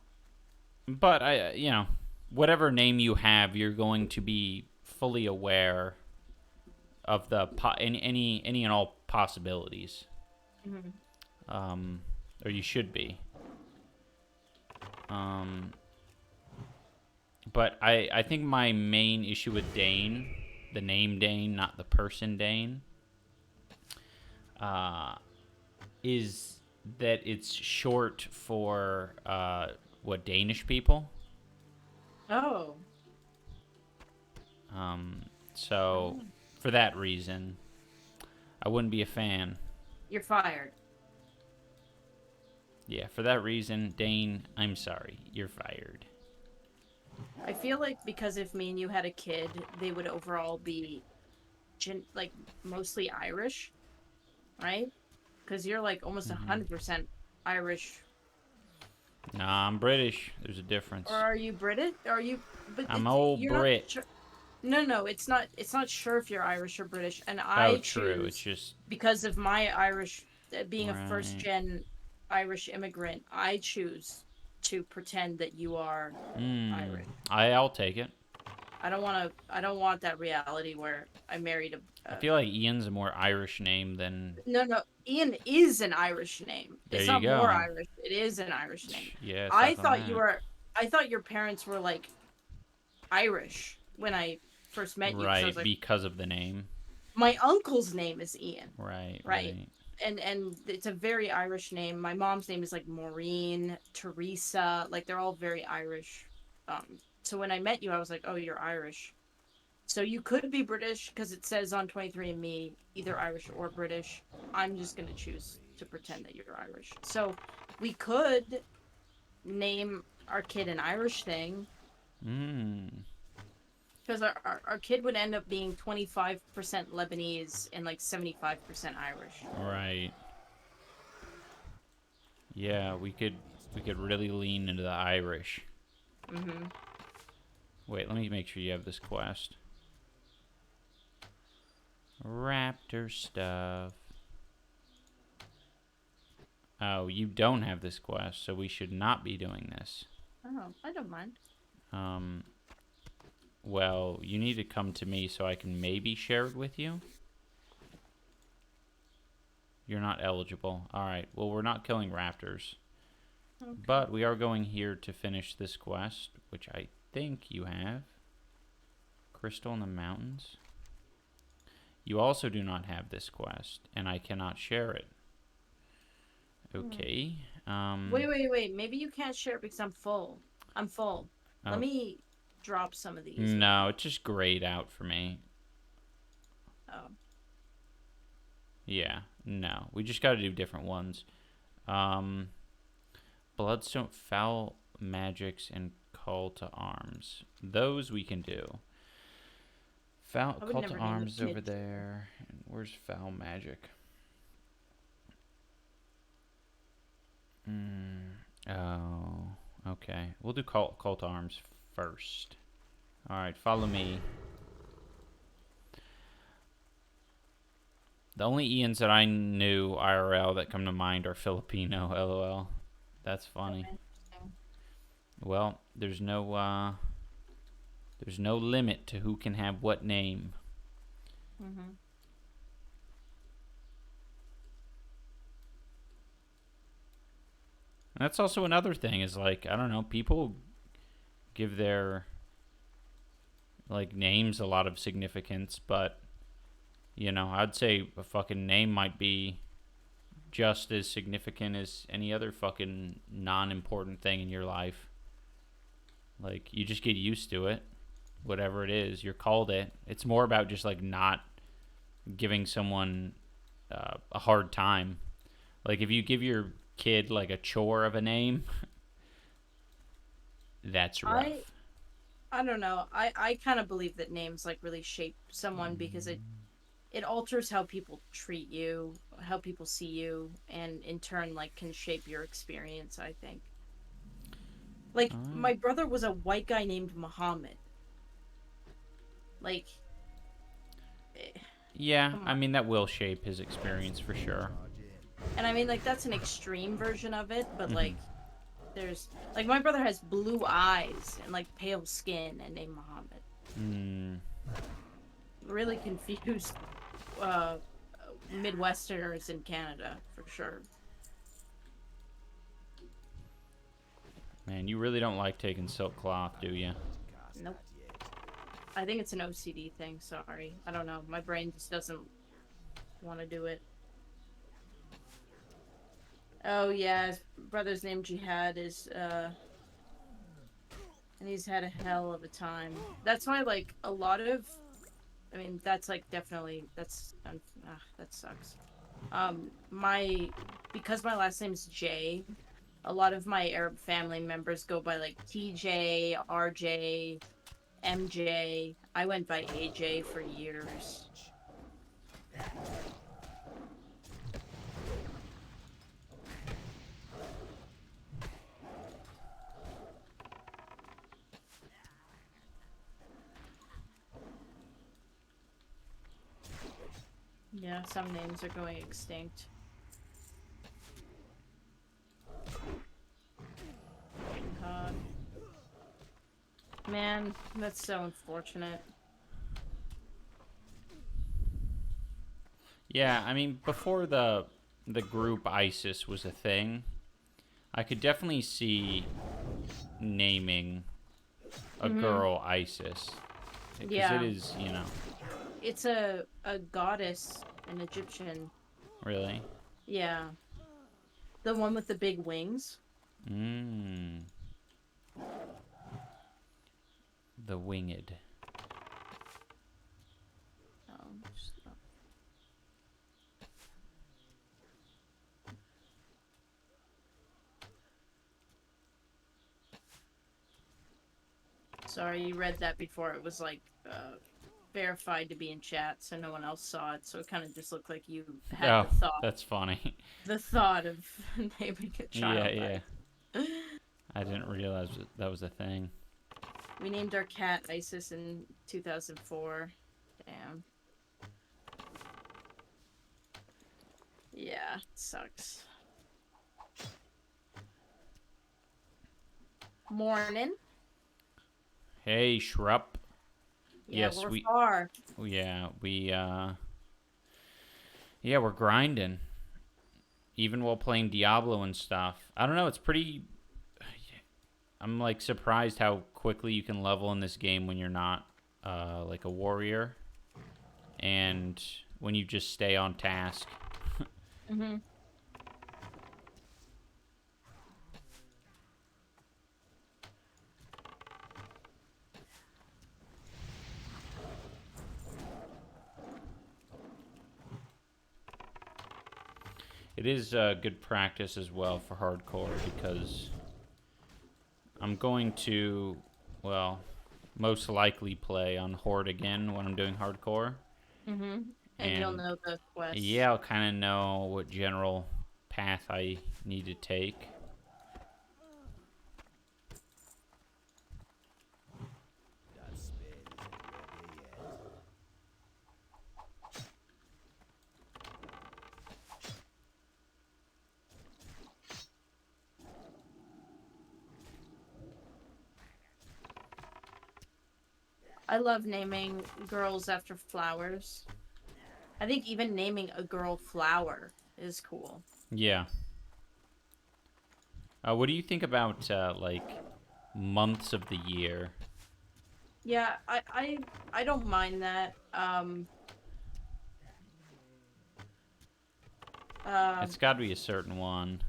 But whatever name you have, you're going to be fully aware of the any and all possibilities. Mm-hmm. Or you should be. But I think my main issue with Dane, the name Dane, not the person Dane, is that it's short for Danish people. Oh. So for that reason, I wouldn't be a fan. You're fired. Yeah, for that reason, Dane, I'm sorry, you're fired. I feel like because if me and you had a kid, they would overall be, like, mostly Irish, right? Because you're, like, almost 100% Irish. Nah, I'm British. There's a difference. Or are you British? Are you? But I'm old you're Brit. Not sure. No, it's not. It's not sure if you're Irish or British, and Oh, true. It's just because of my Irish, being Right. a first-gen Irish immigrant. I choose to pretend that you are Irish. I'll take it. I don't want that reality where I married I feel like Ian's a more Irish name than. No, Ian is an Irish name. There It's you not go. more Irish. It is an Irish name. Yeah. I thought you were. I thought your parents were like Irish when I first met you. Right, I was like, because of the name. my uncle's name is Ian. Right. And it's a very Irish name. My mom's name is like Maureen, Teresa. Like they're all very Irish. So when I met you, I was like, oh, you're Irish. So you could be British because it says on 23andMe either Irish or British. I'm just going to choose to pretend that you're Irish. So we could name our kid an Irish thing. Because our kid would end up being 25% Lebanese and like 75% Irish. Right. Yeah, we could really lean into the Irish. Mm-hmm. Wait, let me make sure you have this quest. Raptor stuff. Oh, you don't have this quest, so we should not be doing this. Oh, I don't mind. Well, you need to come to me so I can maybe share it with you. You're not eligible. Alright, well, we're not killing raptors. Okay. But we are going here to finish this quest, which I think you have. Crystal in the Mountains. You also do not have this quest, and I cannot share it. Okay. Wait. Maybe you can't share it because I'm full. I'm full. Oh. Let me drop some of these. No, it's just grayed out for me. Oh. Yeah, no. We just got to do different ones. Bloodstone, Foul Magics, and Call to Arms. Those we can do. Call to Arms over there. And where's Foul Magic? Oh, okay. We'll do Call to Arms first. Alright, follow me. The only Ians that I knew IRL that come to mind are Filipino, LOL. That's funny. Well, there's no limit to who can have what name. Mm-hmm. And that's also another thing is like, I don't know, people give their like names a lot of significance, but you know, I'd say a fucking name might be just as significant as any other fucking non-important thing in your life. Like, you just get used to it. Whatever it is, you're called it. It's more about just, like, not giving someone a hard time. Like, if you give your kid, like, a chore of a name, that's rough. I don't know. I kind of believe that names like really shape someone because it alters how people treat you, how people see you, and in turn like can shape your experience, I think. Like my brother was a white guy named Muhammad. Like Yeah, come I on. mean that will shape his experience for sure. And I mean like that's an extreme version of it, but Mhm. like there's like my brother has blue eyes and like pale skin and named Muhammad. Mm, Really confused uh Midwesterners in Canada for sure. man, you really don't like taking silk cloth, do you? Nope. I think it's an OCD thing, sorry. I don't know. My brain just doesn't want to do it. Oh yeah, his brother's name Jihad is and he's had a hell of a time. That's why like a lot of I mean that's like definitely that sucks. My because my last name's J, a lot of my Arab family members go by like TJ, RJ, MJ. I went by AJ for years. Yeah, some names are going extinct. God. Man, that's so unfortunate. Yeah, I mean before the group ISIS was a thing, I could definitely see naming a girl ISIS because it Yeah, is, you know, it's a goddess, an Egyptian. really. Yeah, the one with the big wings. Mm, the winged. Oh, sorry, you read that before it was like verified to be in chat, so no one else saw it. So it kind of just looked like you had Oh, that's funny. the thought of naming a Yeah, child. yeah. That. I didn't realize that was a thing. We named our cat Isis in 2004. Damn. Yeah, sucks. Morning. Hey, Shrup. Yeah, Yes, we're far. yeah, yeah, we're grinding. Even while playing Diablo and stuff. I don't know, it's pretty I'm like surprised how quickly you can level in this game when you're not like a warrior and when you just stay on task. Mm-hmm. It is good practice as well for hardcore because I'm going to, well, most likely play on Horde again when I'm doing hardcore. Mm-hmm. And you'll And know the quest. yeah, I'll kind of know what general path I need to take. I love naming girls after flowers. I think even naming a girl Flower is cool. Yeah. What do you think about like months of the year? Yeah, I don't mind that. Uh, It's got to be a certain one.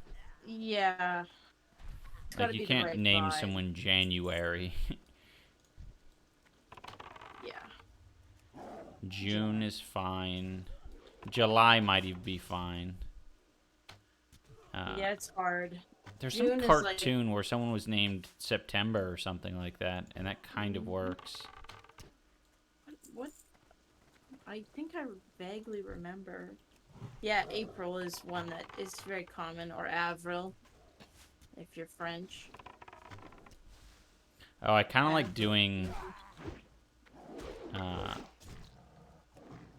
yeah, it's got Like to you be the can't right name vibe. someone January. Yeah. June is fine. July might even be fine. Yeah, it's hard. There's June some is, like- cartoon where someone was named September or something like that, and that kind of works. What? I think I vaguely remember. Yeah, April is one that is very common, or Avril, if you're French. Oh, I kind of like doing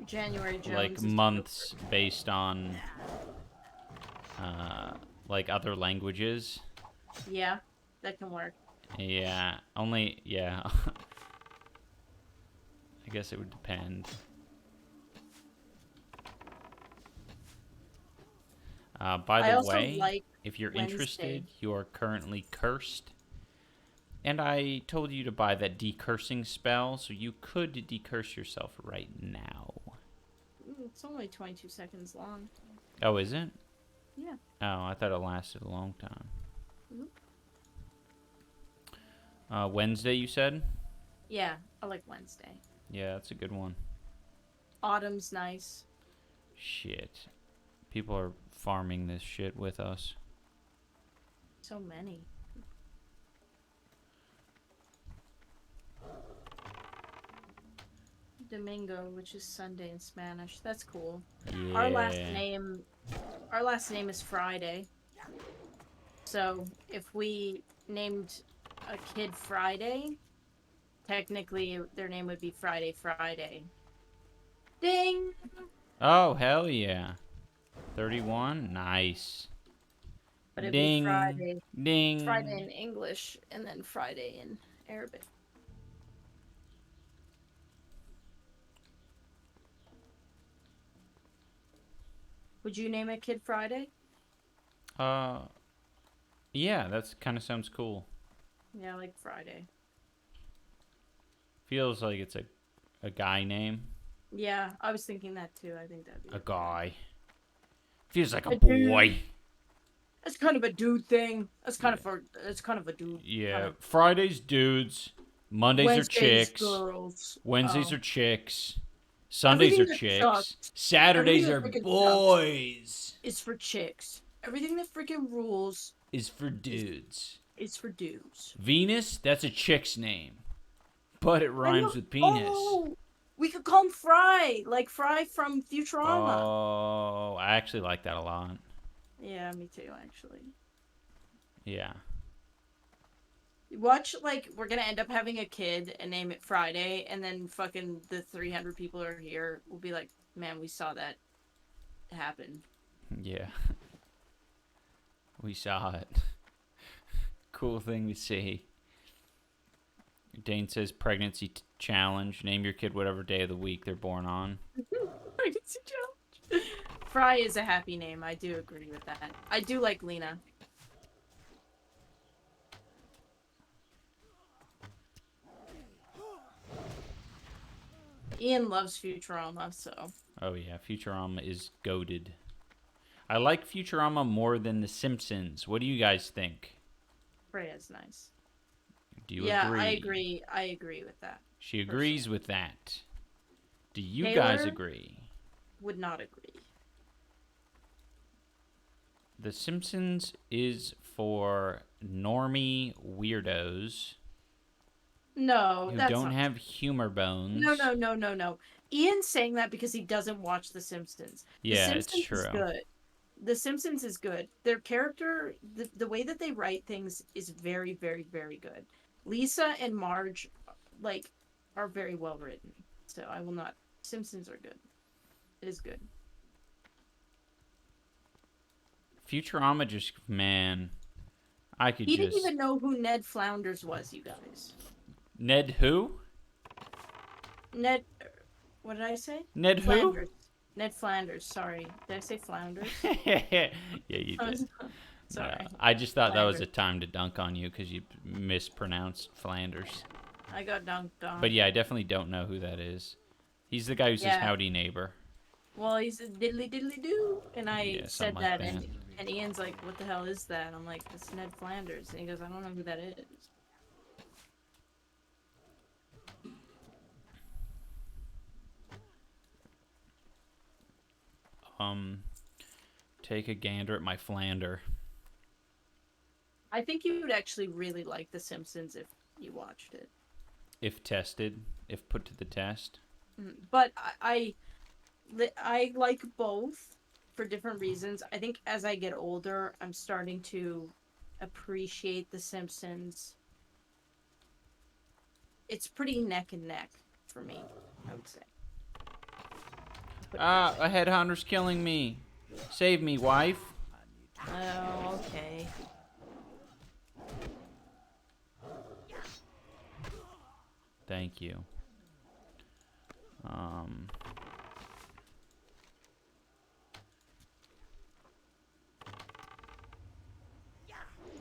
January Jones. like is- months based on like other languages. Yeah, that can work. Yeah, yeah. I guess it would depend. By I the also way, like if you're Wednesday. interested, you are currently cursed. And I told you to buy that decursing spell, so you could decurse yourself right now. It's only 22 seconds long. Oh, is it? Yeah. Oh, I thought it lasted a long time. Mhm. Wednesday, you said? Yeah, I like Wednesday. Yeah, that's a good one. Autumn's nice. Shit. People are farming this shit with us. So many. Domingo, which is Sunday in Spanish. That's cool. Yeah. Our last name is Friday. So if we named a kid Friday, technically their name would be Friday Friday. Ding! Oh, hell yeah. 31? Nice. But it'd Ding. be Friday. Ding. Friday in English and then Friday in Arabic. Would you name a kid Friday? Yeah, that's kind of sounds cool. Yeah, I like Friday. Feels like it's a guy name. Yeah, I was thinking that too. I think that'd be A guy. Feels like a A dude. boy. That's kind of a dude thing. That's kind of a dude. Yeah. kind of- Fridays, dudes. Mondays Wednesdays, are chicks. girls. Wednesdays Oh. are chicks. Sundays Everything are that chicks. sucks. Saturdays are Everything that freaking boys. It's for chicks. Everything that freaking rules Is for dudes. is for dudes. Venus, that's a chick's name. But it rhymes with penis. Oh, we could call him Fry, like Fry from Futurama. Oh, I actually like that a lot. Yeah, me too, actually. Yeah. Watch, like, we're gonna end up having a kid and name it Friday, and then fucking the 300 people are here will be like, man, we saw that happen. Yeah. We saw it. Cool thing to see. Dane says pregnancy challenge. Name your kid whatever day of the week they're born on. Pregnancy challenge. Fry is a happy name. I do agree with that. I do like Lena. Ian loves Futurama, so. Oh yeah, Futurama is goated. I like Futurama more than The Simpsons. What do you guys think? Freya's nice. Do you Yeah, agree? I agree. I agree with that. She agrees with that. Do you Taylor? guys agree? Would not agree. The Simpsons is for normie weirdos No, who that's don't not have humor bones. No. Ian's saying that because he doesn't watch The Simpsons. Yeah, The it's Simpsons true. Is good. The Simpsons is good. Their character, the way that they write things is very, very, very good. Lisa and Marge, like, are very well written. So I will not. Simpsons are good. It is good. Futurama just, man, I could He just... didn't even know who Ned Flounders was, you guys. Ned who? Ned, what did I say? Ned who? Flanders. Ned Flanders, sorry. Did I say Flounders? Yeah, you I did. was- Sorry. No, I just thought that was a Flanders. time to dunk on you because you mispronounced Flanders. I got dunked on. But yeah, I definitely don't know who that is. He's the guy who says Yeah. howdy neighbor. Well, he's a diddly diddly doo. And I Yeah, said something like that, that. and Ian's like, what the hell is that? I'm like, it's Ned Flanders. And he goes, I don't know who that is. Take a gander at my Flander. I think you would actually really like The Simpsons if you watched it. If tested, if put to the test. But I like both for different reasons. I think as I get older, I'm starting to appreciate The Simpsons. It's pretty neck and neck for me, I would say. Ah, a headhunter's killing me. Save me, wife. Oh, okay. Thank you.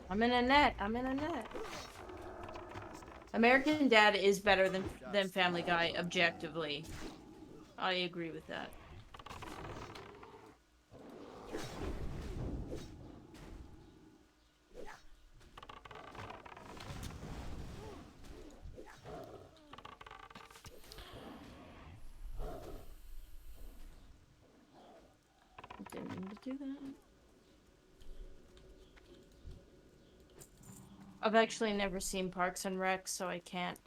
I'm in a net. I'm in a net. American Dad is better than Family Guy, objectively. I agree with that. Didn't mean to do that. I've actually never seen Parks and Rec, so I can't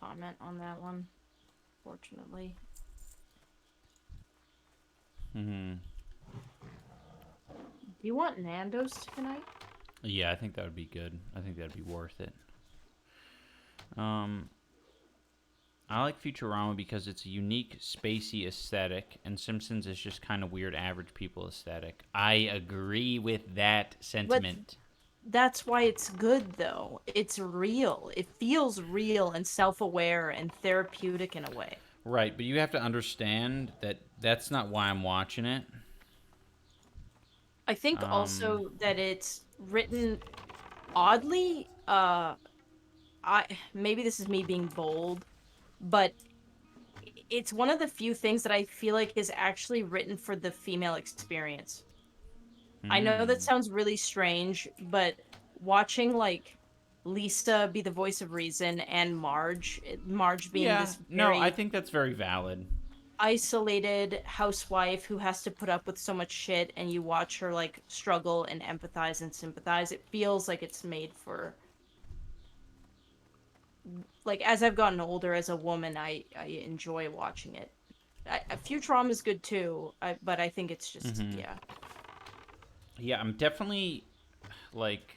comment on that one, fortunately. Mm-hmm. Do you want Nando's tonight? Yeah, I think that would be good. I think that'd be worth it. I like Futurama because it's a unique, spacey aesthetic, and Simpsons is just kind of weird, average people aesthetic. I agree with that sentiment. That's why it's good, though. It's real. It feels real and self-aware and therapeutic in a way. Right, but you have to understand that that's not why I'm watching it. I think also that it's written oddly. Maybe this is me being bold, but it's one of the few things that I feel like is actually written for the female experience. I know that sounds really strange, but watching like Lisa be the voice of reason and Marge being this very I think that's very valid. isolated housewife who has to put up with so much shit, and you watch her like struggle and empathize and sympathize. It feels like it's made for, like, as I've gotten older as a woman, I enjoy watching it. Futurama is good too, but I think it's just Yeah, I'm definitely like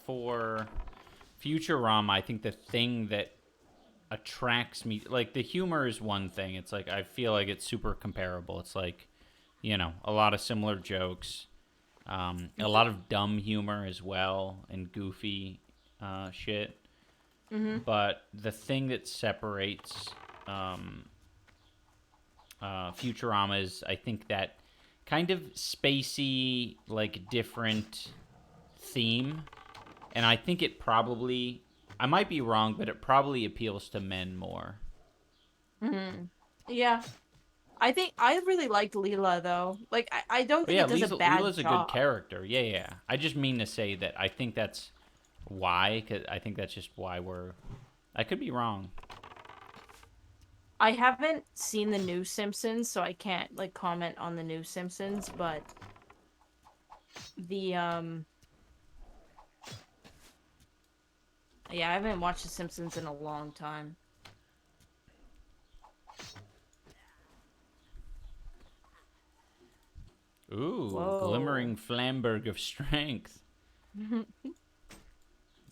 for Futurama. I think the thing that attracts me, like, the humor is one thing. It's like I feel like it's super comparable. It's like, you know, a lot of similar jokes, a lot of dumb humor as well, and goofy shit. But the thing that separates Futurama is, I think, that kind of spacey, like, different theme. And I think it probably, I might be wrong, but it probably appeals to men more. Yeah. I think I really liked Leela though. Like I don't think it does a bad Leela's job. a good character. Yeah. I just mean to say that I think that's why, because I think that's just why I could be wrong. I haven't seen the new Simpsons, so I can't like comment on the new Simpsons, but the yeah, I haven't watched The Simpsons in a long time. Ooh, Whoa. glimmering flamberg of strength.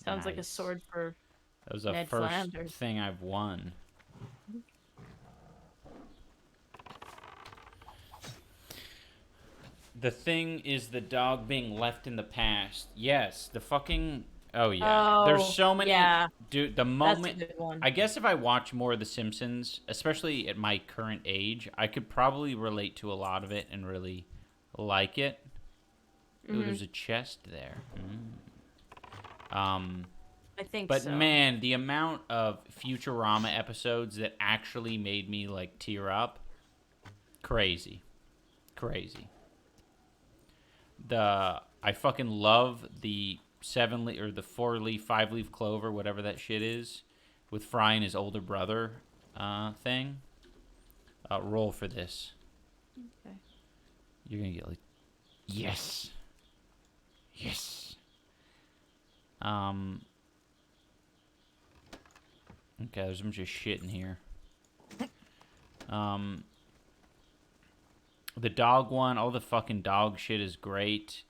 Sounds like a Nice. sword for That was the Ned first Flanders. thing I've won. The thing is the dog being left in the past. Yes, the fucking... Oh, yeah. There's so many... Yeah. Dude, the That's a moment... good one. I guess if I watch more of The Simpsons, especially at my current age, I could probably relate to a lot of it and really like it. Ooh, there's a chest there. I think But so. man, the amount of Futurama episodes that actually made me like tear up, crazy. I fucking love the 7-leaf or the 4-leaf, 5-leaf clover, whatever that shit is, with Fry and his older brother thing. Roll for this. Okay. You're gonna get like, yes. Okay, there's a bunch of shit in here. The dog one, all the fucking dog shit is great.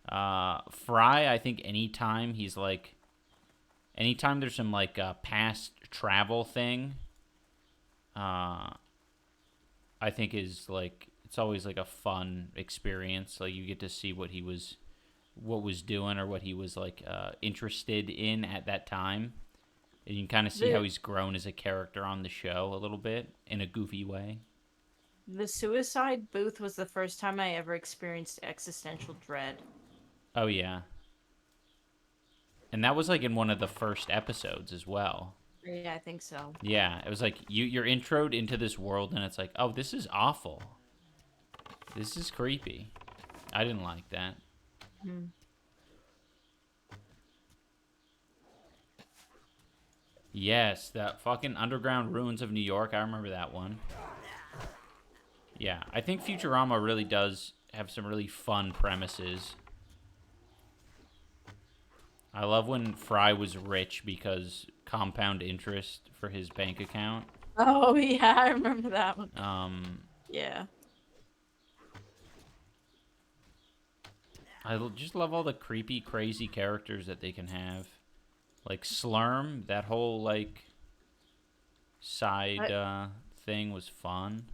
Fry, I think anytime he's like... Anytime there's some, like, past travel thing, I think is, like... It's always, like, a fun experience. Like, you get to see what he was... What was doing or what he was, like, interested in at that time. And you can kind of see how he's grown as a character on the show a little bit in a goofy way. The suicide booth was the first time I ever experienced existential dread. Oh, yeah. And that was, like, in one of the first episodes as well. Yeah, I think so. Yeah, it was like, you're introed into this world, and it's like, oh, this is awful. This is creepy. I didn't like that. Hmm. Yes, that fucking underground ruins of New York. I remember that one. Yeah, I think Futurama really does have some really fun premises. I love when Fry was rich because compound interest for his bank account. Oh, yeah, I remember that one. Yeah. Just love all the creepy, crazy characters that they can have. Like Slurm, that whole, like, side thing was fun.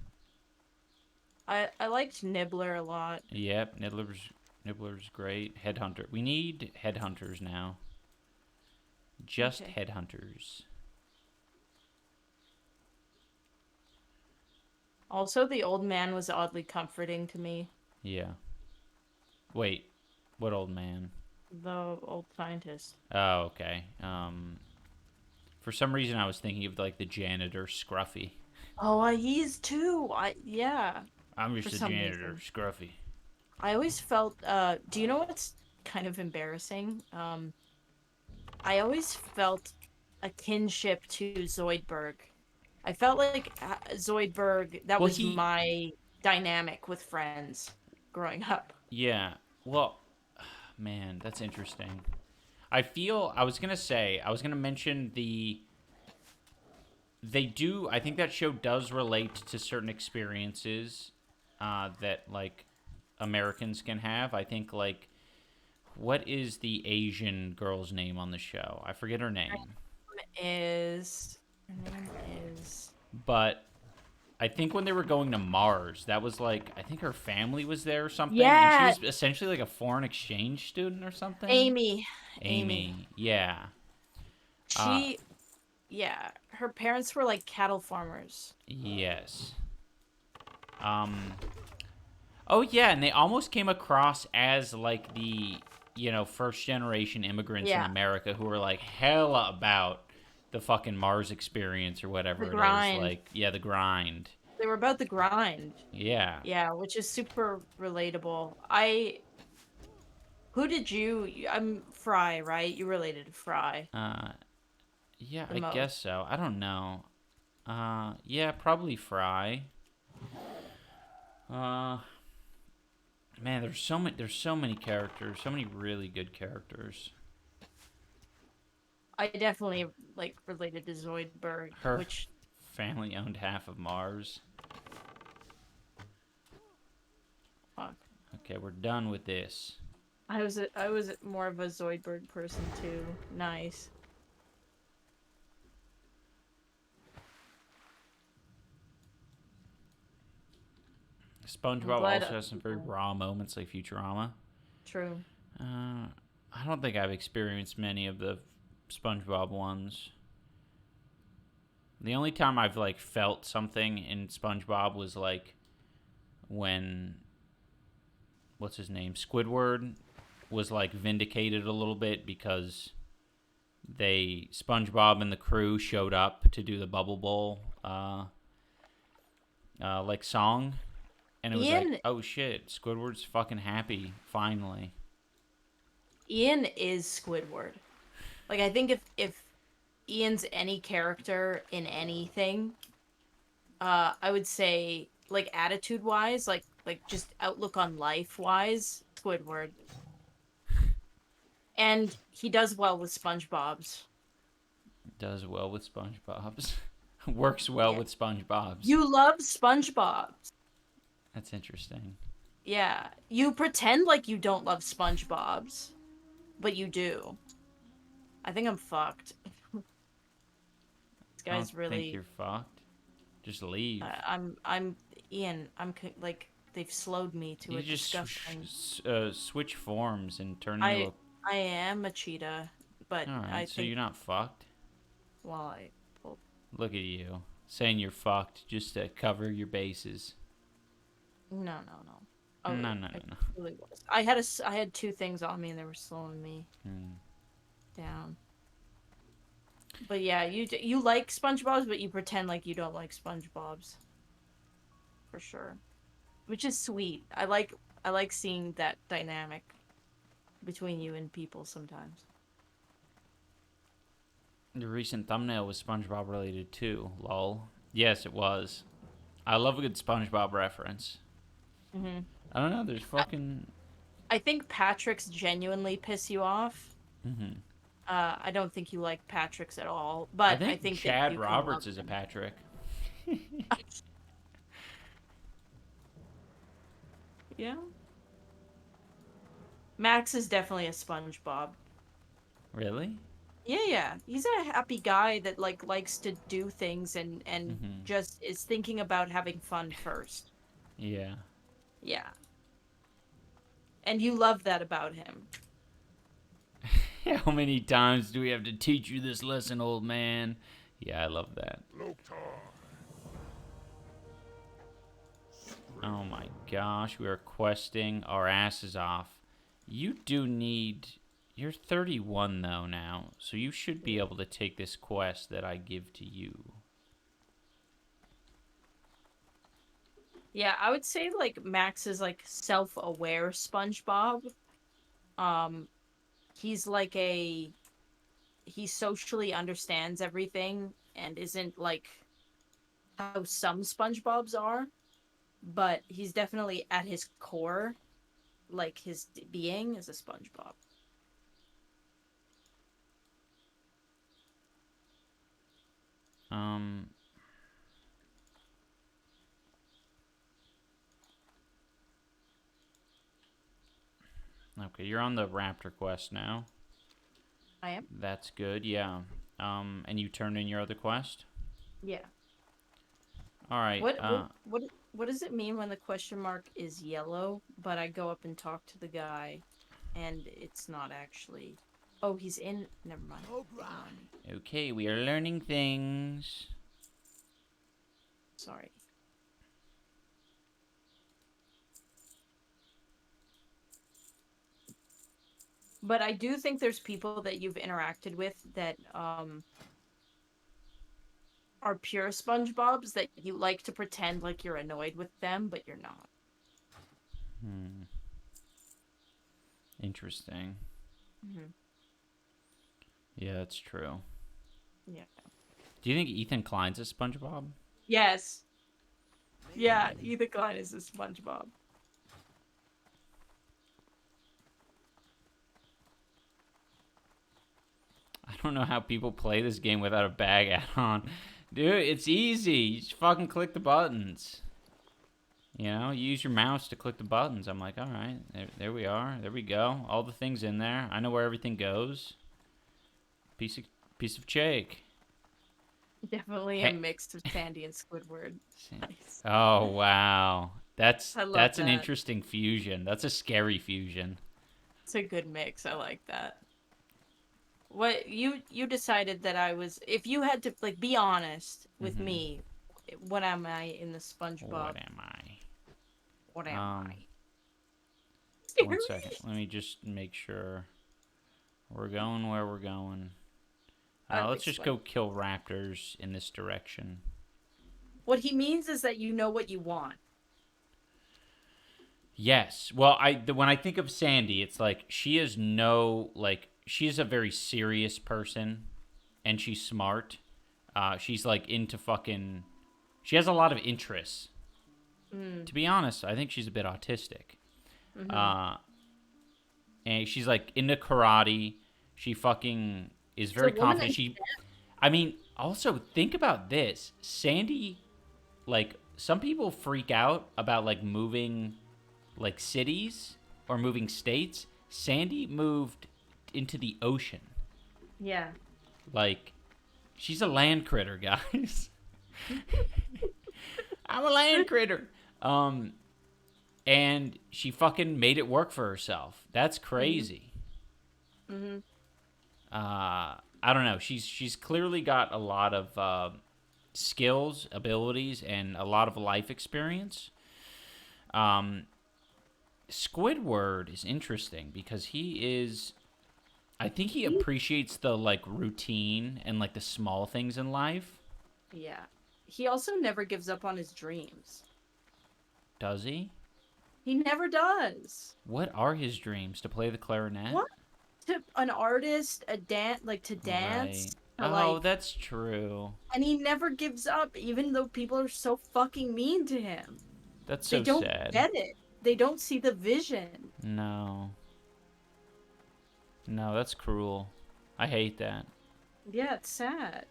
I liked Nibbler a lot. Yep, Nibbler's great. Headhunter. We need headhunters now. Just Okay. headhunters. Also, the old man was oddly comforting to me. Yeah. Wait, what old man? The old scientist. Oh, okay. For some reason I was thinking of, like, the janitor, Scruffy. Oh, he's too. Yeah. I'm just For the some janitor, reason. Scruffy. I always felt, do you know what's kind of embarrassing? I always felt a kinship to Zoidberg. I felt like Zoidberg, that was my dynamic with friends growing up. Yeah. Well, man, that's interesting. I was going to mention I think that show does relate to certain experiences that, like, Americans can have. I think, like, what is the Asian girl's name on the show? I forget her name. Her name is... But I think when they were going to Mars, that was, like, I think her family was there or something. Yeah. And she was essentially, like, a foreign exchange student or something. Amy. Yeah. Yeah, her parents were like cattle farmers. Yes. Oh, yeah, and they almost came across as, like, the, first generation immigrants in America who were, like, hella about the fucking Mars experience or whatever The grind. It is. Like, yeah, the grind. They were about the grind. Yeah. Yeah, which is super relatable. I'm Fry, right? You related to Fry. Yeah, I guess so. I don't know. Yeah, probably Fry. Man, there's so many characters, so many really good characters. I definitely related to Zoidberg, Her family owned half of Mars. Fuck. Okay, we're done with this. I was more of a Zoidberg person too. Nice. SpongeBob also has some very raw moments like Futurama. True. I don't think I've experienced many of the SpongeBob ones. The only time I've, like, felt something in SpongeBob was, like, when, what's his name, Squidward was, like, vindicated a little bit because SpongeBob and the crew showed up to do the Bubble Bowl, like, song. And it was like, oh shit, Squidward's fucking happy, finally. Ian is Squidward. Like, I think if Ian's any character in anything, I would say, like, attitude-wise, like just outlook on life-wise, Squidward. And he does well with SpongeBob's. Does well with SpongeBob's. Works well Yeah. with SpongeBob's. You love SpongeBob's. That's interesting. Yeah. You pretend like you don't love SpongeBob's, but you do. I think I'm fucked. This I don't guy's really. think you're fucked. Just leave. I'm Ian. Like they've slowed me to You a just disgusting. switch forms and turn into I I am a cheetah, but a... Alright, I so think you're not fucked? well I pulled. Look at you. Saying you're fucked just to cover your bases. No. Oh, No. I really was. I had two things on me and they were slowing me down. But yeah, you like SpongeBob's, but you pretend like you don't like SpongeBob's. For sure. Which is sweet. I like seeing that dynamic between you and people sometimes. The recent thumbnail was SpongeBob related too, lol. Yes, it was. I love a good SpongeBob reference. Mhm. I don't know, there's fucking... I think Patrick's genuinely piss you off. Mhm. I don't think you like Patrick's at all, but I think that Chad you can Roberts love is a him. Patrick. Yeah. Max is definitely a SpongeBob. Really? Yeah. He's a happy guy that like likes to do things and Mhm. just is thinking about having fun first. Yeah. Yeah. And you love that about him. How many times do we have to teach you this lesson, old man? Yeah, I love that. Oh my gosh, we are questing our asses off. You do need... You're 31 though now, so you should be able to take this quest that I give to you. Yeah, I would say like Max is like self-aware SpongeBob. He's like he socially understands everything and isn't like how some SpongeBobs are, but he's definitely at his core, like his being is a SpongeBob. Okay, you're on the raptor quest now. I am? That's good, yeah. And you turned in your other quest? Yeah. Alright, What does it mean when the question mark is yellow, but I go up and talk to the guy and it's not actually... Oh, he's in... Never mind. okay, we are learning things. Sorry. But I do think there's people that you've interacted with that are pure SpongeBobs that you like to pretend like you're annoyed with them, but you're not. Interesting. Mm-hmm. Yeah, that's true. Yeah. Do you think Ethan Klein's a SpongeBob? Yes. Yeah, Ethan Klein is a SpongeBob. I don't know how people play this game without a bag add-on. Dude, it's easy. You just fucking click the buttons. You know, you use your mouse to click the buttons. I'm like, all right, there we are. There we go. All the things in there. I know where everything goes. Piece of cake. Definitely a mix of Sandy and Squidward. Nice. Oh, wow. That's I love an that. interesting fusion. That's a scary fusion. It's a good mix. I like that. What you decided that I was, if you had to like be honest with me, what am I in the SpongeBob? What am I? What am I? 1 second. Let me just make sure we're going where we're going. Let's just go kill raptors in this direction. What he means is that you know what you want. Yes. Well, when I think of Sandy, it's like she is she is a very serious person, and she's smart. She's like into fucking... She has a lot of interests. To be honest, I think she's a bit autistic. and she's like into karate. She fucking is It's very a woman confident. I mean, also think about this. Sandy, like some people freak out about like moving like cities or moving states. Sandy moved into the ocean. Yeah. Like, she's a land critter, guys. I'm a land critter. And she fucking made it work for herself. That's crazy. Mm-hmm. I don't know. She's clearly got a lot of skills, abilities, and a lot of life experience. Squidward is interesting because I think he appreciates the like routine and like the small things in life. Yeah. He also never gives up on his dreams. Does he? He never does. What are his dreams? To play the clarinet? What? To an artist, to dance, Right. to, Oh, like, that's true. and he never gives up, even though people are so fucking mean to him. That's They so don't sad. get it. They don't see the vision. No. No, that's cruel. I hate that. Yeah, it's sad.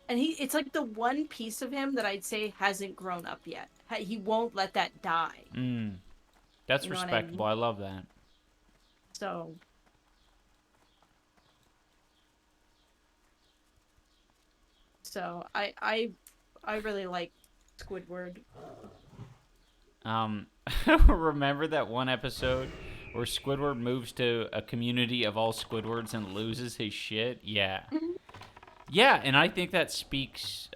And it's like the one piece of him that I'd say hasn't grown up yet. He won't let that die. That's You know what I respectable. I love that. So I really like Squidward. Remember that one episode where Squidward moves to a community of all Squidwards and loses his shit? Yeah. Yeah, and I think that speaks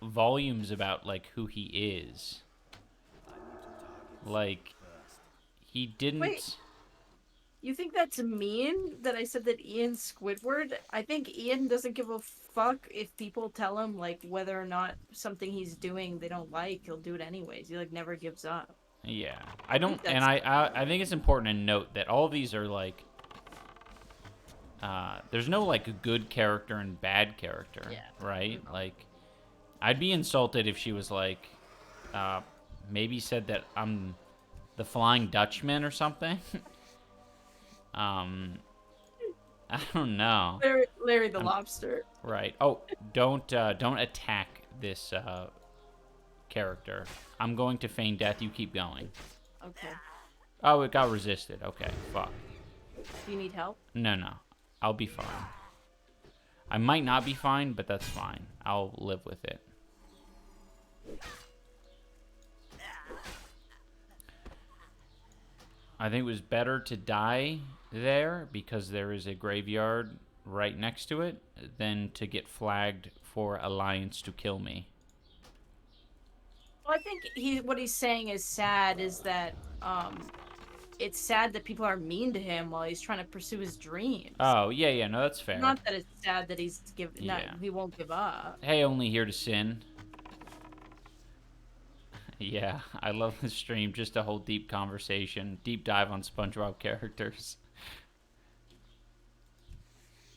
volumes about like who he is. Like, he didn't. Wait. You think that's mean that I said that Ian's Squidward? I think Ian doesn't give a fuck if people tell him like whether or not something he's doing they don't like. He'll do it anyways. He like never gives up. Yeah, I don't, that's- and I think it's important to note that all of these are like, there's no like good character and bad character, Yeah. right? Like, I'd be insulted if she was like, maybe said that I'm the Flying Dutchman or something. I don't know. Larry the Lobster. Right. Oh, don't attack this character. I'm going to feign death. You keep going. Okay. Oh, it got resisted. Okay, fuck. Do you need help? No. I'll be fine. I might not be fine, but that's fine. I'll live with it. I think it was better to die there because there is a graveyard right next to it than to get flagged for Alliance to kill me. Well, I think what he's saying is sad is that it's sad that people are mean to him while he's trying to pursue his dreams. Oh, yeah, no, that's fair. Not that it's sad that Yeah. he won't give up. Hey, only here to sin. Yeah, I love this stream. Just a whole deep conversation, deep dive on SpongeBob characters.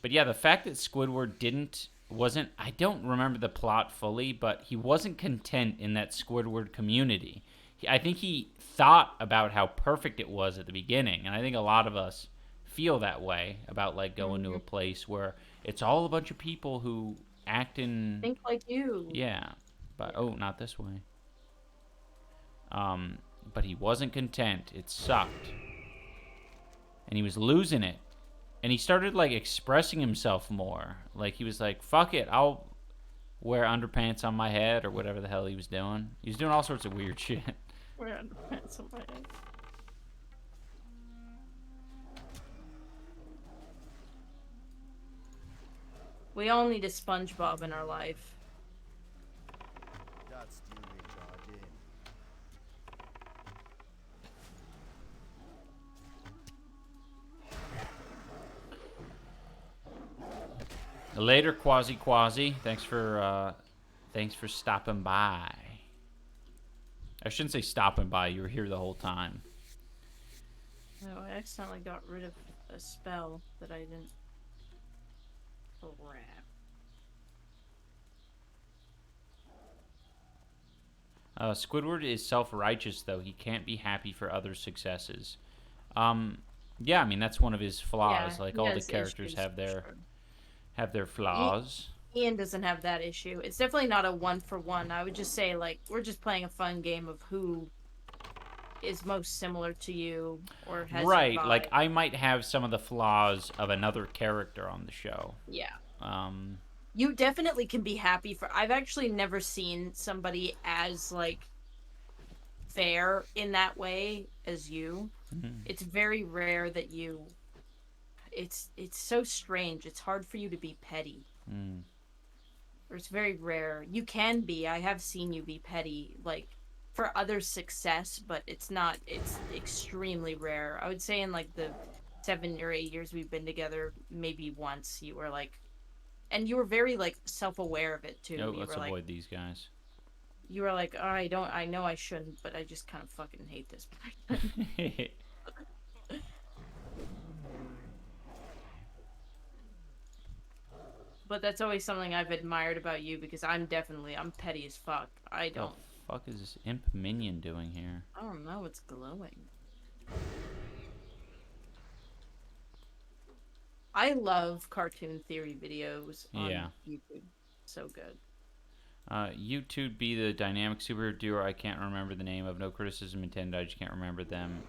But yeah, the fact that Squidward wasn't, I don't remember the plot fully, but he wasn't content in that Squidward community. I think he thought about how perfect it was at the beginning, and I think a lot of us feel that way about like going to a place where it's all a bunch of people who act in... Think like you. Yeah, but oh, not this way. But he wasn't content. It sucked. And he was losing it. And he started, like, expressing himself more. Like, he was like, fuck it, I'll wear underpants on my head, or whatever the hell he was doing. He was doing all sorts of weird shit. Wear underpants on my head. We all need a SpongeBob in our life. That's duly brought in. Later, Quasi. Thanks for stopping by. I shouldn't say stopping by. You were here the whole time. No, I accidentally got rid of a spell that I didn't. Crap. Squidward is self-righteous, though. He can't be happy for others' successes. Yeah, I mean that's one of his flaws. Yeah, Like he all the has characters issues have for their sure. flaws. Ian doesn't have that issue. It's definitely not a 1-for-1. I would just say, like, we're just playing a fun game of who is most similar to you or has your Right, like vibe. I might have some of the flaws of another character on the show. Yeah. Um, You definitely can be happy for. I've actually never seen somebody as, like, fair in that way as you. It's very rare that you. It's so strange. It's hard for you to be petty. Or it's very rare. You can be. I have seen you be petty, like, for other success, but it's not. It's extremely rare. I would say in, like, the 7 or 8 years we've been together, maybe once you were like, and you were very, like, self-aware of it too. oh, You let's were like, avoid these guys. oh, I know I shouldn't, but I just kind of fucking hate this person. But that's always something I've admired about you because I'm petty as fuck. I What don't. the fuck is this imp minion doing here? I don't know. It's glowing. I love cartoon theory videos on Yeah. YouTube. So good. YouTube be the dynamic super duo. I can't remember the name of. No criticism intended. I just can't remember them.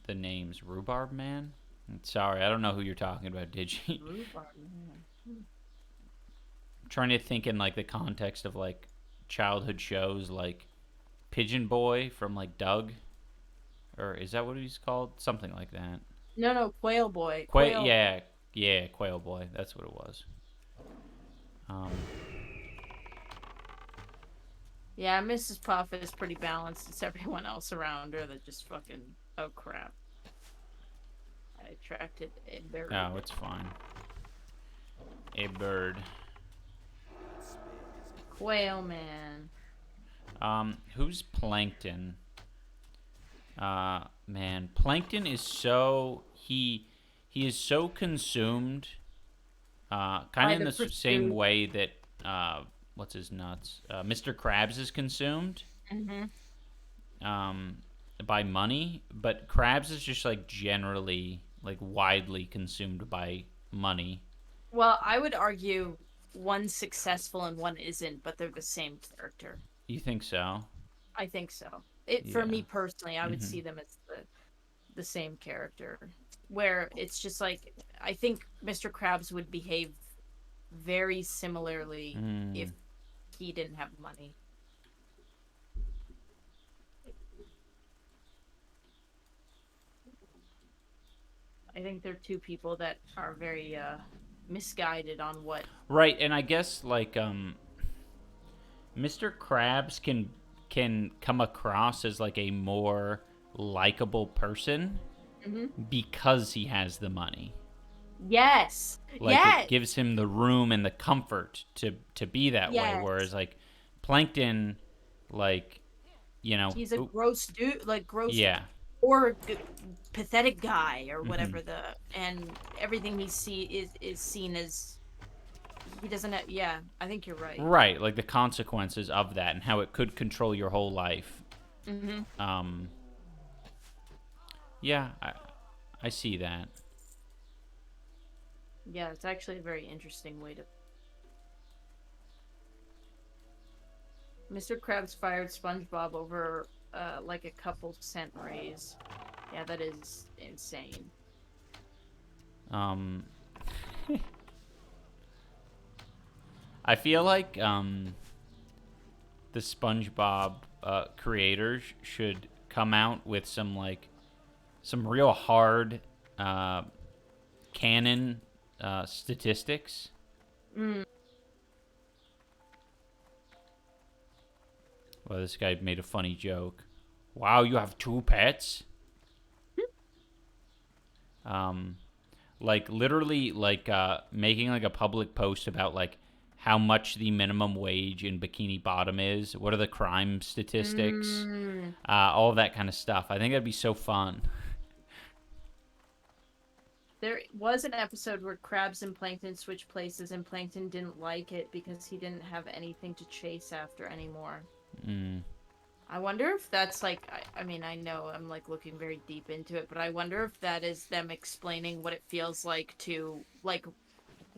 The names. Rhubarb Man? Sorry, I don't know who you're talking about, Digi. Rhubarb, man. I'm trying to think in like the context of like childhood shows like Pigeon Boy from like Doug. Or is that what he's called? Something like that. No, Quail Boy. Yeah, Quail Boy. That's what it was. Yeah, Mrs. Puff is pretty balanced. It's everyone else around her that just fucking. Oh crap. I attracted a bird. Oh, it's fine. A bird. Quail Man. Who's Plankton? Man, Plankton is so he is so consumed. Kind By of in the the same pursuit. way that what's his nuts? Mr. Krabs is consumed. By money, but Krabs is just like generally like widely consumed by money. Well, I would argue one's successful and one isn't, but they're the same character. You think so? I think so. For Yeah. me personally, I would see them as the same character. Where it's just like I think Mr. Krabs would behave very similarly if he didn't have money. I think they're two people that are very misguided on what. Right, and I guess like Mr. Krabs can come across as like a more likable person because he has the money. Yes. Like yes. it gives him the room and the comfort to be that way. Yes. Whereas like Plankton, like he's a gross dude, like gross. Yeah. Or pathetic guy or whatever and everything he is seen as he doesn't have, I think you're right. Right, like the consequences of that and how it could control your whole life. Yeah, I see that. Yeah, it's actually a very interesting way to. Mr. Krabs fired SpongeBob over like a couple cent raise. Yeah, that is insane. I feel like the SpongeBob creators should come out with some real hard canon statistics. Well, this guy made a funny joke. Wow, you have 2 pets? Like literally like making like a public post about like how much the minimum wage in Bikini Bottom is, what are the crime statistics, all of that kind of stuff. I think that'd be so fun. There was an episode where Krabs and Plankton switched places and Plankton didn't like it because he didn't have anything to chase after anymore. I wonder if that's like, I mean, I know I'm like looking very deep into it, but I wonder if that is them explaining what it feels like to like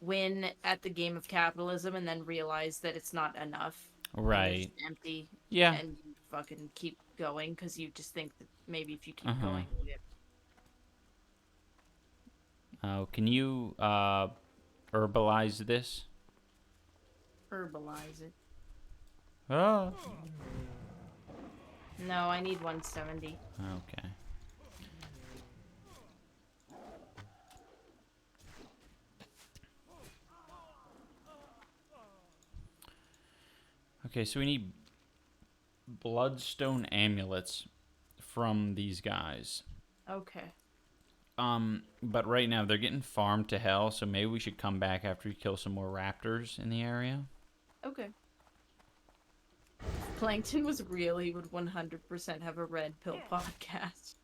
win at the game of capitalism and then realize that it's not enough and they're just Right. empty Yeah. and you fucking keep going because you just think that maybe if you keep Uh-huh. going, you get Oh, can you herbalize this? herbalize it. Oh. No, I need 170. Okay. Okay, so we need bloodstone amulets from these guys. Okay. But right now they're getting farmed to hell, so maybe we should come back after we kill some more raptors in the area. Okay. Plankton was real, he would 100% have a red pill podcast.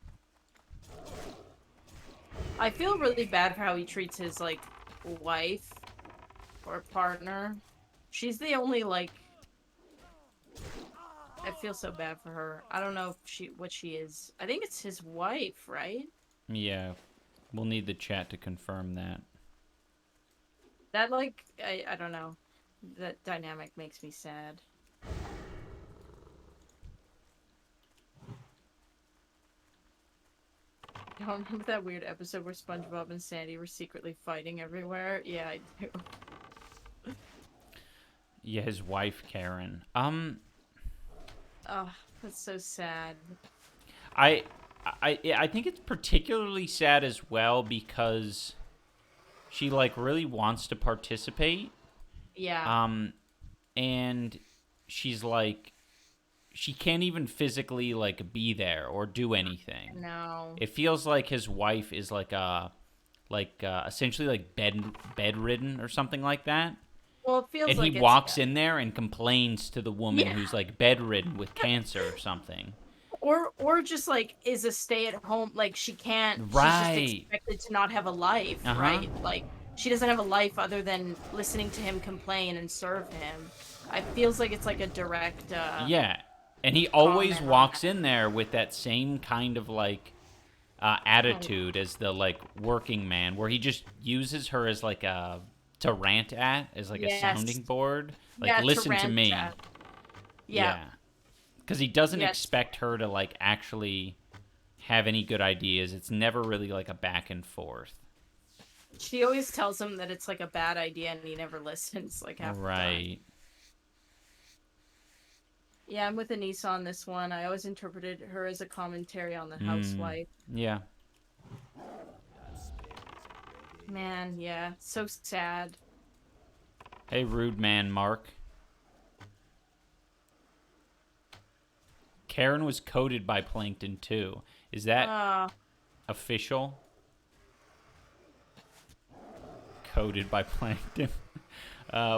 I feel really bad for how he treats his, like, wife or partner. She's the only, like... I feel so bad for her. I don't know if what she is. I think it's his wife, right? Yeah, we'll need the chat to confirm that. That, like, I don't know. That dynamic makes me sad. Don't remember that weird episode where SpongeBob and Sandy were secretly fighting everywhere? Yeah, I do. Yeah, his wife Karen. Oh, that's so sad. I think it's particularly sad as well because she like really wants to participate. Yeah. And she's like she can't even physically like be there or do anything. No. It feels like his wife is like essentially like bedridden or something like that. Well, it feels and like he it's, walks in there and complains to the woman Yeah. who's like bedridden with cancer or something. or just like is a stay-at-home, like she can't. Right. She's just expected to not have a life, Uh-huh. right? Like she doesn't have a life other than listening to him complain and serve him. It feels like it's like a direct. Yeah, and he always comment on walks that. in there with that same kind of like attitude as the like working man, where he just uses her as like a to rant at, as like a Yes. sounding board. Like, Yeah, listen to rant me. at. Yeah. Because he doesn't Yes. expect her to like actually have any good ideas. It's never really like a back and forth. She always tells him that it's like a bad idea, and he never listens. Like half the time. Right. Yeah, I'm with Anisa on this one. I always interpreted her as a commentary on the housewife. Yeah. Man, yeah, so sad. Hey, rude man, Mark. Karen was coded by Plankton too. Is that official? Coded by Plankton.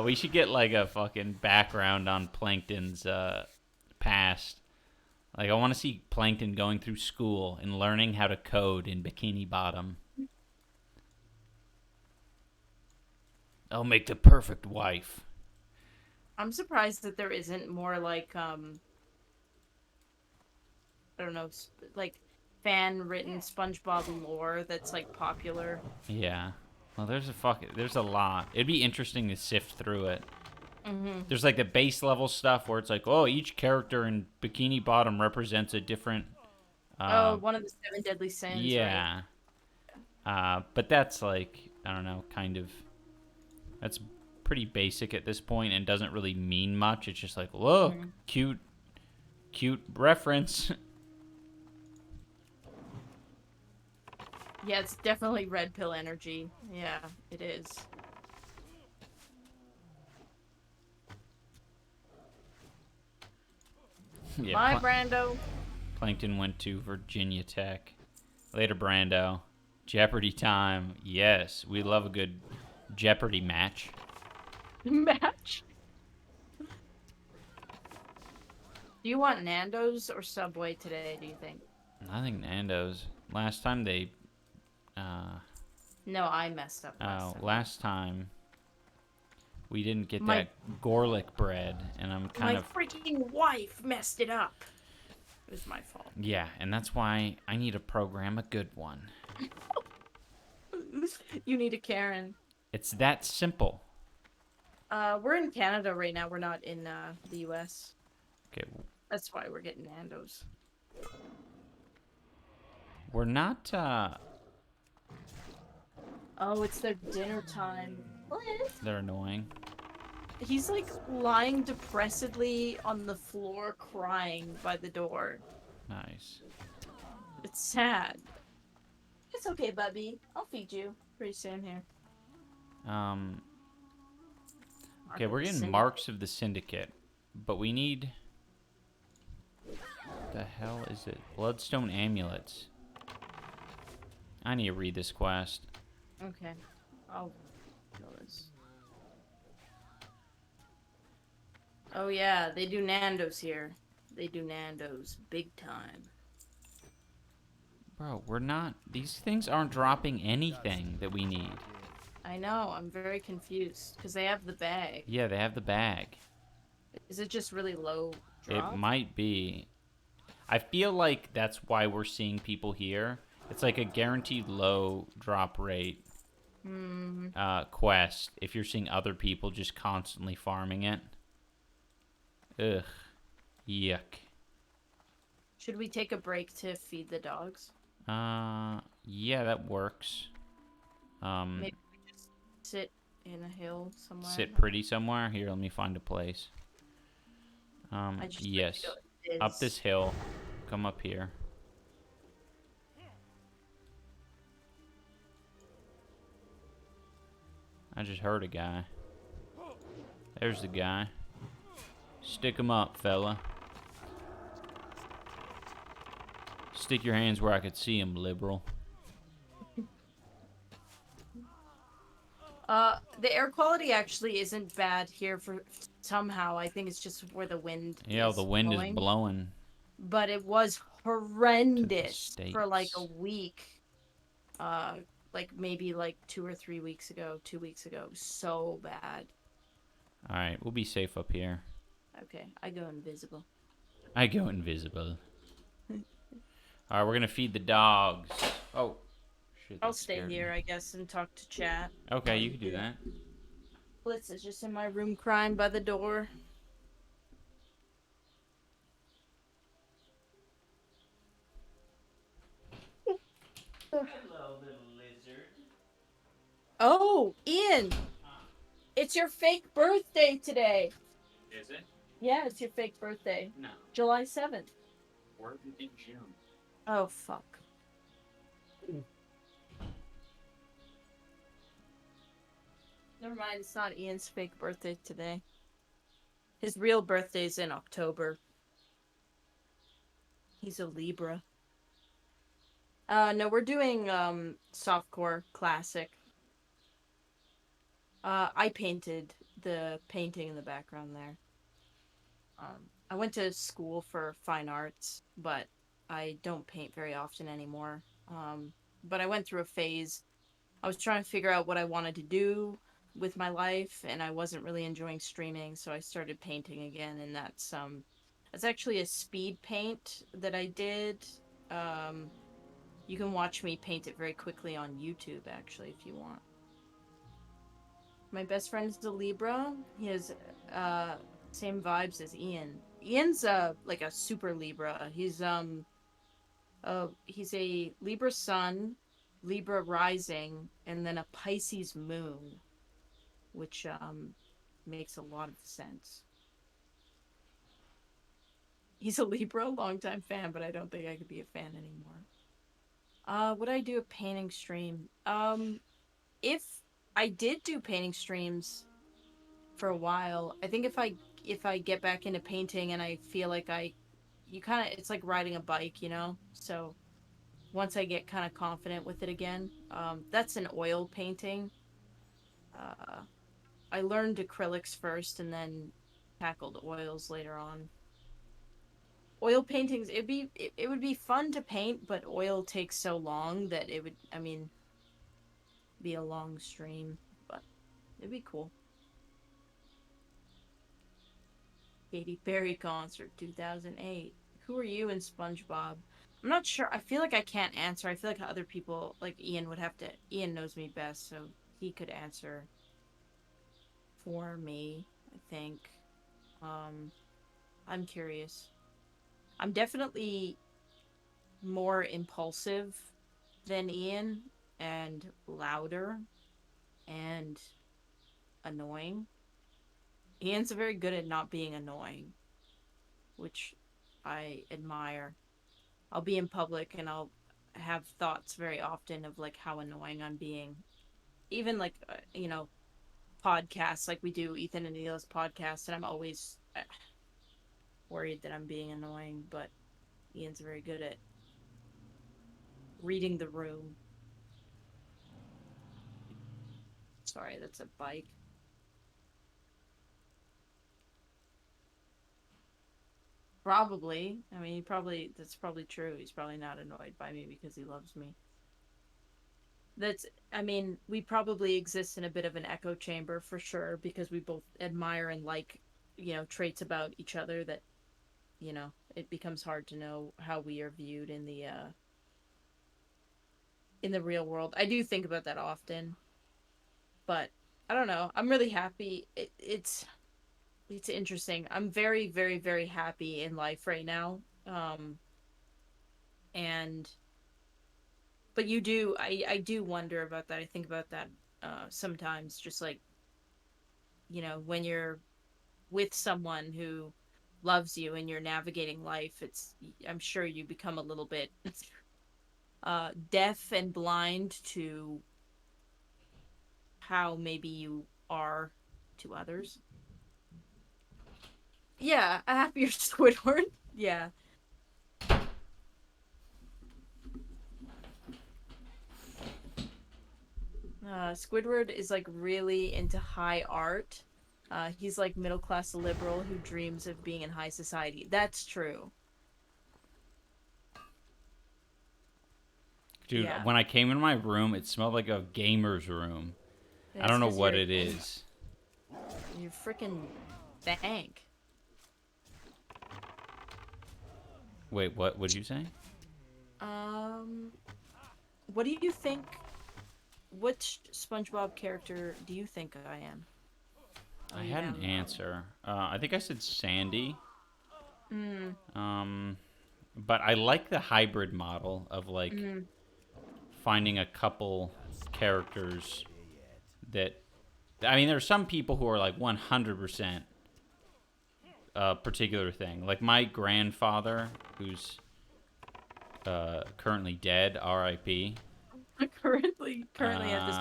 We should get like a fucking background on Plankton's past. Like, I want to see Plankton going through school and learning how to code in Bikini Bottom. I'll make the perfect wife. I'm surprised that there isn't more like I don't know, like fan-written SpongeBob lore that's like popular. Yeah. Well, there's a lot. It'd be interesting to sift through it. Mm-hmm. There's like the base level stuff where it's like, oh, each character in Bikini Bottom represents a different. One of the 7 deadly sins. Yeah. Right? But that's like, I don't know, kind of. That's pretty basic at this point and doesn't really mean much. It's just like, look, cute reference. Yeah, it's definitely red pill energy. Yeah, it is. Yeah, Bye, Brando. Plankton went to Virginia Tech. Later, Brando. Jeopardy time. Yes, we love a good Jeopardy match. Match. Do you want Nando's or Subway today, do you think? I think Nando's. Last time they... No, I messed up last time. Last time we didn't get that garlic bread, and I'm kind My of... freaking wife messed it up. It was my fault. Yeah, and that's why I need to program a good one. You need a Karen. It's that simple. We're in Canada right now. We're not in the U.S. Okay, That's why we're getting Nando's. we're not, Oh, it's their dinner time. What? they're annoying. He's like lying depressedly on the floor crying by the door. Nice. It's sad. It's okay, Bubby. I'll feed you pretty soon here. Okay, we're getting marks of the syndicate, but we need... The hell is it? Bloodstone amulets. I need to read this quest. Okay. I'll know this. Oh yeah, they do Nando's here. They do Nando's big time. Bro, we're not... These things aren't dropping anything that we need. I know, I'm very confused. Because they have the bag. Yeah, they have the bag. Is it just really low drop? It might be. I feel like that's why we're seeing people here. It's like a guaranteed low drop rate quest if you're seeing other people just constantly farming it. Ugh. Yuck. Should we take a break to feed the dogs? Yeah, that works. Maybe we just sit in a hill somewhere. Sit pretty somewhere. Here, let me find a place. I just Yes. like to go Up this hill. Come up here. I just heard a guy. There's the guy. Stick him up, fella. Stick your hands where I could see him, liberal. The air quality actually isn't bad here for somehow. I think it's just where the wind Yeah, is the wind blowing. is blowing. But it was horrendous for like a States. week. Like maybe like 2 or 3 weeks ago, 2 weeks ago. So bad. Alright, we'll be safe up here. Okay, I go invisible. I go invisible. Alright, we're gonna feed the dogs. Oh, shit. I'll that stay scared here, me. I guess, and talk to chat. Okay, you can do that. Blitz is just in my room crying by the door. Hello, little lizard. Oh, Ian! It's your fake birthday today. Is it? Yeah, it's your fake birthday. No. July 7th. We're in June. Oh, fuck. Never mind, it's not Ian's fake birthday today. His real birthday's in October. He's a Libra. No, we're doing, softcore classic. I painted the painting in the background there. I went to school for fine arts, but I don't paint very often anymore. But I went through a phase. I was trying to figure out what I wanted to do with my life, and I wasn't really enjoying streaming, so I started painting again, and that's actually a speed paint that I did. You can watch me paint it very quickly on YouTube, actually, if you want. My best friend is a Libra. He has same vibes as Ian. Ian's like a super Libra. He's a Libra sun, Libra rising, and then a Pisces moon, which makes a lot of sense. He's a Libra, longtime fan, but I don't think I could be a fan anymore. Would I do a painting stream? If I did do painting streams for a while, I think if I get back into painting and I feel like it's like riding a bike, you know? So once I get kind of confident with it again, that's an oil painting. I learned acrylics first and then tackled oils later on. Oil paintings, it would be fun to paint, but oil takes so long that it would, be a long stream, but it'd be cool. Katy Perry concert 2008. Who are you in SpongeBob? I'm not sure. I feel like I can't answer. I feel like other people, like Ian, would have to. Ian knows me best, so he could answer for me, I think. Um, I'm curious. I'm definitely more impulsive than Ian and louder and annoying. Ian's very good at not being annoying, which I admire. I'll be in public and I'll have thoughts very often of like how annoying I'm being. Even like podcasts like we do Ethan and Neil's podcast, and I'm always worried that I'm being annoying, but Ian's very good at reading the room. Sorry, that's a bike. Probably. I mean, that's probably true. He's probably not annoyed by me because he loves me. I mean, we probably exist in a bit of an echo chamber for sure because we both admire and like, traits about each other that, it becomes hard to know how we are viewed in the real world. I do think about that often, but I don't know. I'm really happy. It's interesting. I'm very, very, very happy in life right now. And but I do wonder about that. I think about that sometimes, just like, when you're with someone who loves you and you're navigating life, I'm sure you become a little bit deaf and blind to how maybe you are to others. Yeah, a happier Squidward. Yeah. Squidward is like really into high art. He's like middle class liberal who dreams of being in high society. That's true. Dude, Yeah. when I came in my room, it smelled like a gamer's room. I don't know what it is. You're freaking bank. Wait, what would you say? What do you think? Which SpongeBob character do you think I am? I had an answer. I think I said Sandy. But I like the hybrid model of like finding a couple characters that. I mean, there's some people who are like 100% a particular thing. Like my grandfather, who's currently dead, R.I.P. currently at this.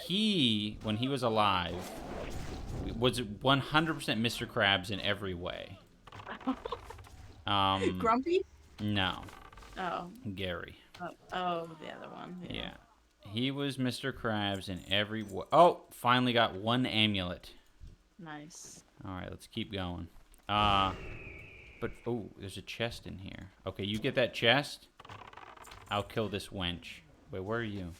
He, when he was alive, was 100% Mr. Krabs in every way. Grumpy? No. Oh. Gary. Oh, the other one. Yeah. He was Mr. Krabs in every way. Oh, finally got one amulet. Nice. All right, let's keep going. But, oh, there's a chest in here. Okay, you get that chest. I'll kill this wench. Wait, where are you?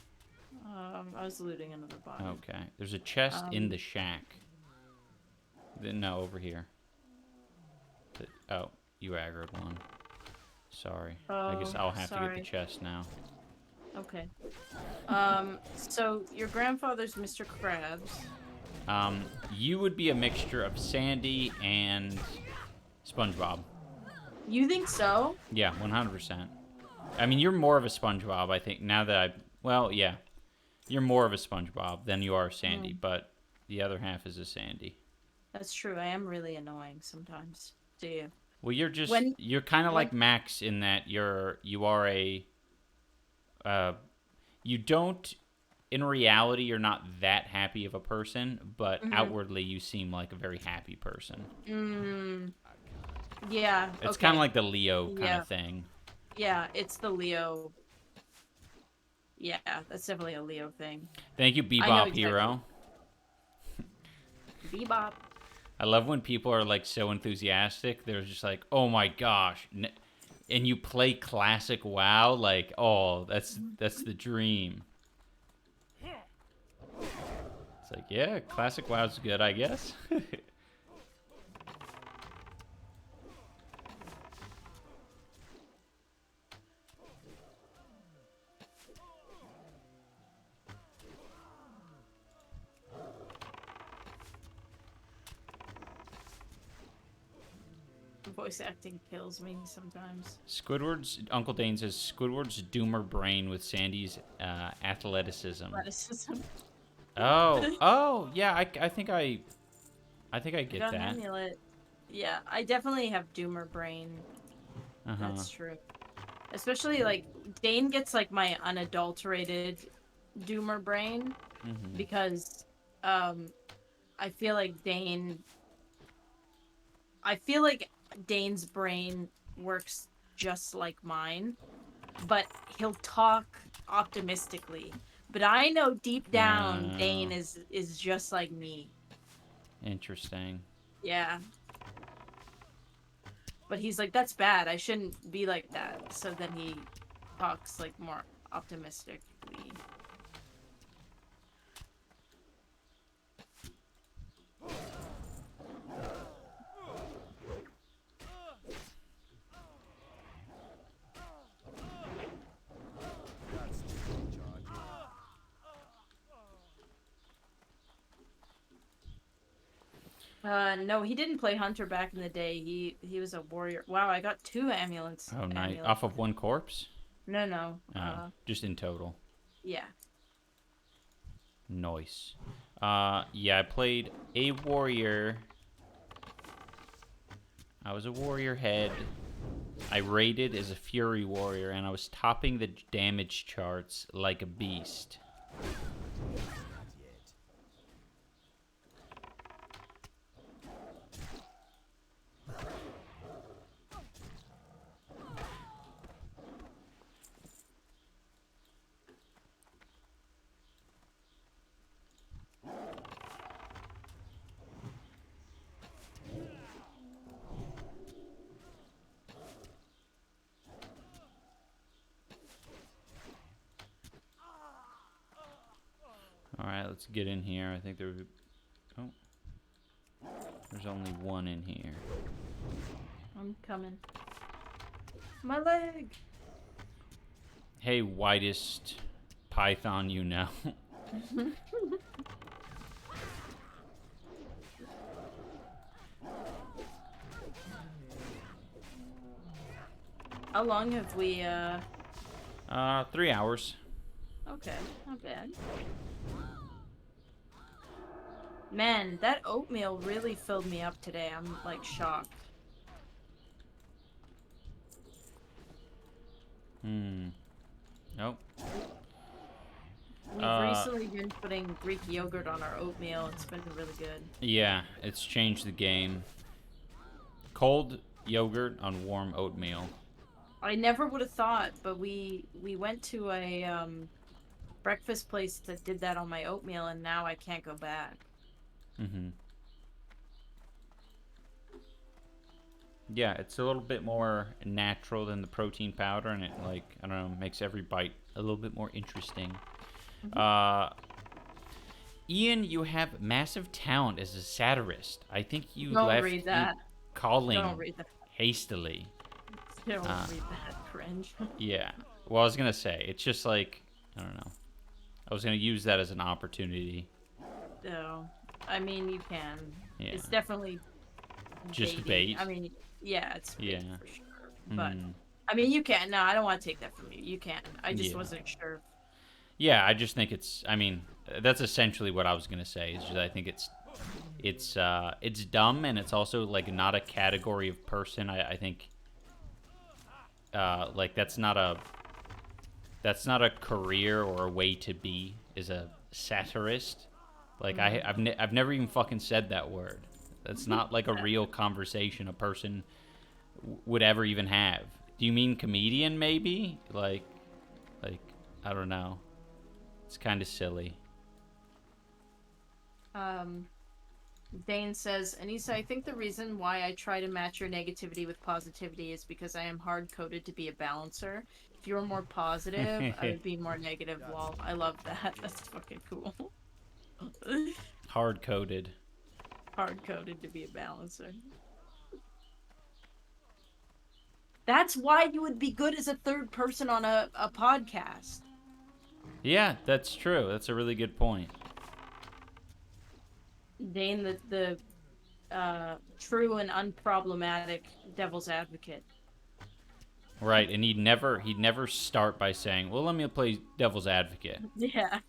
I was looting another body. Okay. There's a chest in the shack. No, over here. Oh, you aggroed one. Sorry. I guess I'll have to get the chest now. Okay. So your grandfather's Mr. Krabs. You would be a mixture of Sandy and SpongeBob. You think so? Yeah, 100%. I mean, you're more of a SpongeBob, I think, now that well, yeah. You're more of a SpongeBob than you are Sandy, but the other half is a Sandy. That's true. I am really annoying sometimes. Do you? Well, you're kind of like Max in that you are a you don't, in reality, you're not that happy of a person, but outwardly you seem like a very happy person. Yeah. It's kind of like the Leo kind of thing. Yeah, it's the Leo. Yeah, that's definitely a Leo thing. Thank you, Bebop Hero. Bebop. I love when people are like so enthusiastic. They're just like, "Oh my gosh!" And you play classic WoW, like, "Oh, that's the dream." It's like, yeah, classic WoW's good, I guess. voice acting kills me sometimes. Squidward's Uncle Dane says Squidward's doomer brain with Sandy's athleticism. Athleticism. Oh, yeah. I think I get Got an that. amulet. Yeah, I definitely have doomer brain. That's true. Especially like Dane gets like my unadulterated doomer brain because I feel like Dane's brain works just like mine, but he'll talk optimistically. But I know deep down Dane is just like me. Interesting. Yeah. But he's like, that's bad. I shouldn't be like that. So then he talks like more optimistically. No, he didn't play Hunter back in the day. He was a warrior. Wow, I got 2 amulets. Oh, nice. Off of 1 corpse? No. Just in total. Yeah. Nice. Yeah, I played a warrior. I was a warrior head. I raided as a fury warrior, and I was topping the damage charts like a beast. Alright, let's get in here. I think there's only 1 in here. I'm coming. My leg! Hey, whitest python you know. How long have we, 3 hours. Okay, not bad. Man, that oatmeal really filled me up today. I'm, like, shocked. Nope. We've recently been putting Greek yogurt on our oatmeal. It's been really good. Yeah, it's changed the game. Cold yogurt on warm oatmeal. I never would have thought, but we went to a breakfast place that did that on my oatmeal, and now I can't go back. Yeah, it's a little bit more natural than the protein powder, and it, like, I don't know, makes every bite a little bit more interesting. Ian, you have massive talent as a satirist. I think you Don't read that. calling Don't read that. hastily. Don't read that, cringe. Yeah. Well, I was going to say, it's just like, I don't know. I was going to use that as an opportunity. No. I mean, you can. Yeah. It's definitely Just baity. bait? I mean, yeah, it's bait for sure. But, Mm. I mean, you can. No, I don't want to take that from you. You can. I just Yeah. wasn't sure. Yeah, I just think it's, I mean, that's essentially what I was going to say. Is just I think it's dumb, and it's also, like, not a category of person. I think, like, that's not a career or a way to be, is a satirist. Like, I've never even fucking said that word. That's not like a real conversation a person would ever even have. Do you mean comedian, maybe? Like, I don't know. It's kind of silly. Dane says, Anisa, I think the reason why I try to match your negativity with positivity is because I am hard-coded to be a balancer. If you were more positive, I would be more negative. Lol. I love that. That's fucking cool. Hard-coded. Hard-coded to be a balancer. That's why you would be good as a third person on a podcast. Yeah, that's true. That's a really good point. Dane, the true and unproblematic devil's advocate. Right, and he'd never start by saying, "Well, let me play devil's advocate." Yeah.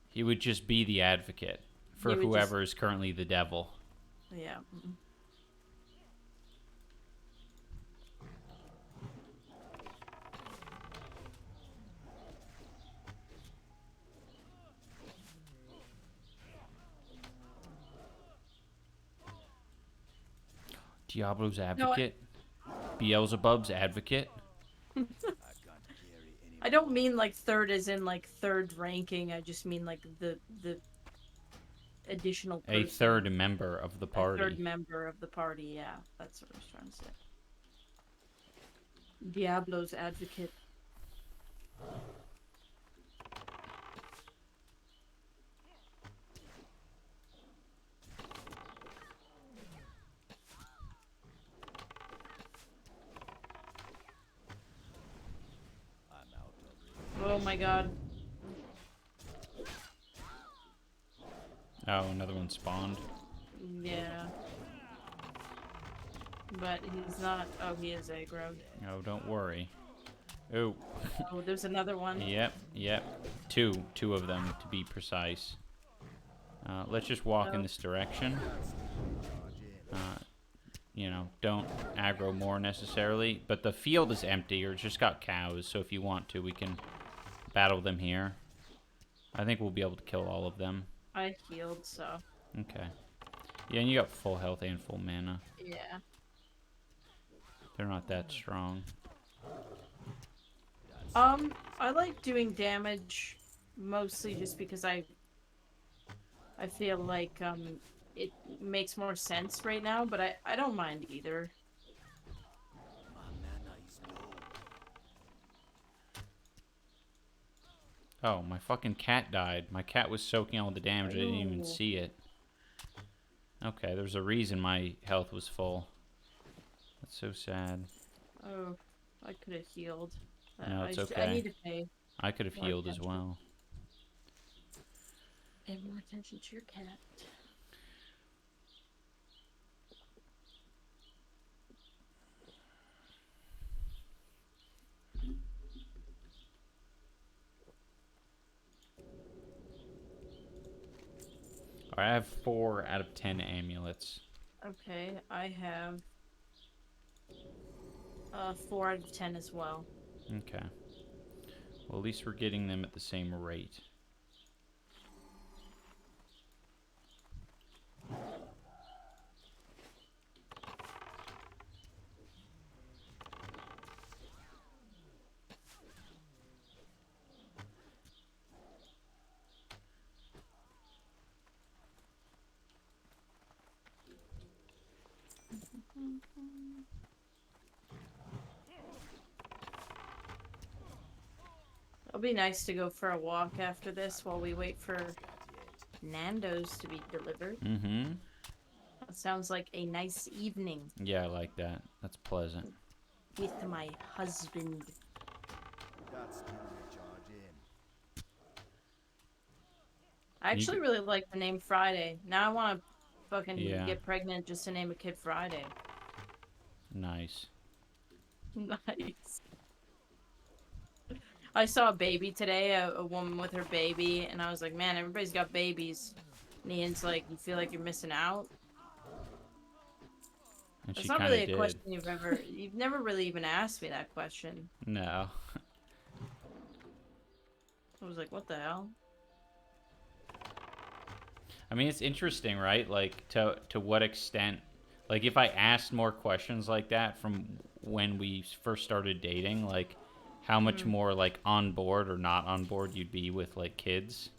He would just be the advocate for He would whoever is currently the devil. Yeah. Diablo's advocate? Beelzebub's advocate? I don't mean like third as in like third ranking. I just mean like the additional person. A third member of the party. A third member of the party, yeah. That's what I was trying to say. Diablo's advocate. Oh my god. Oh, another one spawned. Yeah. But he's not. Oh, he is aggroed. Oh, don't worry. Oh. Oh, there's another one. Yep. Two of them, to be precise. Let's just walk in this direction. You know, don't aggro more necessarily. But the field is empty, or it's just got cows, so if you want to, we can battle them here. I think we'll be able to kill all of them. I healed, so. Okay. Yeah, and you got full health and full mana. Yeah. They're not that strong. I like doing damage mostly just because I feel like it makes more sense right now, but I don't mind either. Oh, my fucking cat died. My cat was soaking all the damage. I didn't even see it. Okay, there's a reason my health was full. That's so sad. Oh, I could have healed. No, it's okay. I need to pay I could have healed as well. pay more attention to your cat. Alright, I have 4 out of 10 amulets. Okay, I have 4 out of 10 as well. Okay. Well, at least we're getting them at the same rate. It'll be nice to go for a walk after this while we wait for Nando's to be delivered. Mm-hmm. That sounds like a nice evening Yeah, I like that. That's pleasant. with my husband. That's time to charge in. I actually really like the name Friday. Now I want to fucking Yeah. get pregnant just to name a kid Friday. Nice. Nice. I saw a baby today, a woman with her baby, and I was like, man, everybody's got babies. And Ian's like, you feel like you're missing out? And That's she not kind really of a did. question you've never really even asked me that question. No. I was like, what the hell? I mean, it's interesting, right? Like, to what extent... Like, if I asked more questions like that from when we first started dating, like, how much more, like, on board or not on board you'd be with, like, kids.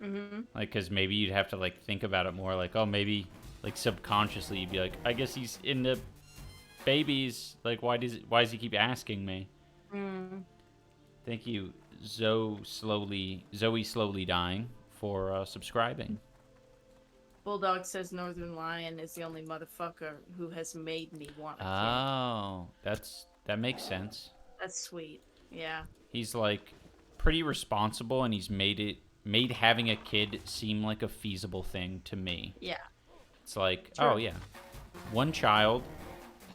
Mm-hmm. Like, because maybe you'd have to, like, think about it more. Like, oh, maybe, like, subconsciously you'd be like, I guess he's into babies. Like, why does he keep asking me? Mm. Thank you, Zoe Slowly Dying, for subscribing. Bulldog says Northern Lion is the only motherfucker who has made me want a kid. Oh, that makes sense. That's sweet. Yeah. He's like pretty responsible, and he's made having a kid seem like a feasible thing to me. Yeah. It's like, Sure. oh yeah, one child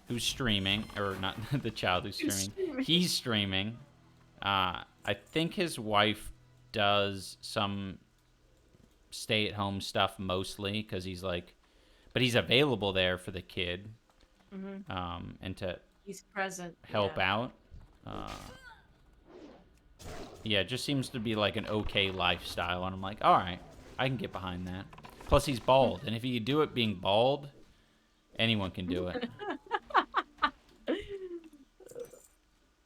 who's streaming, or not the child who's Who's streaming. streaming? He's streaming. I think his wife does some stay-at-home stuff mostly because he's like, but he's available there for the kid, and to He's present. help yeah. out. Yeah, it just seems to be like an okay lifestyle, and I'm like, all right, I can get behind that. Plus, he's bald, and if he could do it being bald, anyone can do it.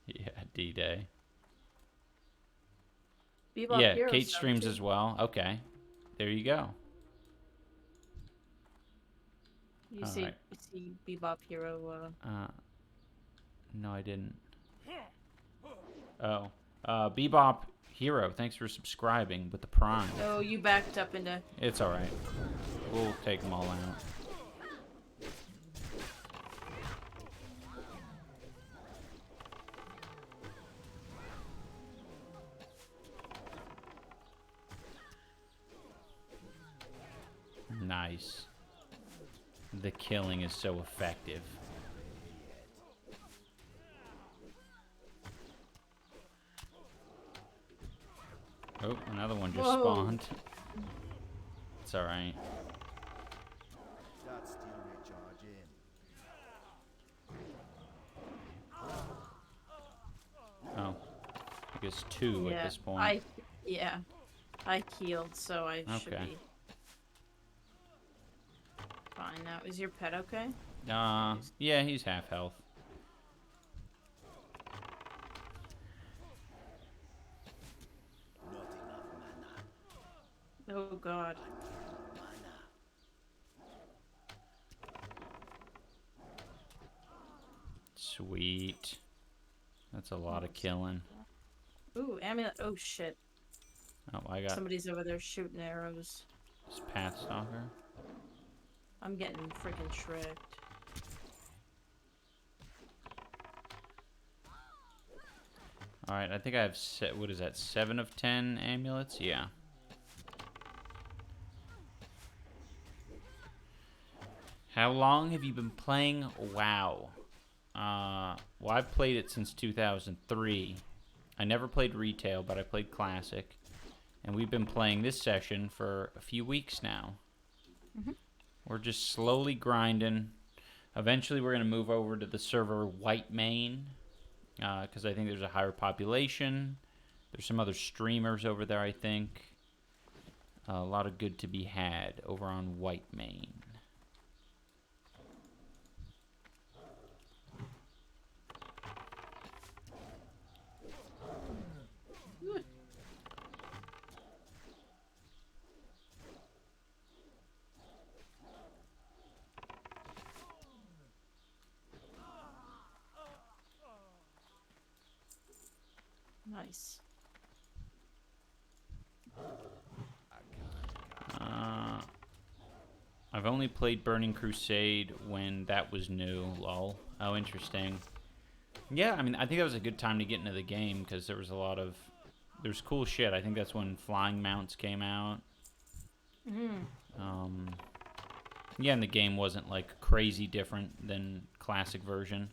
Yeah, D-Day. Bebop Yeah, Hero Kate sub, streams too. as well. Okay, there you go. You All see, right. you see Bebop Hero. No, I didn't. Oh, Bebop Hero, thanks for subscribing with the Prime. Oh, you backed up into. It's all right. We'll take them all out. Nice. The killing is so effective. Oh, another one just Whoa. spawned. It's alright. That steel recharge in. Oh. I guess two Yeah, at this point. I healed, so I should Okay. be fine now. Is your pet okay? Yeah, he's half health. Oh God. Sweet. That's a lot of killing. Ooh, amulet. Oh shit. Oh, I got Somebody's over there shooting arrows. this Path Stalker. I'm getting freaking shreked. Alright, I think I have, what is that, 7 of 10 amulets? Yeah. How long have you been playing WoW? Well, I've played it since 2003. I never played retail, but I played classic. And we've been playing this session for a few weeks now. We're just slowly grinding. Eventually, we're going to move over to the server White Main, because I think there's a higher population. There's some other streamers over there, I think. A lot of good to be had over on White Main. Nice. I've only played Burning Crusade when that was new, lol. Oh, interesting. Yeah, I mean, I think that was a good time to get into the game because there was a lot of... There's cool shit. I think that's when flying mounts came out. Yeah, and the game wasn't, like, crazy different than classic version.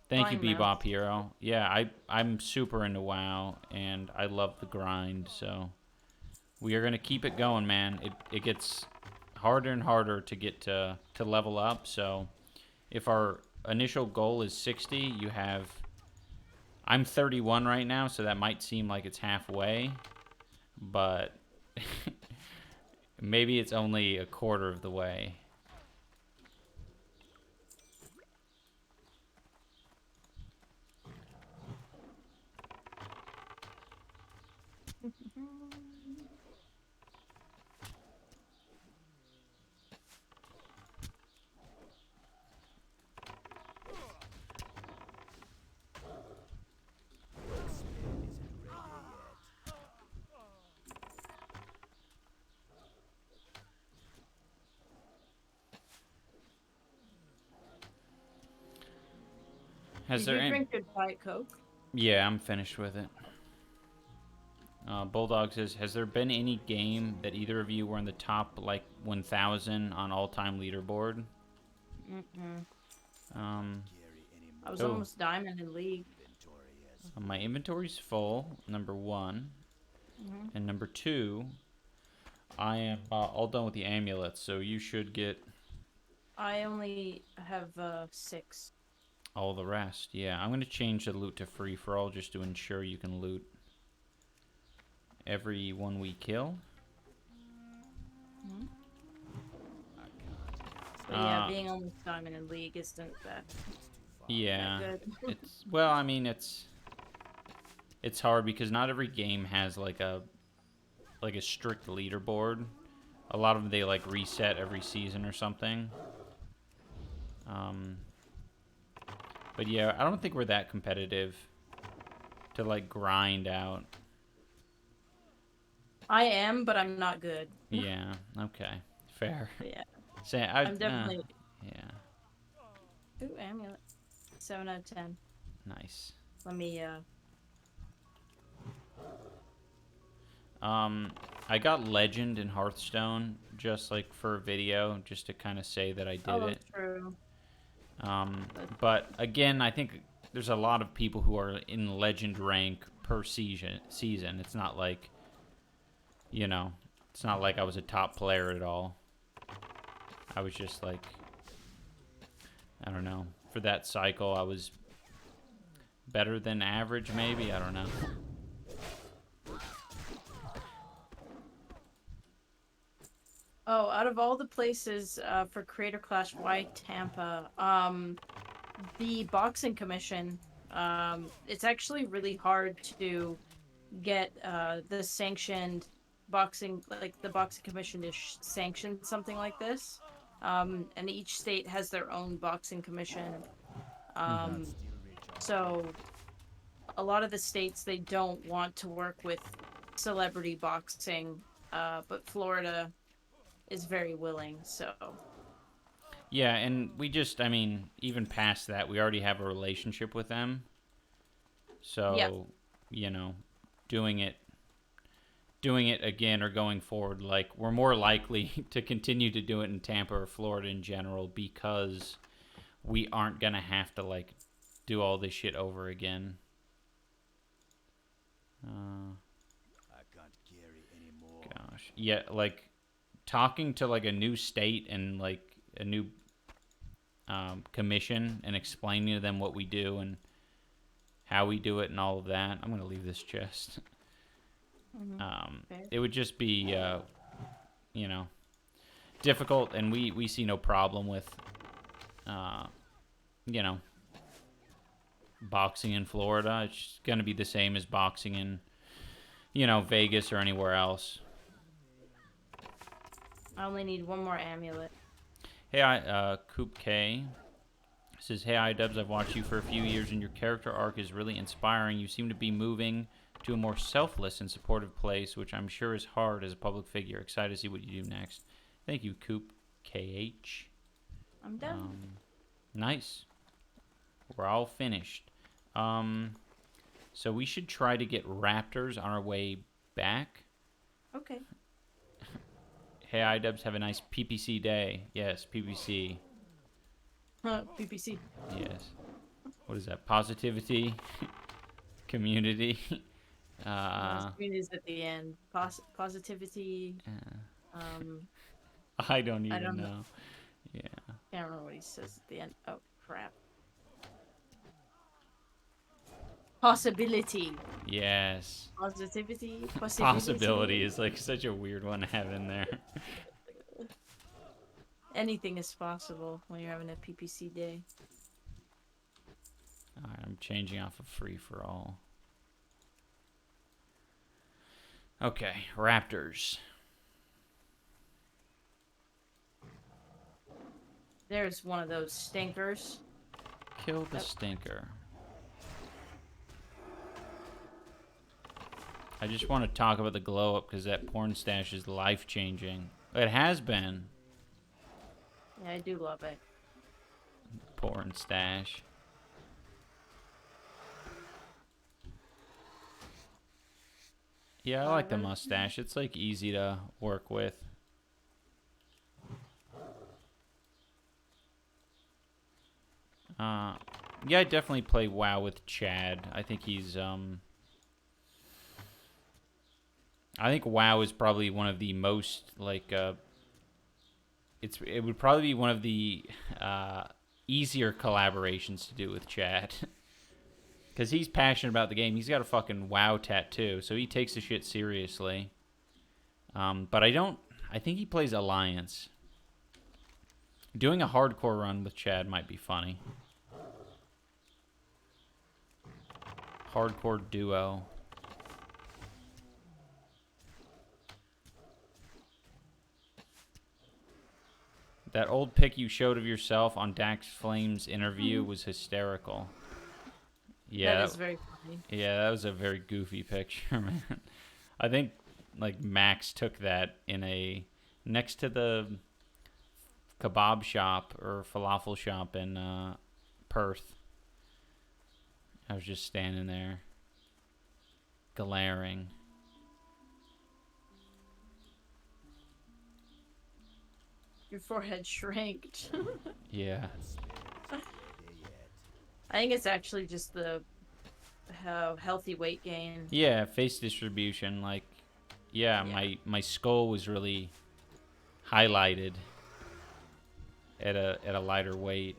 Thank you, Flying Bebop mounts. Hero. Yeah, I'm super into WoW, and I love the grind, so... We are going to keep it going, man. It gets harder and harder to get to level up, so... If our initial goal is 60, you have... I'm 31 right now, so that might seem like it's halfway, but... Maybe it's only a quarter of the way. Has Did there you any... drink your Diet Coke? Yeah, I'm finished with it. Bulldog says, has there been any game that either of you were in the top, like, 1,000 on all-time leaderboard? Mm-mm. Um, I was Oh. almost diamond in League. my inventory's full, number 1. Mhm. And number 2, I am all done with the amulets, so you should get I only have 6. all the rest. Yeah, I'm going to change the loot to free-for-all just to ensure you can loot every one we kill. But yeah, being almost diamond in League isn't that Yeah. good. It's well, I mean, it's hard because not every game has like a strict leaderboard. A lot of them they like reset every season or something. But yeah, I don't think we're that competitive to like grind out. I am, but I'm not good. Yeah. Okay. Fair. Yeah. Say I'm definitely. Yeah. Ooh, amulet. 7 out of 10. Nice. Let me. I got Legend in Hearthstone just like for a video, just to kind of say that I did Oh, it. true. But again, I think there's a lot of people who are in Legend rank per season. It's not like, you know, it's not like I was a top player at all. I was just like, I don't know. For that cycle, I was better than average, maybe. I don't know. Oh, out of all the places for Creator Clash, why Tampa? The boxing commission. It's actually really hard to get the sanctioned boxing, like the boxing commission to sanction something like this. And each state has their own boxing commission. So a lot of the states, they don't want to work with celebrity boxing, but Florida is very willing, so. Yeah, and we just, I mean, even past that, we already have a relationship with them. So, yeah. You know, doing it again or going forward, like, we're more likely to continue to do it in Tampa or Florida in general because we aren't going to have to, like, do all this shit over again. I can't carry anymore. Gosh. Yeah, like, talking to, like, a new state and, like, a new commission and explaining to them what we do and how we do it and all of that. I'm going to leave this chest. It would just be, you know, difficult, and we see no problem with, you know, boxing in Florida. It's going to be the same as boxing in, you know, Vegas or anywhere else. I only need one more amulet. Hey, Coop K says, hey, idubbbz, I've watched you for a few years, and your character arc is really inspiring. You seem to be moving to a more selfless and supportive place, which I'm sure is hard as a public figure. Excited to see what you do next. Thank you, Coop KH. I'm done. Nice. We're all finished. So we should try to get raptors on our way back. Okay. Hey, idubbbz, have a nice PPC day. Yes, PPC. PPC. Yes. What is that? Positivity? Community? Screen is at the end. Positivity. I don't even don't know. Yeah. Can't remember what he says at the end. Oh, crap. Possibility. Yes. Positivity. Possibility is like such a weird one to have in there. Anything is possible when you're having a PPC day. Alright, I'm changing off of free for all. Okay, raptors. There's one of those stinkers. Kill the stinker. I just want to talk about the glow up because that porn stash is life changing. It has been. Yeah, I do love it. Porn stash. Yeah, I like the mustache. It's like easy to work with. Yeah, I definitely play WoW with Chad. I think he's I think WoW is probably one of the most like it would probably be one of the easier collaborations to do with Chad. Because he's passionate about the game. He's got a fucking WoW tattoo, so he takes the shit seriously. But I think he plays Alliance. Doing a hardcore run with Chad might be funny. Hardcore duo. That old pic you showed of yourself on Dax Flame's interview was hysterical. Yeah, that is very funny. Yeah, that was a very goofy picture, man. I think like Max took that in a next to the kebab shop or falafel shop in Perth. I was just standing there, glaring. Your forehead shrinked. Yeah. I think it's actually just the how healthy weight gain. Yeah, face distribution. Like, yeah, my skull was really highlighted at a lighter weight.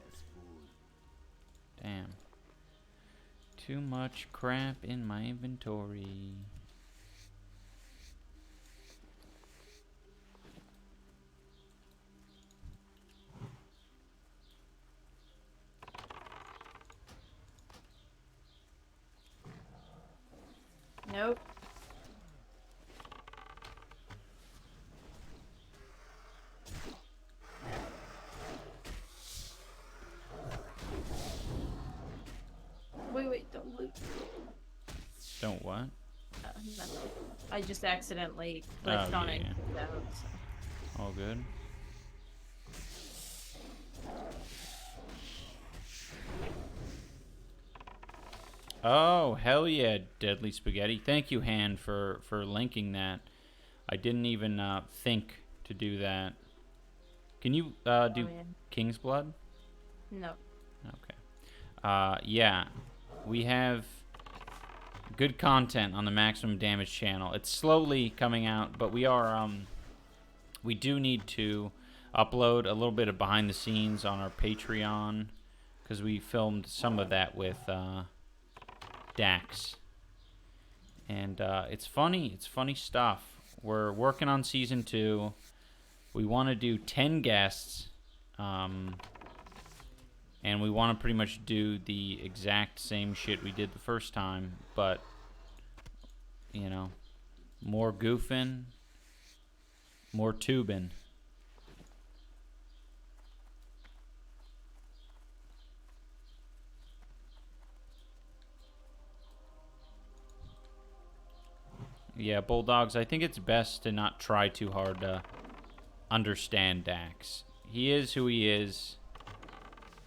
Damn. Too much crap in my inventory. Nope. Wait, don't loot. Don't what? Nothing. I just accidentally clicked on it. Yeah. All good. Oh, hell yeah, Deadly Spaghetti. Thank you, Han, for linking that. I didn't even think to do that. Can you do King's Blood? No. Okay. Yeah, we have good content on the Maximum Damage channel. It's slowly coming out, but we are we do need to upload a little bit of behind the scenes on our Patreon because we filmed some of that with Dax, and it's funny stuff. We're working on season 2. We want to do 10 guests, and we want to pretty much do the exact same shit we did the first time, but you know, more goofing, more tubing. Yeah, Bulldogs, I think it's best to not try too hard to understand Dax. He is who he is.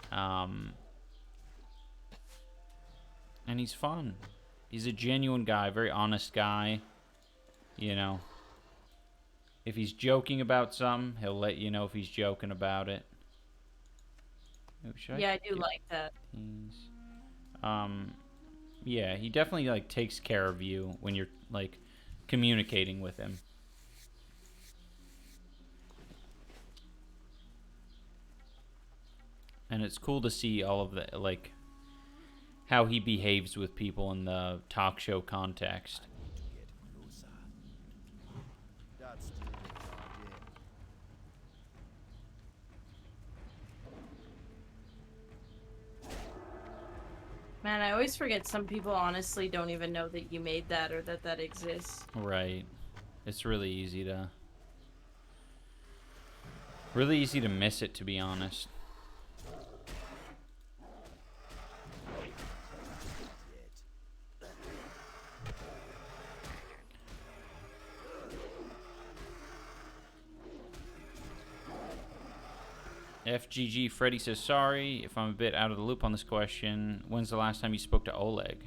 And he's fun. He's a genuine guy, very honest guy. You know, if he's joking about something, he'll let you know if he's joking about it. Oh, yeah, I do like that. Yeah, he definitely like takes care of you when you're like communicating with him. And it's cool to see all of the like how he behaves with people in the talk show context. Man, I always forget some people honestly don't even know that you made that or that that exists. Right. It's really easy to miss it, to be honest. FGG Freddy says, sorry if I'm a bit out of the loop on this question. When's the last time you spoke to Oleg?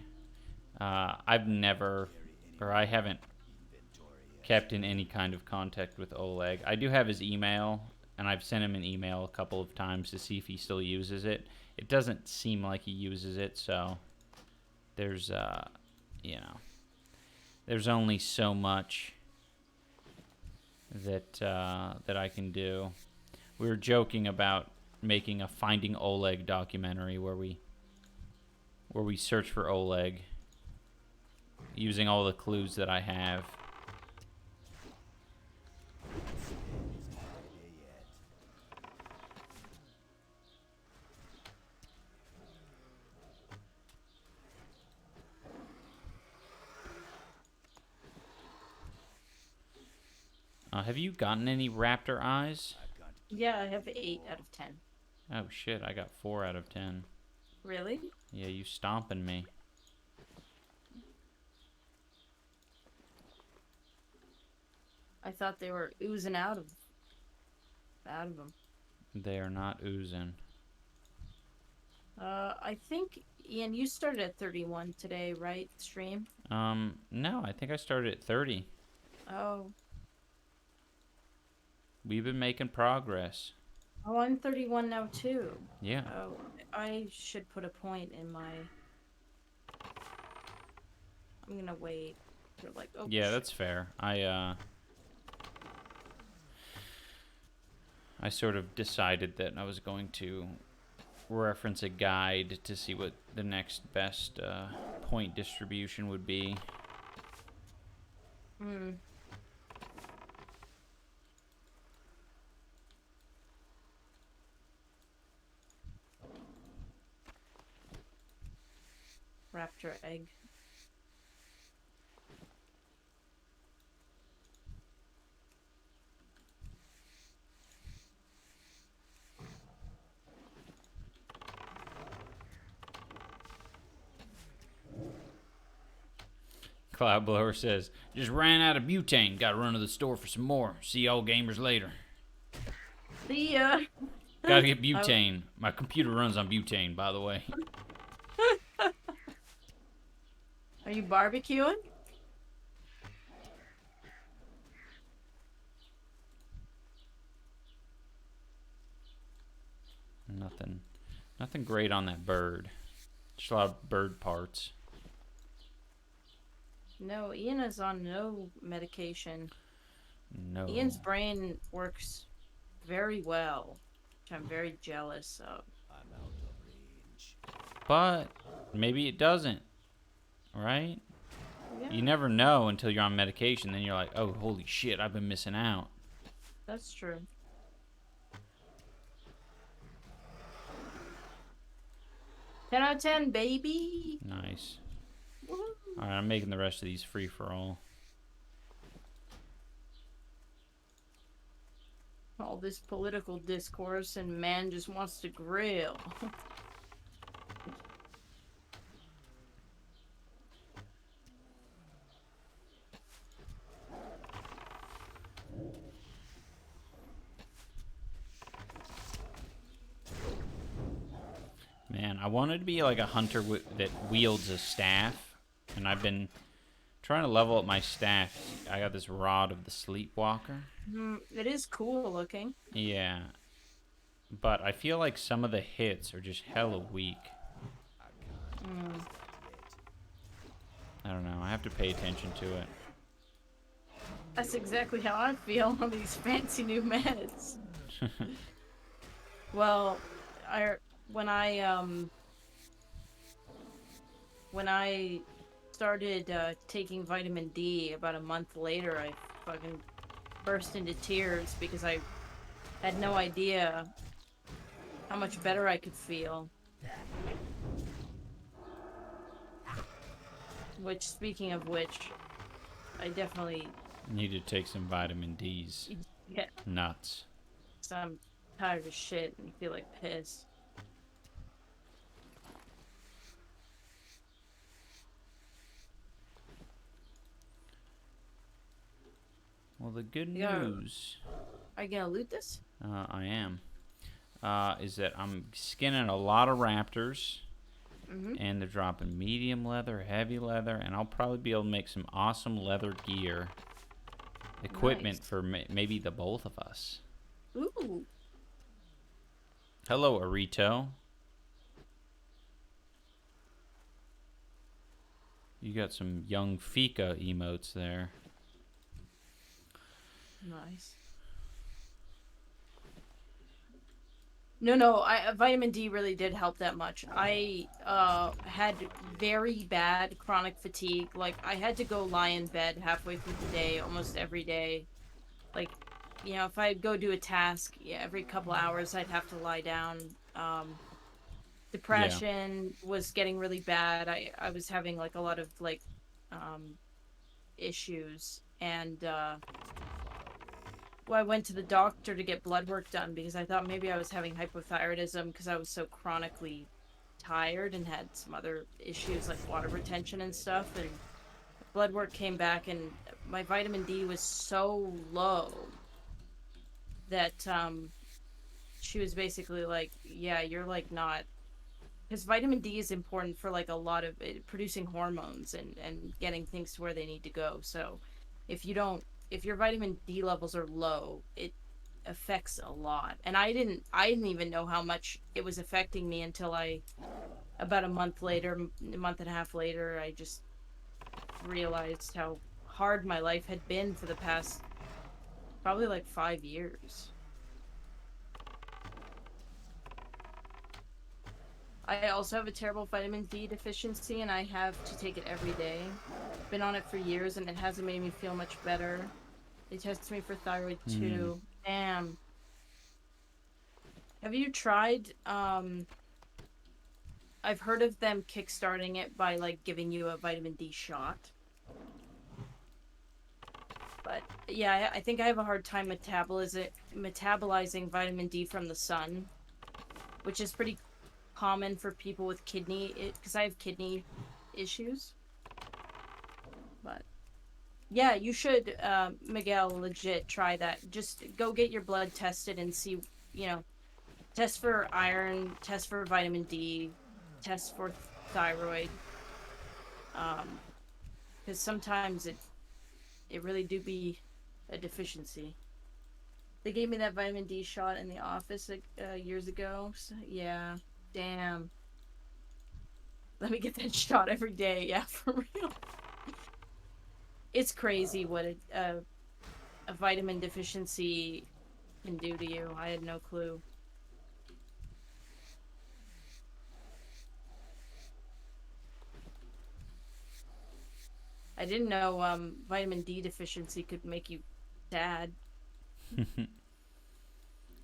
I haven't kept in any kind of contact with Oleg. I do have his email, and I've sent him an email a couple of times to see if he still uses it. It doesn't seem like he uses it, so there's, you know, there's only so much that that I can do. We were joking about making a Finding Oleg documentary where we search for Oleg using all the clues that I have. Have you gotten any raptor eyes? Yeah, I have 8 out of 10. Oh shit, I got 4 out of 10. Really? Yeah, you stomping me. I thought they were oozing out of them. They are not oozing. I think, Ian, you started at 31 today, right? Stream? No, I think I started at 30. Oh. We've been making progress. Oh, I'm 31 now, too. Yeah. Oh, I should put a point in my... I'm gonna wait. You're like, oh, Yeah, that's fair. I sort of decided that I was going to reference a guide to see what the next best point distribution would be. Hmm. Raptor egg. Cloudblower says, just ran out of butane. Gotta run to the store for some more. See y'all gamers later. See ya. Gotta get butane. My computer runs on butane, by the way. Are you barbecuing? Nothing great on that bird. Just a lot of bird parts. No, Ian is on no medication. No. Ian's brain works very well, which I'm very jealous of. I'm out of range. But maybe it doesn't. Right? Yeah, You never know until you're on medication. Then you're like, oh, holy shit, I've been missing out. that's true. Ten out of 10, baby. Nice. Woohoo. Alright, I'm making the rest of these free for all. All this political discourse, and man just wants to grill. Man, I wanted to be like a hunter that wields a staff, and I've been trying to level up my staff. I got this Rod of the Sleepwalker. It is cool looking. Yeah. But I feel like some of the hits are just hella weak. I don't know. I have to pay attention to it. That's exactly how I feel on these fancy new meds. Well, when I started taking vitamin D about a month later, I fucking burst into tears because I had no idea how much better I could feel. Which, speaking of which, I definitely Need to take some vitamin D's. yeah. Nuts. So I'm tired of shit and feel like piss. Well, the good Yeah. news, Are you gonna loot this? I am, is that I'm skinning a lot of raptors, and they're dropping medium leather, heavy leather, and I'll probably be able to make some awesome leather gear equipment Nice. for maybe the both of us. Ooh. Hello, Arito. You got some young Fika emotes there. Nice. No, vitamin D really did help that much. I had very bad chronic fatigue. Like I had to go lie in bed halfway through the day almost every day. Like, you know, if I go do a task, yeah, every couple hours I'd have to lie down. Yeah. Depression was getting really bad. I was having like a lot of like um issues and well, I went to the doctor to get blood work done because I thought maybe I was having hypothyroidism because I was so chronically tired and had some other issues like water retention and stuff. And blood work came back, and my vitamin D was so low that she was basically like, "Yeah, you're like not." Because vitamin D is important for like a lot of it, producing hormones and getting things to where they need to go. So if you don't, if your vitamin D levels are low, it affects a lot. And I didn't even know how much it was affecting me until I, about a month later, a month and a half later, I just realized how hard my life had been for the past probably like 5 years. I also have a terrible vitamin D deficiency and I have to take it every day. Been on it for years and it hasn't made me feel much better. They tested me for thyroid Mm. too. Damn. Have you tried I've heard of them kickstarting it by like giving you a vitamin D shot. But yeah, I think I have a hard time metabolizing vitamin D from the sun, which is pretty common for people with kidney, because I have kidney issues. But yeah, you should, Miguel, legit try that. Just go get your blood tested and see, you know, test for iron, test for vitamin D, test for thyroid. Because sometimes it really do be a deficiency. They gave me that vitamin D shot in the office years ago. So, yeah, damn. Let me get that shot every day. Yeah, for real. It's crazy what a vitamin deficiency can do to you. I had no clue. I didn't know vitamin D deficiency could make you sad.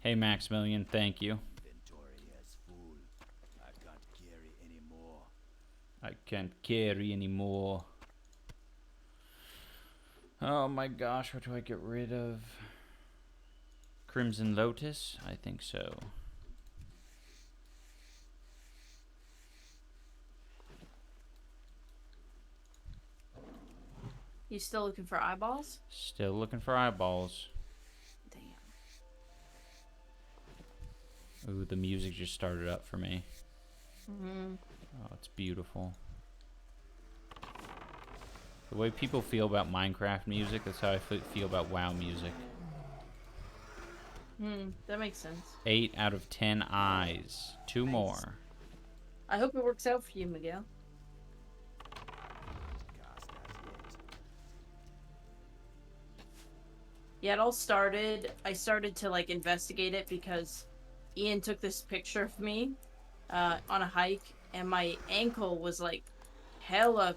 Hey, Maximilian, thank you. Inventory is full. I can't carry anymore. I can't carry anymore. Oh my gosh, what do I get rid of? Crimson Lotus? I think so. You still looking for eyeballs? Still looking for eyeballs. Damn. Ooh, the music just started up for me. Mm-hmm. Oh, it's beautiful. The way people feel about Minecraft music, that's how I feel about WoW music. That makes sense. 8 out of 10 eyes. 2 Nice. more. I hope it works out for you, Miguel. Cast as yet. Yeah, it all started. I started to like investigate it because Ian took this picture of me on a hike, and my ankle was like hella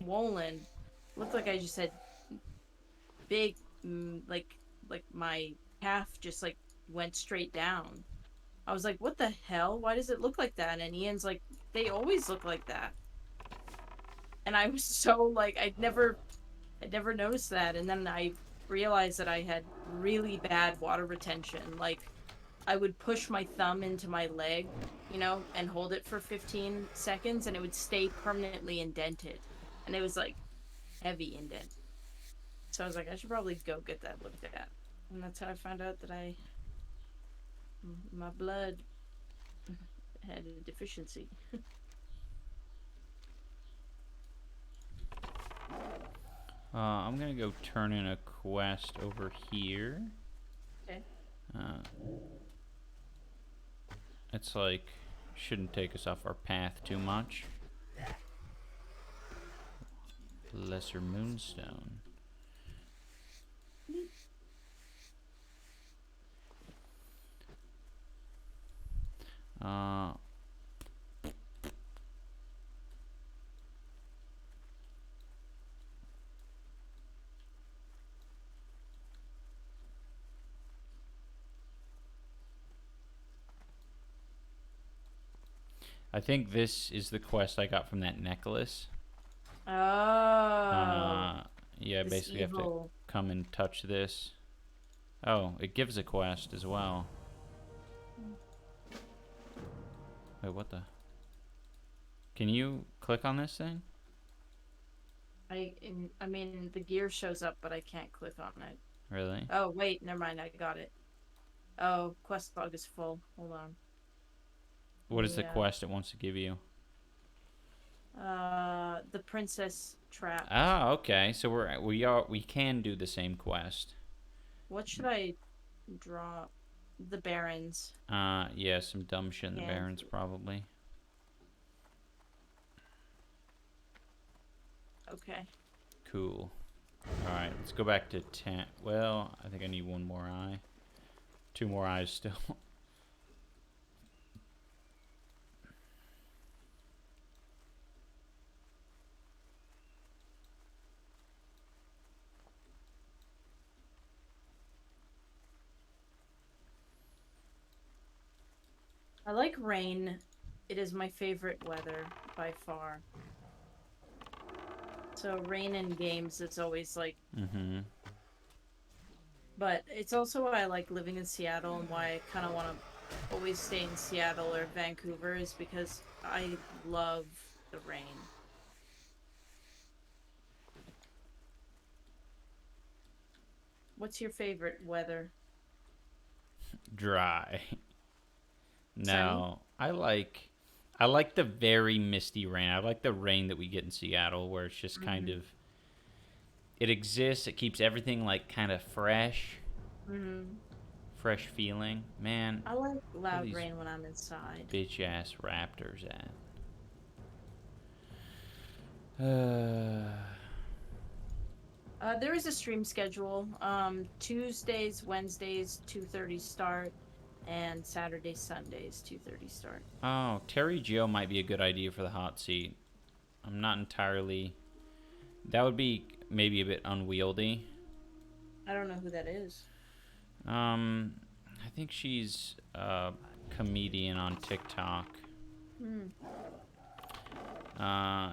swollen. Looked like I just had big, like my calf just like went straight down. I was like, what the hell? Why does it look like that? And Ian's like, they always look like that. And I was so like, I'd never noticed that. And then I realized that I had really bad water retention. Like, I would push my thumb into my leg, you know, and hold it for 15 seconds, and it would stay permanently indented. And it was like heavy indent. So I was like, I should probably go get that looked at. And that's how I found out that my blood had a deficiency. I'm gonna go turn in a quest over here. Okay. It's like, shouldn't take us off our path too much. Lesser Moonstone. I think this is the quest I got from that necklace. Oh. Yeah, This basically have to evil. come and touch this. Oh, it gives a quest as well. Wait, what the? Can you click on this thing? I mean, the gear shows up, but I can't click on it. Really? Oh, wait, never mind, I got it. Oh, quest log is full. Hold on. What is the Yeah. quest it wants to give you? The princess trap. Ah, okay. So we can do the same quest. What should I draw? The barons. Yeah, some dumb shit in the Yeah. Barrens probably. Okay. Cool. All right, let's go back to 10. Well, I think I need one more eye. 2 more eyes still. I like rain. It is my favorite weather by far. So rain in games, it's always like. Mm-hmm. But it's also why I like living in Seattle and why I kind of want to always stay in Seattle or Vancouver is because I love the rain. What's your favorite weather? Dry. No, I like the very misty rain. I like the rain that we get in Seattle, where it's just kind of. It exists. It keeps everything like kind of fresh. Fresh feeling, man. I like loud these rain when I'm inside. Bitch ass raptors at. There is a stream schedule. Tuesdays, Wednesdays, 2:30 start, and Saturdays, Sundays, 2:30 start. Oh, Terry Joe might be a good idea for the hot seat. I'm not entirely. That would be maybe a bit unwieldy. I don't know who that is. I think she's a comedian on TikTok.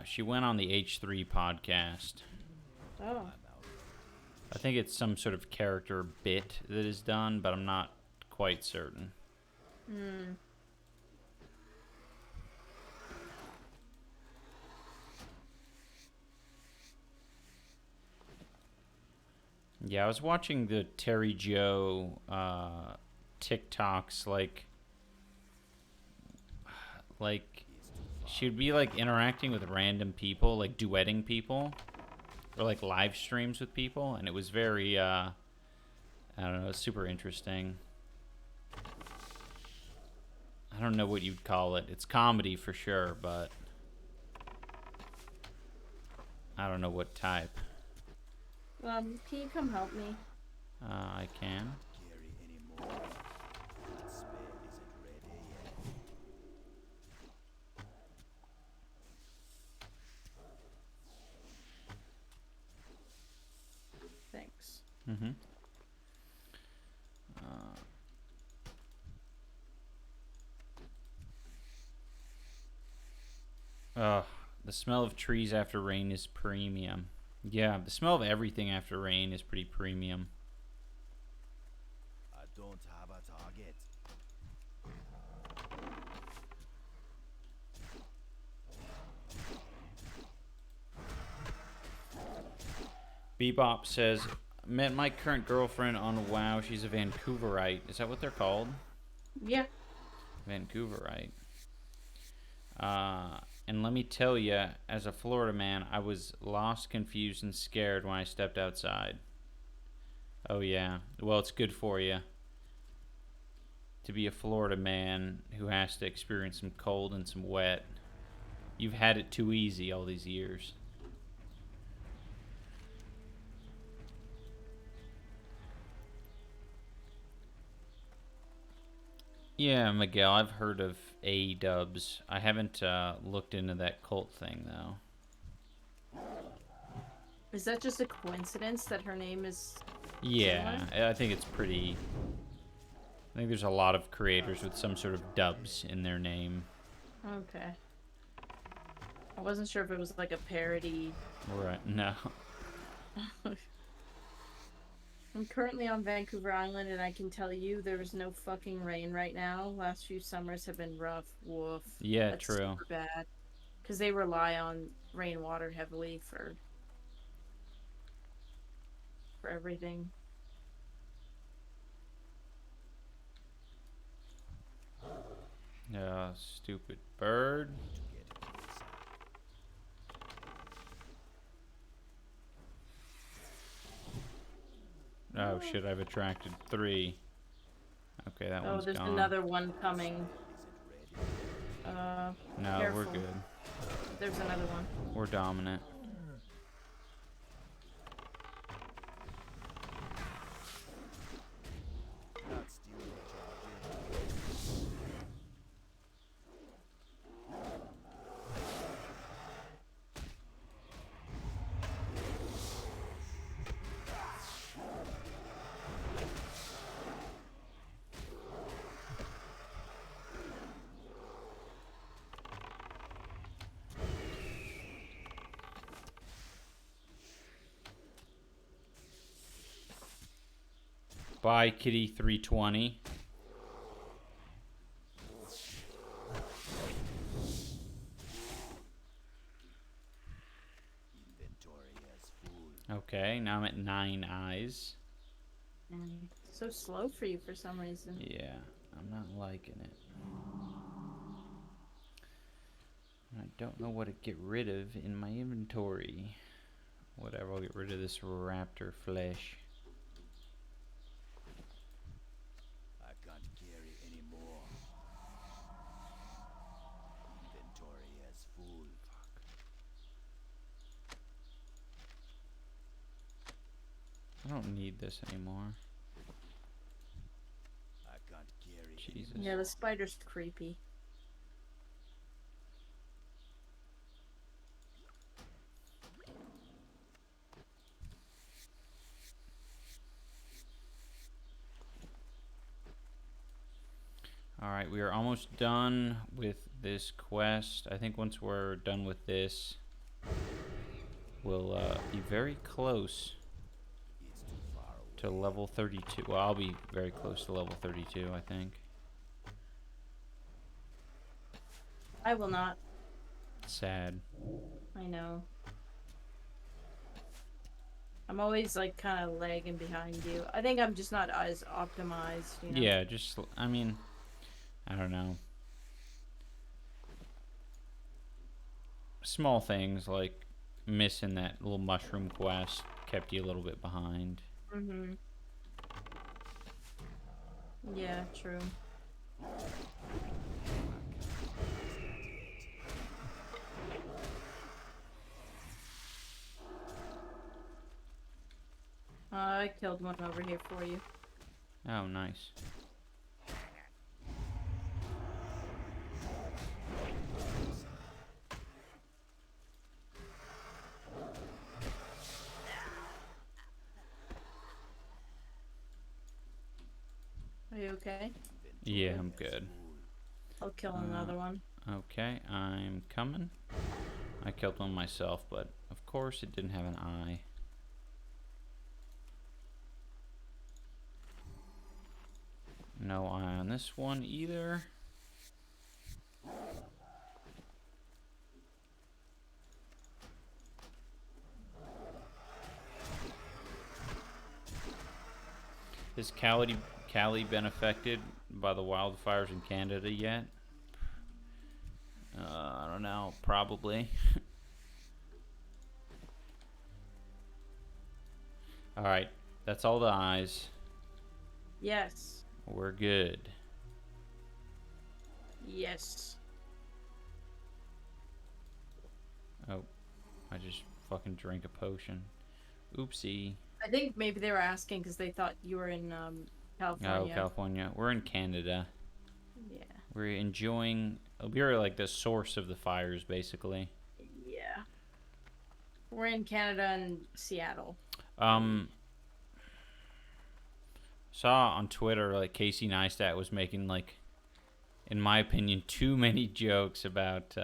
She went on the H3 podcast. Oh. I think it's some sort of character bit that is done, but I'm not quite certain. Yeah, I was watching the Terry Joe TikToks, like she'd be like interacting with random people, like duetting people, or like live streams with people, and it was very I don't know, super interesting. I don't know what you'd call it. It's comedy for sure, but I don't know what type. Can you come help me? I can. Carry anymore. That spell isn't ready yet. Thanks. Mm-hmm. The smell of trees after rain is premium. Yeah, the smell of everything after rain is pretty premium. I don't have a target. Bebop says, met my current girlfriend on WoW. She's a Vancouverite. Is that what they're called? Yeah. Vancouverite. And let me tell you, as a Florida man, I was lost, confused, and scared when I stepped outside. Oh, yeah. Well, it's good for you to be a Florida man who has to experience some cold and some wet. You've had it too easy all these years. Yeah, Miguel, I've heard of idubbbz. I haven't looked into that cult thing, though. Is that just a coincidence that her name is Yeah, similar? I think it's pretty... I think there's a lot of creators with some sort of dubs in their name. Okay. I wasn't sure if it was like a parody. Right, no. I'm currently on Vancouver Island, and I can tell you there is no fucking rain right now. Last few summers have been rough. Woof. Yeah, That's true. super bad. Because they rely on rainwater heavily for everything. Stupid bird. Oh shit, I've attracted 3. Okay, that one's there's gone. another one coming. No, Careful. we're good. There's another one. We're dominant. Not stealing, charging. Bye, Kitty 320. Inventory as full. Okay, now I'm at 9 eyes. So slow for you for some reason. Yeah, I'm not liking it. I don't know what to get rid of in my inventory. Whatever, I'll get rid of this raptor flesh. I can't carry any more. Inventory as full. I don't need this anymore. I can't carry Jesus. Yeah, the spider's creepy. Alright, we are almost done with this quest. I think once we're done with this, we'll be very close It's too far away. to level 32. Well, I'll be very close to level 32, I think. I will not. Sad. I know. I'm always like kind of lagging behind you. I think I'm just not as optimized, you know? Yeah, just, I mean, I don't know. Small things like missing that little mushroom quest kept you a little bit behind. Mm-hmm. Yeah, true. I killed one over here for you. Oh, nice. Are you okay? Yeah, I'm good. I'll kill another one. Okay, I'm coming. I killed one myself, but of course it didn't have an eye. No eye on this one either. Has Cali been affected by the wildfires in Canada yet? I don't know. now, probably. All right, that's all the eyes. Yes. We're good. Yes. Oh, I just fucking drank a potion. Oopsie. I think maybe they were asking because they thought you were in California. Oh, California. We're in Canada. Yeah. We're enjoying. We're like the source of the fires, basically. Yeah. We're in Canada and Seattle. Saw on Twitter like Casey Neistat was making like, in my opinion, too many jokes about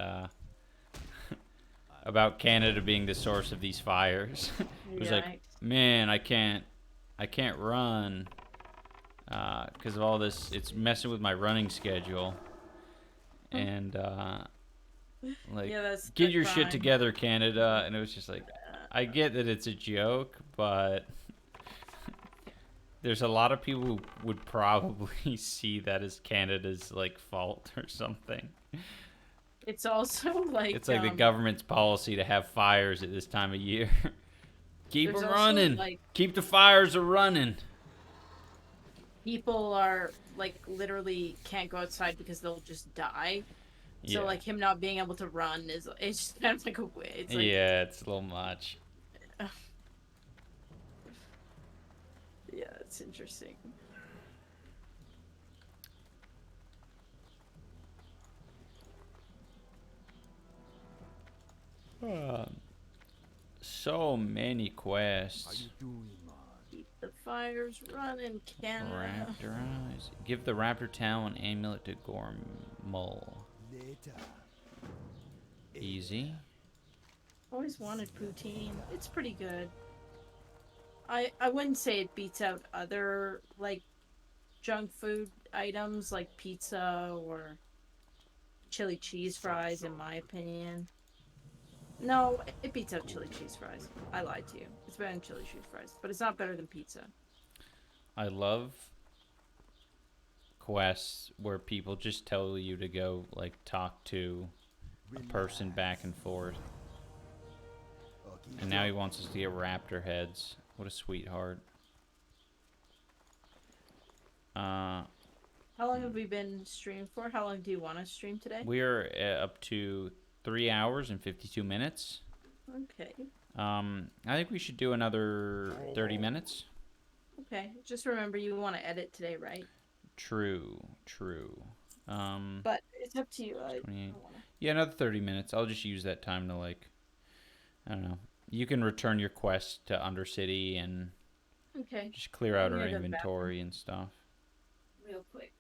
about Canada being the source of these fires. It was like, man, I can't run because of all this. It's messing with my running schedule. And like, yeah, get your shit together, Canada. And it was just like, I get that it's a joke, but there's a lot of people who would probably see that as Canada's like fault or something. It's also like it's like the government's policy to have fires at this time of year. Keep them running. Like, keep the fires a running. People are like literally can't go outside because they'll just die. Yeah. So like him not being able to run is it's just kind of like a way. It's like, yeah, it's a little much. Yeah, it's interesting. So many How quests. you doing, man? Keep the fires running, Canada. Raptor eyes. Give the raptor tail an amulet to Gormul. Later. Easy. Always wanted poutine. It's pretty good. I wouldn't say it beats out other like junk food items like pizza or chili cheese fries in my opinion. No, it beats out chili cheese fries. I lied to you. It's better than chili cheese fries, but it's not better than pizza. I love quests where people just tell you to go like talk to a person back and forth. And now he wants us to get raptor heads. What a sweetheart. How long have we been streaming for? How long do you want to stream today? We're up to 3 hours and 52 minutes. Okay. I think we should do another 30 minutes. Okay. Just remember you want to edit today, right? True. But it's up to you. I don't wanna... Yeah, another 30 minutes. I'll just use that time to like, I don't know. You can return your quest to Undercity and Okay. just clear out I'm our gonna go to the inventory and stuff. Real quick.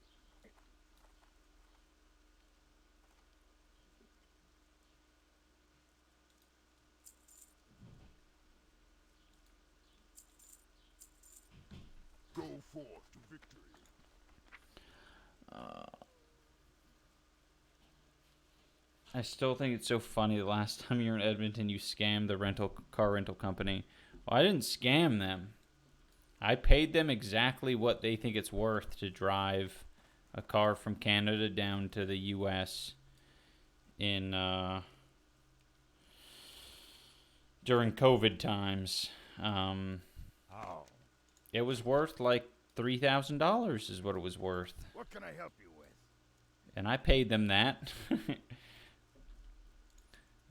Go forth to victory. I still think it's so funny. The last time you were in Edmonton, you scammed the car rental company. Well, I didn't scam them. I paid them exactly what they think it's worth to drive a car from Canada down to the U.S. in during COVID times. How? It was worth like $3,000 is what it was worth. What can I help you with? And I paid them that.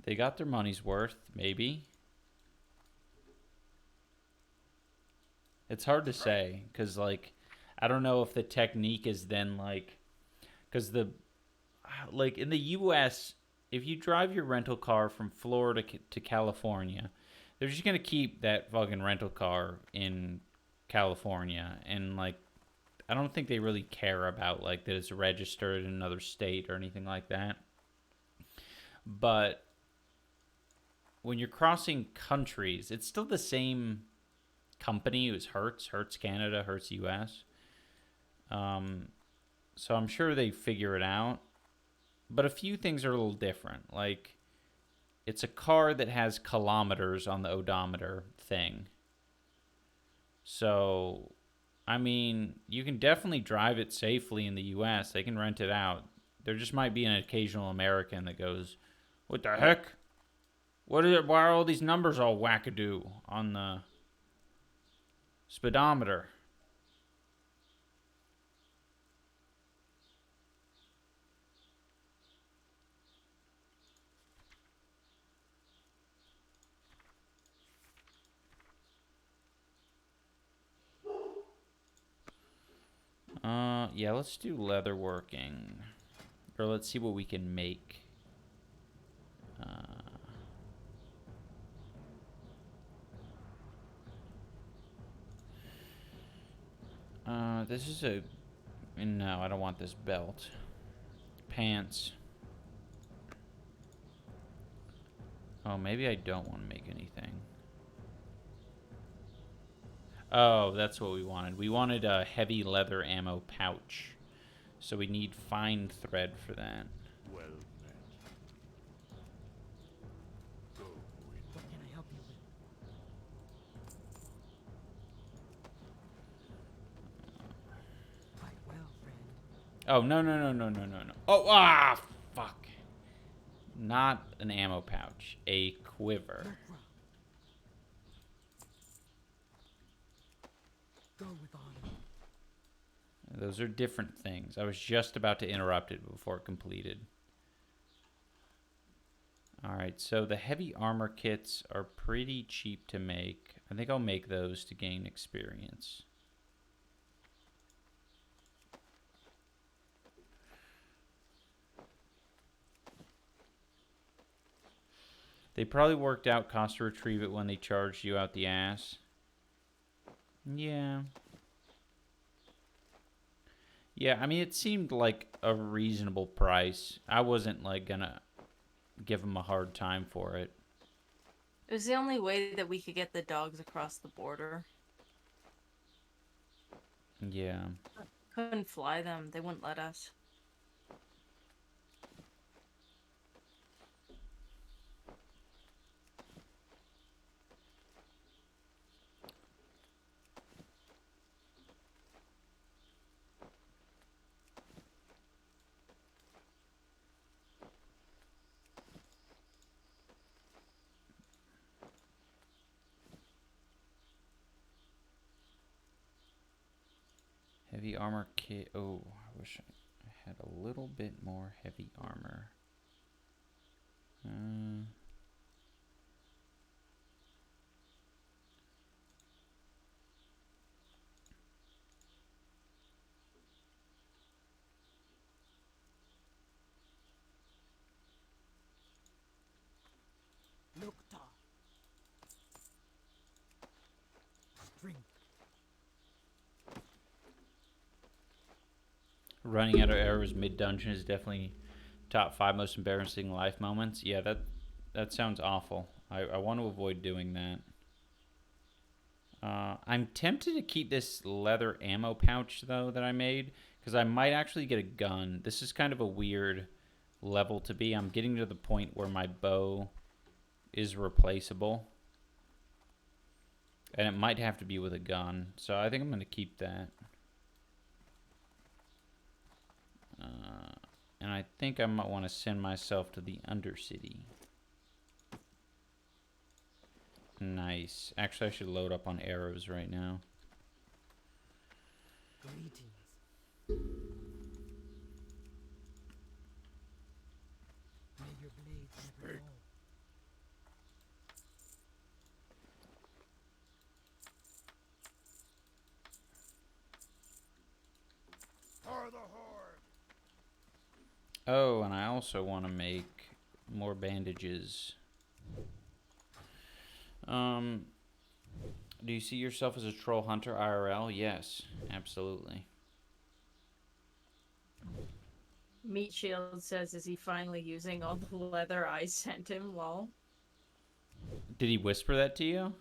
They got their money's worth, maybe. It's hard to say, because, like, I don't know if the technique is then, like, because like, in the U.S., if you drive your rental car from Florida to California, they're just going to keep that fucking rental car in California. And, like, I don't think they really care about, like, that it's registered in another state or anything like that. But when you're crossing countries, it's still the same company. It was Hertz Canada, Hertz US. So I'm sure they figure it out. But a few things are a little different. Like, it's a car that has kilometers on the odometer thing. So, I mean, you can definitely drive it safely in the US. They can rent it out. There just might be an occasional American that goes, What the heck? What is it? Why are all these numbers all wackadoo on the speedometer? Yeah, let's do leather working. Or let's see what we can make. This is a... No, I don't want this belt. Pants. Oh, maybe I don't want to make anything. Oh, that's what we wanted. We wanted a heavy leather ammo pouch. So we need fine thread for that. Well met. Go with What can I help you with? Quite well, friend. Oh, no. Oh, fuck. Not an ammo pouch. A quiver. No problem. Go with honor. Those are different things. I was just about to interrupt it before it completed. Alright, so the heavy armor kits are pretty cheap to make. I think I'll make those to gain experience. They probably worked out cost to retrieve it when they charged you out the ass. Yeah. Yeah, I mean, it seemed like a reasonable price. I wasn't, like, gonna give them a hard time for it. It was the only way that we could get the dogs across the border. Yeah. Couldn't fly them. They wouldn't let us. Heavy armor kit. Oh, I wish I had a little bit more heavy armor. Nukta. Drink. Running out of arrows mid-dungeon is definitely top 5 most embarrassing life moments. Yeah, that sounds awful. I want to avoid doing that. I'm tempted to keep this leather ammo pouch, though, that I made, because I might actually get a gun. This is kind of a weird level to be. I'm getting to the point where my bow is replaceable. And it might have to be with a gun. So I think I'm going to keep that. And I think I might want to send myself to the Undercity. Nice. Actually, I should load up on arrows right now. Greetings. May your blades never dull. For the horde. Oh, and I also want to make more bandages. Do you see yourself as a troll hunter IRL? Yes, absolutely. Meat Shield says, is he finally using all the leather I sent him? Lol. Did he whisper that to you?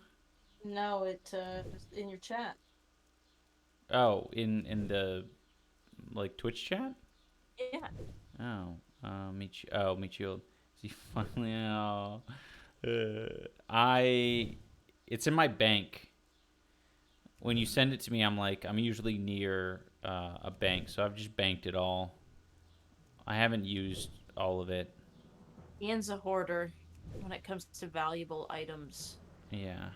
No, it was in your chat. Oh, in the like Twitch chat? Yeah. Oh, Meat Shield. Is he finally? Oh, it's in my bank. When you send it to me, I'm usually near a bank, so I've just banked it all. I haven't used all of it. Ian's a hoarder when it comes to valuable items. Yeah.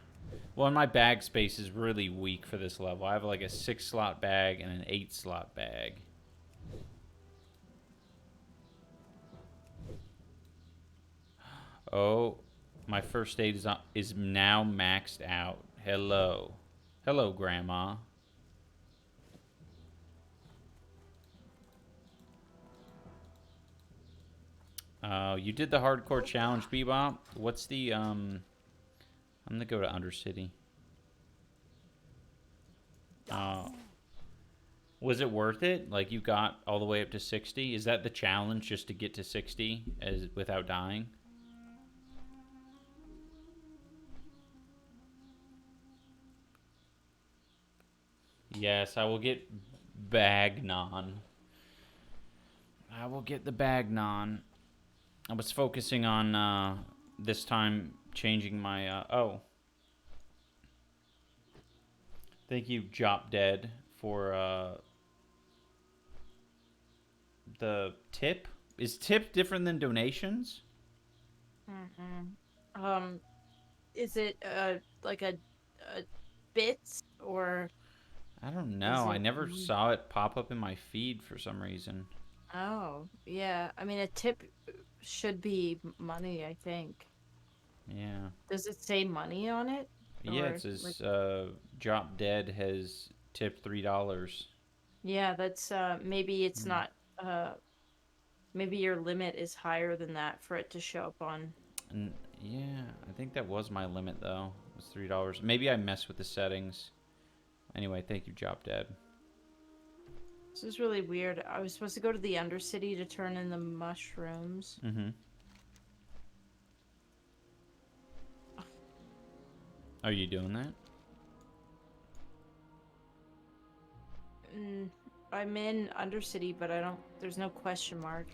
Well, and my bag space is really weak for this level. I have like a 6-slot bag and an 8-slot bag. Oh, my first aid is now maxed out. Hello. Hello, Grandma. You did the hardcore challenge, Bebop. What's the, I'm gonna go to Undercity. Was it worth it? Like, you got all the way up to 60? Is that the challenge, just to get to 60 without dying? Yes, I will get Bagnon. I will get the Bagnon. I was focusing on, this time, changing my, oh. Thank you, Jop Dead, for, the tip. Is tip different than donations? Is it, like a bits, or... I don't know. I it never money? saw it pop up in my feed for some reason. Oh, yeah. I mean, a tip should be money, I think. Yeah. Does it say money on it? Yeah, Or, it says, like- Drop Dead has tipped $3. Yeah, that's, maybe it's not, maybe your limit is higher than that for it to show up on. And yeah, I think that was my limit, though. It was $3. Maybe I messed with the settings. Anyway, thank you, Drop Dead. This is really weird. I was supposed to go to the Undercity to turn in the mushrooms. Mm-hmm. Are you doing that? I'm in Undercity, but I don't... There's no question mark.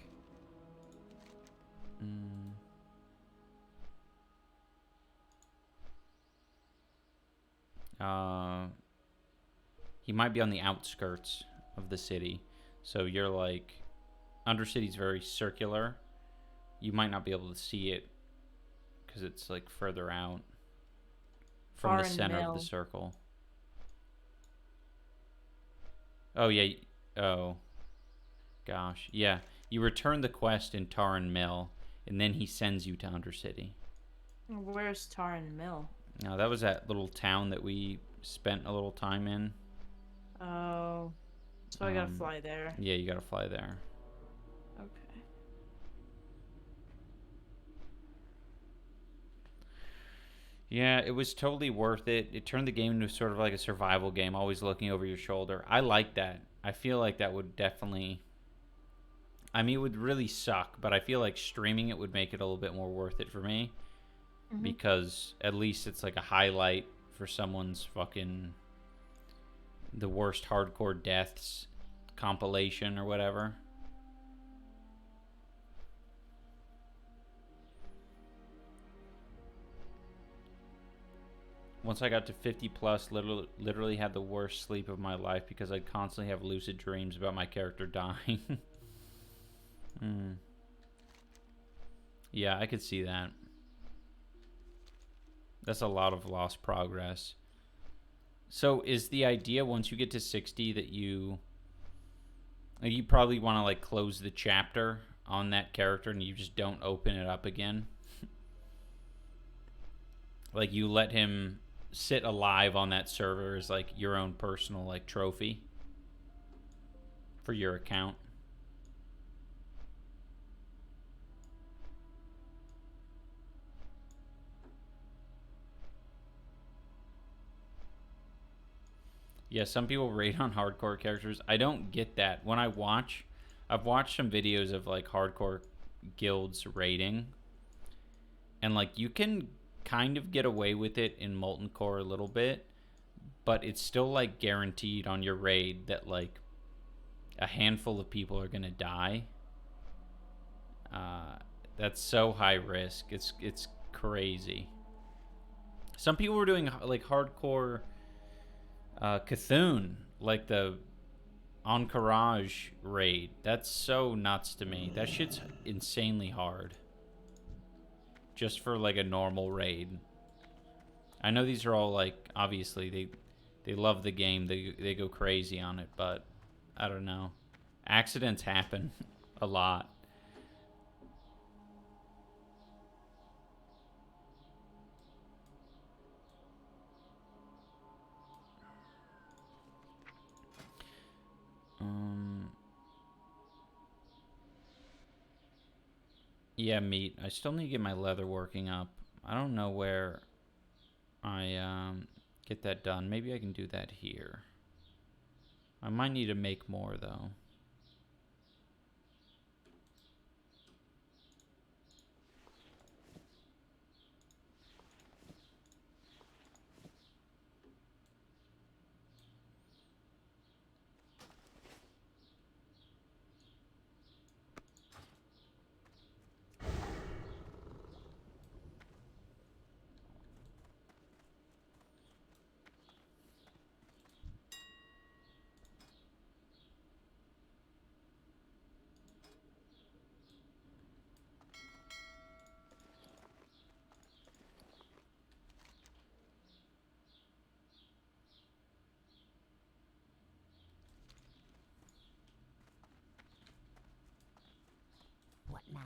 He might be on the outskirts of the city. So you're like... Undercity's very circular. You might not be able to see it because it's like further out from the Foreign center of Mill. the circle. Oh, yeah. Oh. Gosh. Yeah. You return the quest in Taran Mill, and then he sends you to Undercity. Where's Taran Mill? Now, that was that little town that we spent a little time in. Oh. So I gotta fly there. Yeah, you gotta fly there. Okay. Yeah, it was totally worth it. It turned the game into sort of like a survival game, always looking over your shoulder. I like that. I feel like that would definitely... I mean, it would really suck, but I feel like streaming it would make it a little bit more worth it for me. Because at least it's like a highlight for someone's fucking... the worst hardcore deaths compilation or whatever. Once I got to 50 plus, literally had the worst sleep of my life because I'd constantly have lucid dreams about my character dying. Yeah, I could see that. That's a lot of lost progress. So is the idea once you get to 60 that you probably want to like close the chapter on that character and you just don't open it up again? Like you let him sit alive on that server as like your own personal like trophy for your account. Yeah, some people rate on hardcore characters. I don't get that. When I've watched some videos of like hardcore guilds rating, and like you can kind of get away with it in Molten Core a little bit, but it's still like guaranteed on your raid that like a handful of people are gonna die. That's so high risk. It's crazy. Some people were doing like hardcore Cthulhu, like the Encourage raid. That's so nuts to me. That shit's insanely hard. just for like a normal raid. I know these are all like, obviously they love the game, they go crazy on it, but I don't know. Accidents happen a lot. Yeah, meat. I still need to get my leather working up. I don't know where I get that done. Maybe I can do that here. I might need to make more though. What now?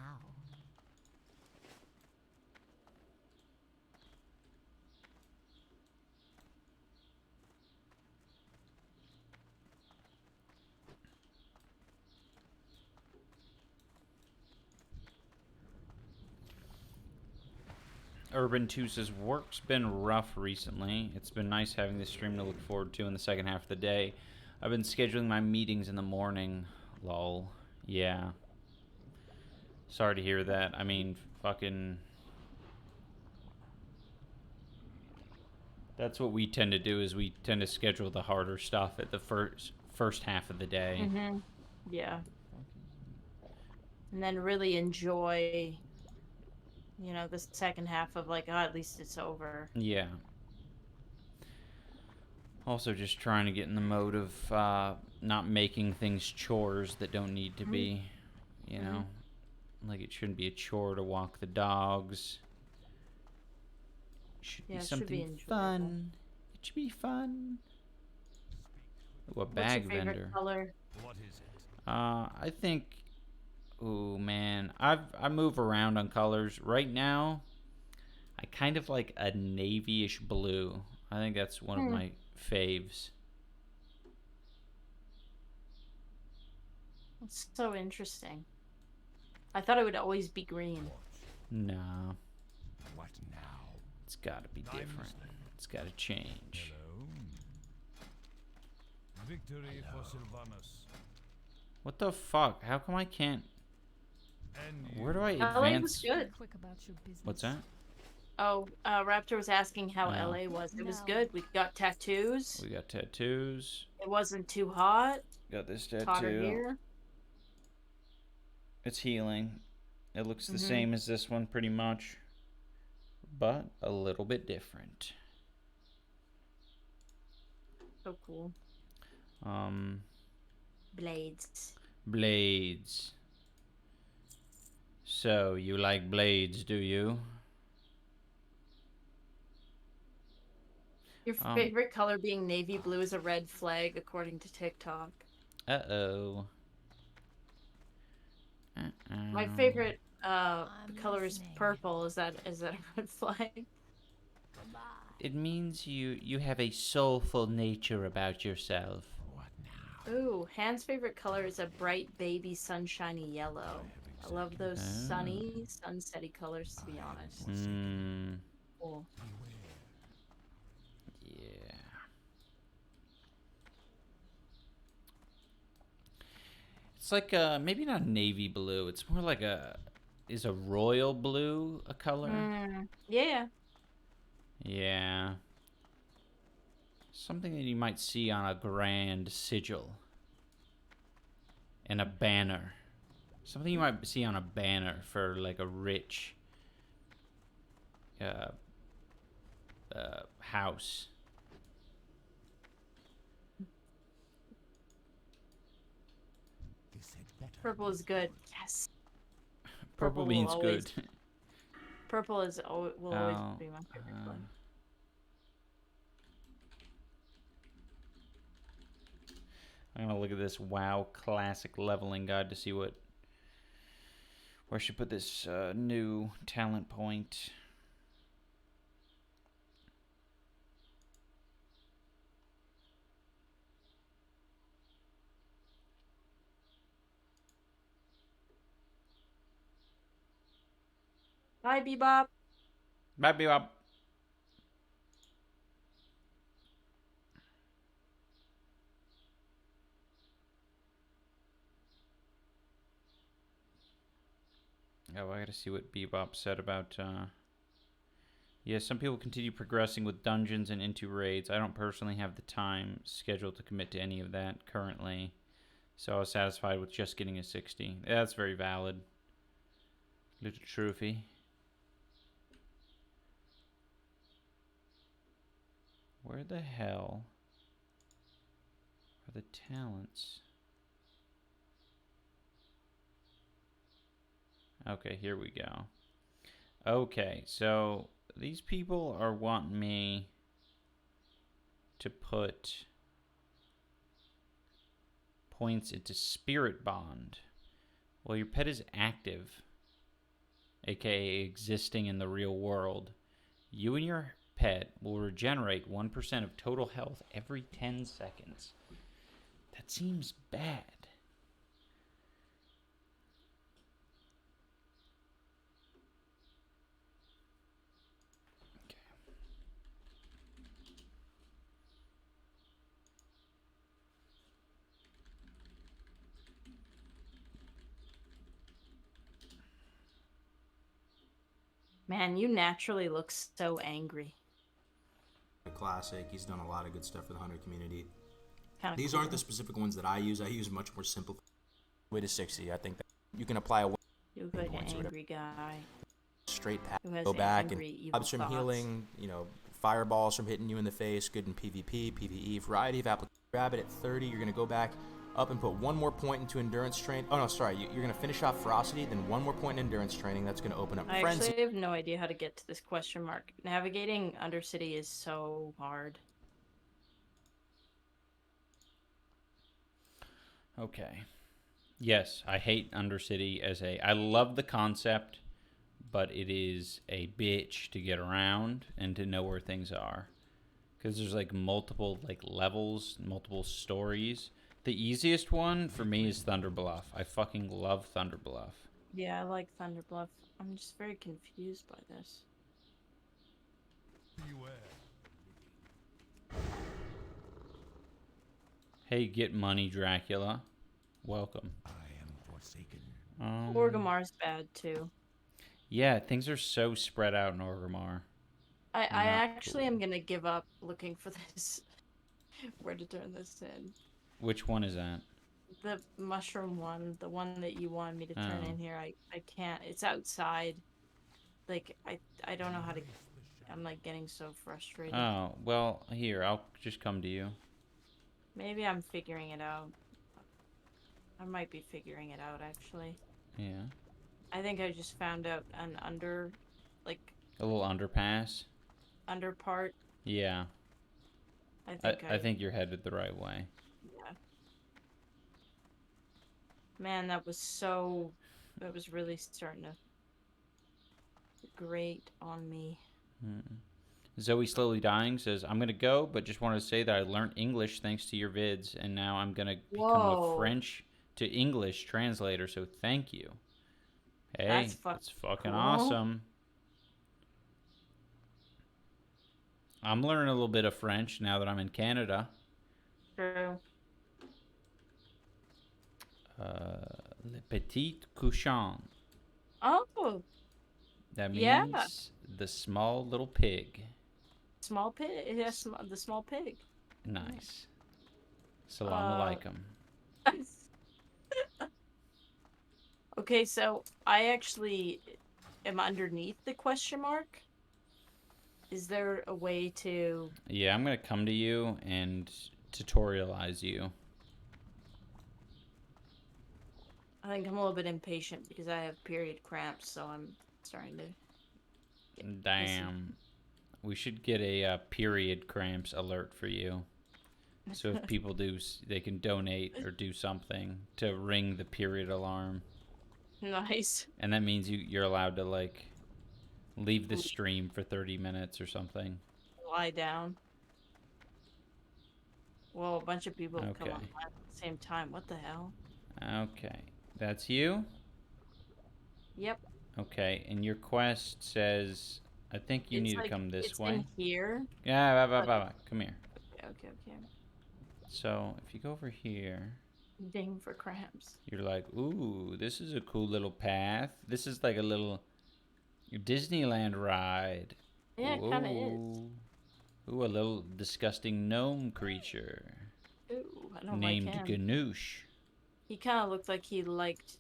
Urban 2 says, work's been rough recently. It's been nice having this stream to look forward to in the second half of the day. I've been scheduling my meetings in the morning. Lol. Yeah. Sorry to hear that. I mean, fucking... That's what we tend to do, is we tend to schedule the harder stuff at the first half of the day. Mm-hmm. Yeah. And then really enjoy, you know, the second half of like, oh, at least it's over. Yeah. Also just trying to get in the mode of not making things chores that don't need to be, you know? Like it shouldn't be a chore to walk the dogs. It should be something fun. It should be fun. Ooh, a bag What's your favorite vendor. color? What is it? I think... Ooh, man. I move around on colors. Right now, I kind of like a navy-ish blue. I think that's one of my faves. It's so interesting. I thought it would always be green. Nah. What now? It's gotta be different. It's gotta change. Hello. Victory for Sylvanus. What the fuck? How come I can't... And Where do I LA was advance? good. Quick about your business. What's that? Oh, Raptor was asking how Oh. LA was. It was No. good. We got tattoos. We got tattoos. It wasn't too hot. Got this Hotter tattoo. here. It's healing. It looks the same as this one pretty much, but a little bit different. So cool. Blades. Blades. So, you like blades, do you? Your favorite color being navy blue is a red flag, according to TikTok. Uh-oh. My favorite color is listening. purple. Is that a red flag? Goodbye. It means you have a soulful nature about yourself. what now? Ooh, Han's favorite color is a bright baby sunshiny yellow. I love those sunny, sunsetty colors, to be honest. Hmm. Cool. Yeah. It's like maybe not navy blue. It's more like is a royal blue a color? Yeah. Yeah. Something that you might see on a grand sigil. And a banner. Something you might see on a banner for like a rich house. This had better. Purple is good. Yes. Purple Purple means will always- good. Purple is will always Oh, be my favorite color. I'm gonna look at this WoW classic leveling guide to see where I should put this new talent point. Bye, Bebop. Bye, bebop. Oh, I gotta see what Bebop said about. Yeah, some people continue progressing with dungeons and into raids. I don't personally have the time scheduled to commit to any of that currently, so I was satisfied with just getting a 60. Yeah, that's very valid. Little trophy. Where the hell are the talents? Okay, here we go. Okay, so these people are wanting me to put points into Spirit Bond. Well, your pet is active, aka existing in the real world. You and your pet will regenerate 1% of total health every 10 seconds. That seems bad. Man, you naturally look so angry. A classic. He's done a lot of good stuff for the hunter community. Kinda These cool. aren't the specific ones that I use. I use much more simple way to 60. I think that you can apply a You look like an points or angry guy straight path. who has Go back and angry, evil jobs from thoughts. healing, you know, fireballs from hitting you in the face, good in PvP, PvE, variety of applications. Grab it at 30, you're going to go back up and put one more point into endurance training. Oh, no, sorry. You're going to finish off ferocity, then one more point in endurance training. That's going to open up I frenzy. actually have no idea how to get to this question mark. Navigating Undercity is so hard. Okay. Yes, I hate Undercity as a... I love the concept, but it is a bitch to get around and to know where things are. Because there's like multiple like levels, multiple stories. The easiest one for me is Thunder Bluff. I fucking love Thunder Bluff. Yeah, I like Thunder Bluff. I'm just very confused by this. Hey, get money, Dracula. Welcome. I am forsaken. Orgrimmar's bad too. Yeah, things are so spread out in Orgrimmar. I Not actually cool. am gonna give up looking for this. Where to turn this in? Which one is that? The mushroom one, the one that you wanted me to turn Oh. in here. I can't. It's outside. Like I don't know how to. I'm like getting so frustrated. Oh, well, here, I'll just come to you. Maybe I'm figuring it out. I might be figuring it out actually. Yeah. I think I just found out an like A little underpass. under part. Yeah. I think you're headed the right way. Yeah. Man, that was really starting to grate on me. Zoe Slowly Dying says, I'm going to go, but just wanted to say that I learned English thanks to your vids, and now I'm going to become a Whoa. French to English translator, so thank you. Hey, That's fucking cool. awesome. I'm learning a little bit of French now that I'm in Canada. True. Le petit cochon. Oh, That means Yeah. the small little pig. small pig. Yeah, the small pig. Nice. Salam alaikum. Okay, so I actually am underneath the question mark. Is there a way to... Yeah, I'm going to come to you and tutorialize you. I think I'm a little bit impatient because I have period cramps, so I'm starting to Damn. We should get a period cramps alert for you. So if people do, they can donate or do something to ring the period alarm. Nice. And that means you're allowed to, like, leave the stream for 30 minutes or something. Lie down. Whoa, a bunch of people come Okay. on at the same time. What the hell? Okay. That's you? Yep. Okay. And your quest says, I think you need to come this it's way. in here. Yeah, come here. Okay. So if you go over here, Ding for cramps. you're like, ooh, this is a cool little path. This is like a little Disneyland ride. Yeah, it kind of is. Ooh, a little disgusting gnome creature Ooh, I don't named like him. Ganoush. He kind of looked like he liked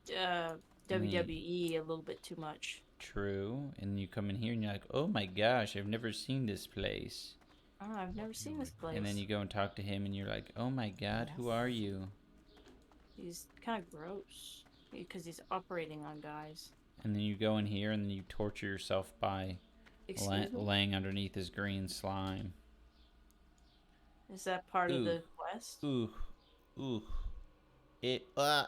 WWE a little bit too much. True. And you come in here and you're like, oh my gosh, I've never seen this place. Oh, I've never seen this place. And then you go and talk to him and you're like, oh my god, who are you? He's kind of gross because he's operating on guys. And then you go in here and then you torture yourself by Excuse me? laying underneath his green slime. Is that part of Ooh. the quest? Ooh. It, Oh.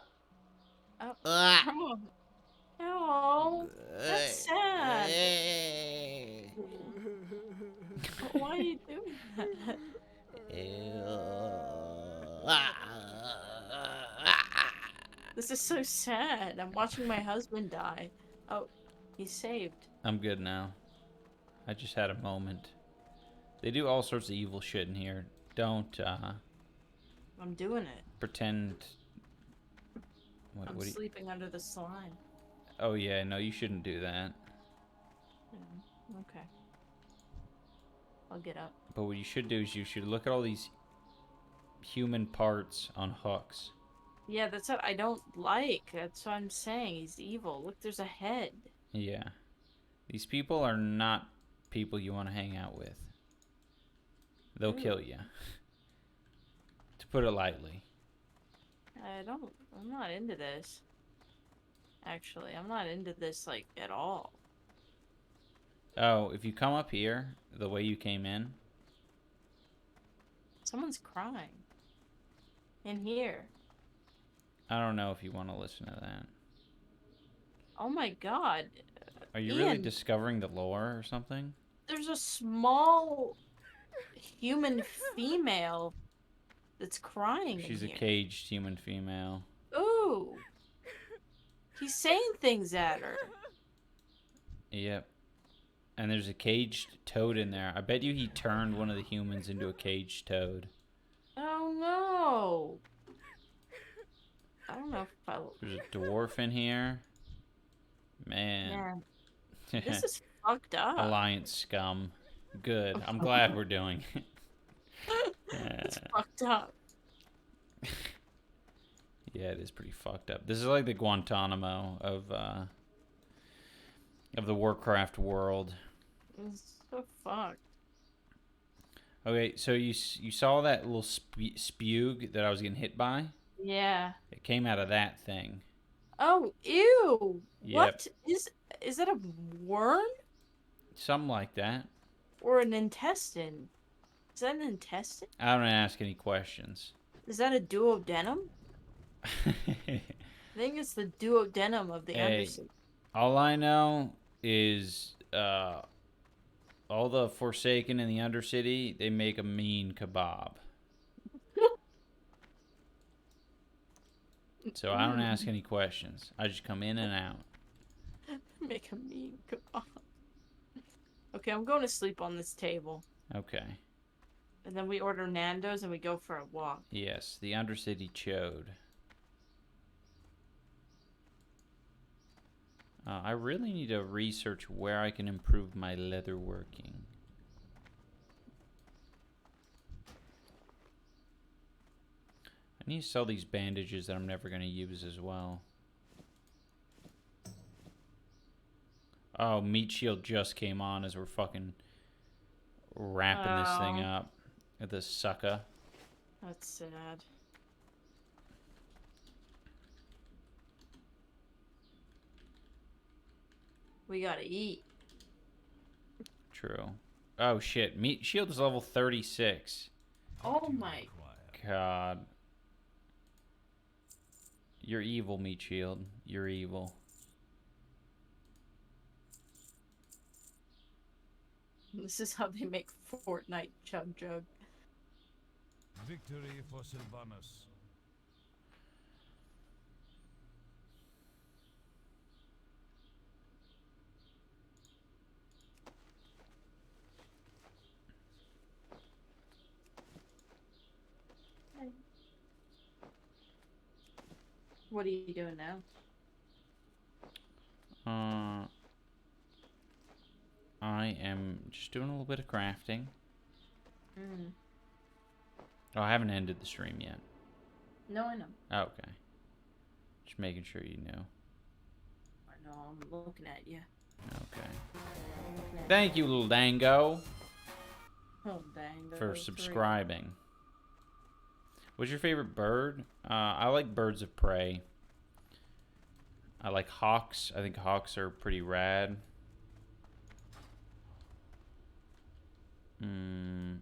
Oh, that's sad. Why are you doing that? This is so sad. I'm watching my husband die. Oh, he's saved. I'm good now. I just had a moment. They do all sorts of evil shit in here. Don't I'm doing it. pretend. I'm What do you... sleeping under the slime. Oh yeah, no, you shouldn't do that. Okay. I'll get up. But what you should do is you should look at all these human parts on hooks. Yeah, that's what I don't like. That's what I'm saying. He's evil. Look, there's a head. Yeah. These people are not people you want to hang out with. They'll kill you. To put it lightly. I'm not into this. Actually, I'm not into this, like, at all. Oh, if you come up here, the way you came in. Someone's crying. In here. I don't know if you want to listen to that. Oh my god. Are you Ian, really discovering the lore or something? there's a small human female that's crying She's in a here. caged human female. Ooh. He's saying things at her. Yep. And there's a caged toad in there. I bet you he turned one of the humans into a caged toad. Oh no. I don't know if I... There's a dwarf in here. Man. Yeah. This is fucked up. Alliance scum. Good. I'm glad we're doing it. It's fucked up. Yeah, it is pretty fucked up. This is like the Guantanamo of the Warcraft world. It's so fucked. Okay, so you saw that little spug that I was getting hit by? Yeah. It came out of that thing. Oh, ew. Yep. What is that a worm Something like that. or an intestine? Is that an intestine? I don't ask any questions. Is that a duodenum? I think it's the duodenum of the Hey. undersea. All I know is all the Forsaken in the Undercity, they make a mean kebab. So I don't ask any questions. I just come in and out. Make a mean kebab. Okay, I'm going to sleep on this table. Okay. And then we order Nando's and we go for a walk. Yes, the Undercity chode. I really need to research where I can improve my leather working. I need to sell these bandages that I'm never going to use as well. Oh, Meat Shield just came on as we're fucking wrapping this thing Oh. up. At this sucker. That's sad. We gotta eat. True. Oh shit, Meat Shield is level 36. Oh my. God. You're evil, Meat Shield. You're evil. This is how they make Fortnite Chug Jug. Victory for Sylvanus. What are you doing now? I am just doing a little bit of crafting. Mm. Oh, I haven't ended the stream yet. No, I know. Oh, okay. Just making sure you knew. I know, I'm looking at you. Okay. Thank you, little dango, Oh, dang. for subscribing. What's your favorite bird? I like birds of prey. I like hawks. I think hawks are pretty rad. No,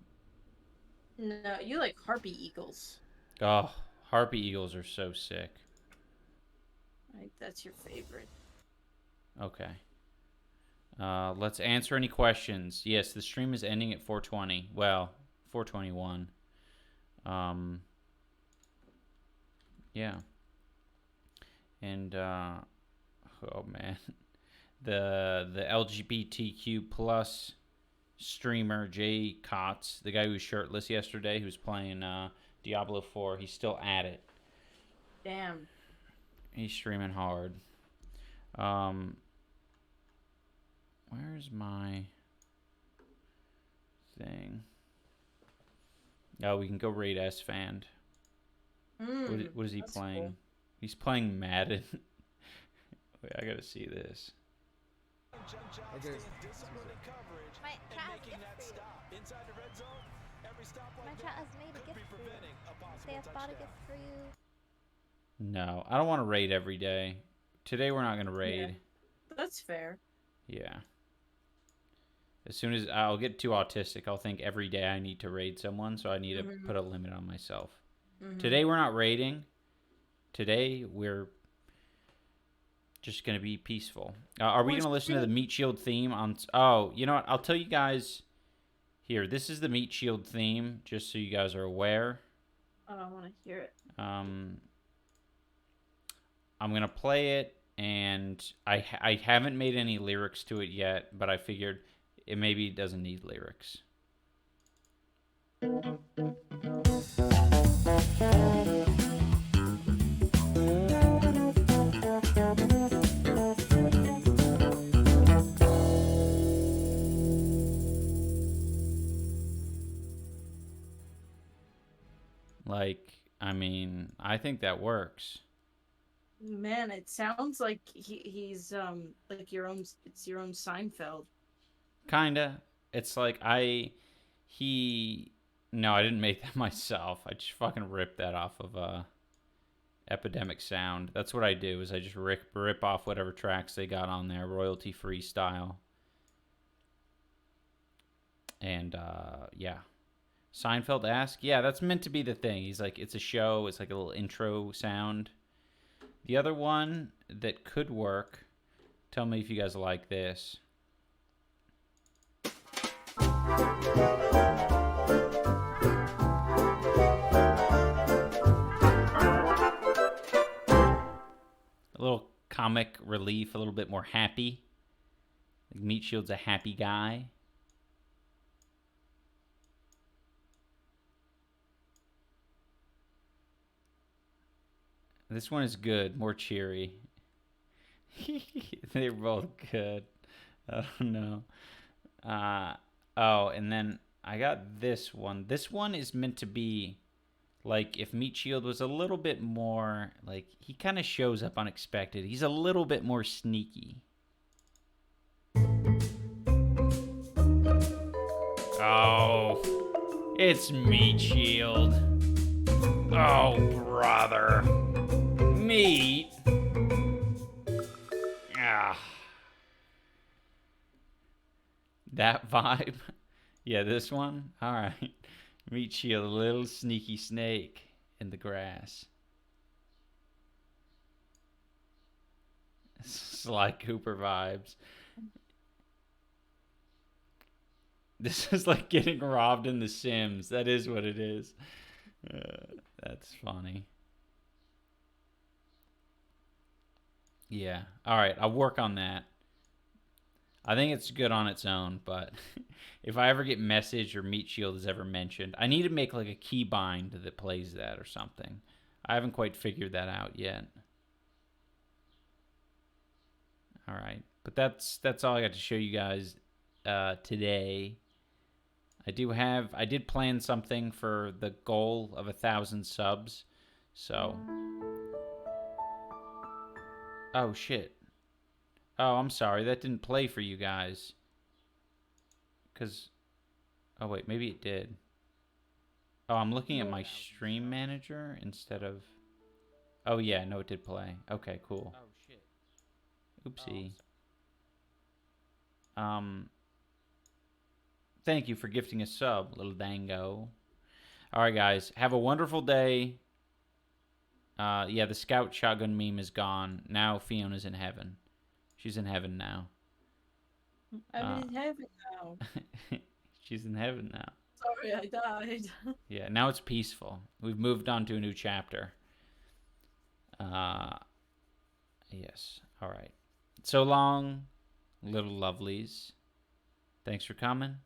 you like harpy eagles. Oh, harpy eagles are so sick. I think that's your favorite. Okay. Let's answer any questions. Yes, the stream is ending at 4:20. Well, 4:21. Yeah. And oh man, the LGBTQ plus streamer Jay Kotz, the guy who was shirtless yesterday, who was playing Diablo 4, he's still at it. Damn. He's streaming hard. Where's my thing? Oh, we can go raid S-Fand. What is he playing? Cool. He's playing Madden. Wait, I gotta see this. Okay. My chat has gift for you. My chat has made a gift for you. They have bought a gift for you. No, I don't want to raid every day. Today we're not gonna raid. That's fair. Yeah. As soon as I'll get too autistic, I'll think every day I need to raid someone, so I need to put a limit on myself. Today we're not raiding. Today we're just gonna be peaceful. Are we gonna listen to the Meat Shield theme on? Oh, you know what? I'll tell you guys. Here, this is the Meat Shield theme, just so you guys are aware. Oh, I want to hear it. I'm gonna play it, and I haven't made any lyrics to it yet, but I figured it maybe doesn't need lyrics. Like, I mean, I think that works. Man, it sounds like he's like your own. It's your own Seinfeld. Kinda. It's like no, I didn't make that myself. I just fucking ripped that off of Epidemic Sound. That's what I do, is I just rip off whatever tracks they got on there, royalty free style. And yeah. Seinfeld-esque? Yeah, that's meant to be the thing. He's like, it's a show, it's like a little intro sound. The other one that could work, tell me if you guys like this. A little comic relief, a little bit more happy. Like Meat Shield's a happy guy. This one is good, more cheery. They're both good. I don't know. Oh, and then I got this one. This one is meant to be like if Meat Shield was a little bit more, like, he kind of shows up unexpected. He's a little bit more sneaky. Oh, it's Meat Shield. Oh, brother. Meat. Ah. That vibe. Yeah, this one. All right. Meat shield, a little sneaky snake in the grass. Sly Cooper vibes. This is like getting robbed in The Sims. That is what it is. That's funny. Yeah. All right. I'll work on that. I think it's good on its own, but if I ever get message or Meat Shield is ever mentioned, I need to make like a keybind that plays that or something. I haven't quite figured that out yet. All right. But that's all I got to show you guys today. I did plan something for the goal of 1,000 subs. So. Oh, shit. Oh, I'm sorry. That didn't play for you guys. Oh, wait. Maybe it did. Oh, I'm looking at my stream manager instead of... Oh, yeah. No, it did play. Okay, cool. Oh, shit. Oopsie. Thank you for gifting a sub, little dango. All right, guys. Have a wonderful day. Yeah, the scout shotgun meme is gone. Now Fiona's in heaven. She's in heaven now. I'm in heaven now. She's in heaven now. Sorry, I died. Yeah, now it's peaceful. We've moved on to a new chapter. Yes. All right. So long, little lovelies. Thanks for coming.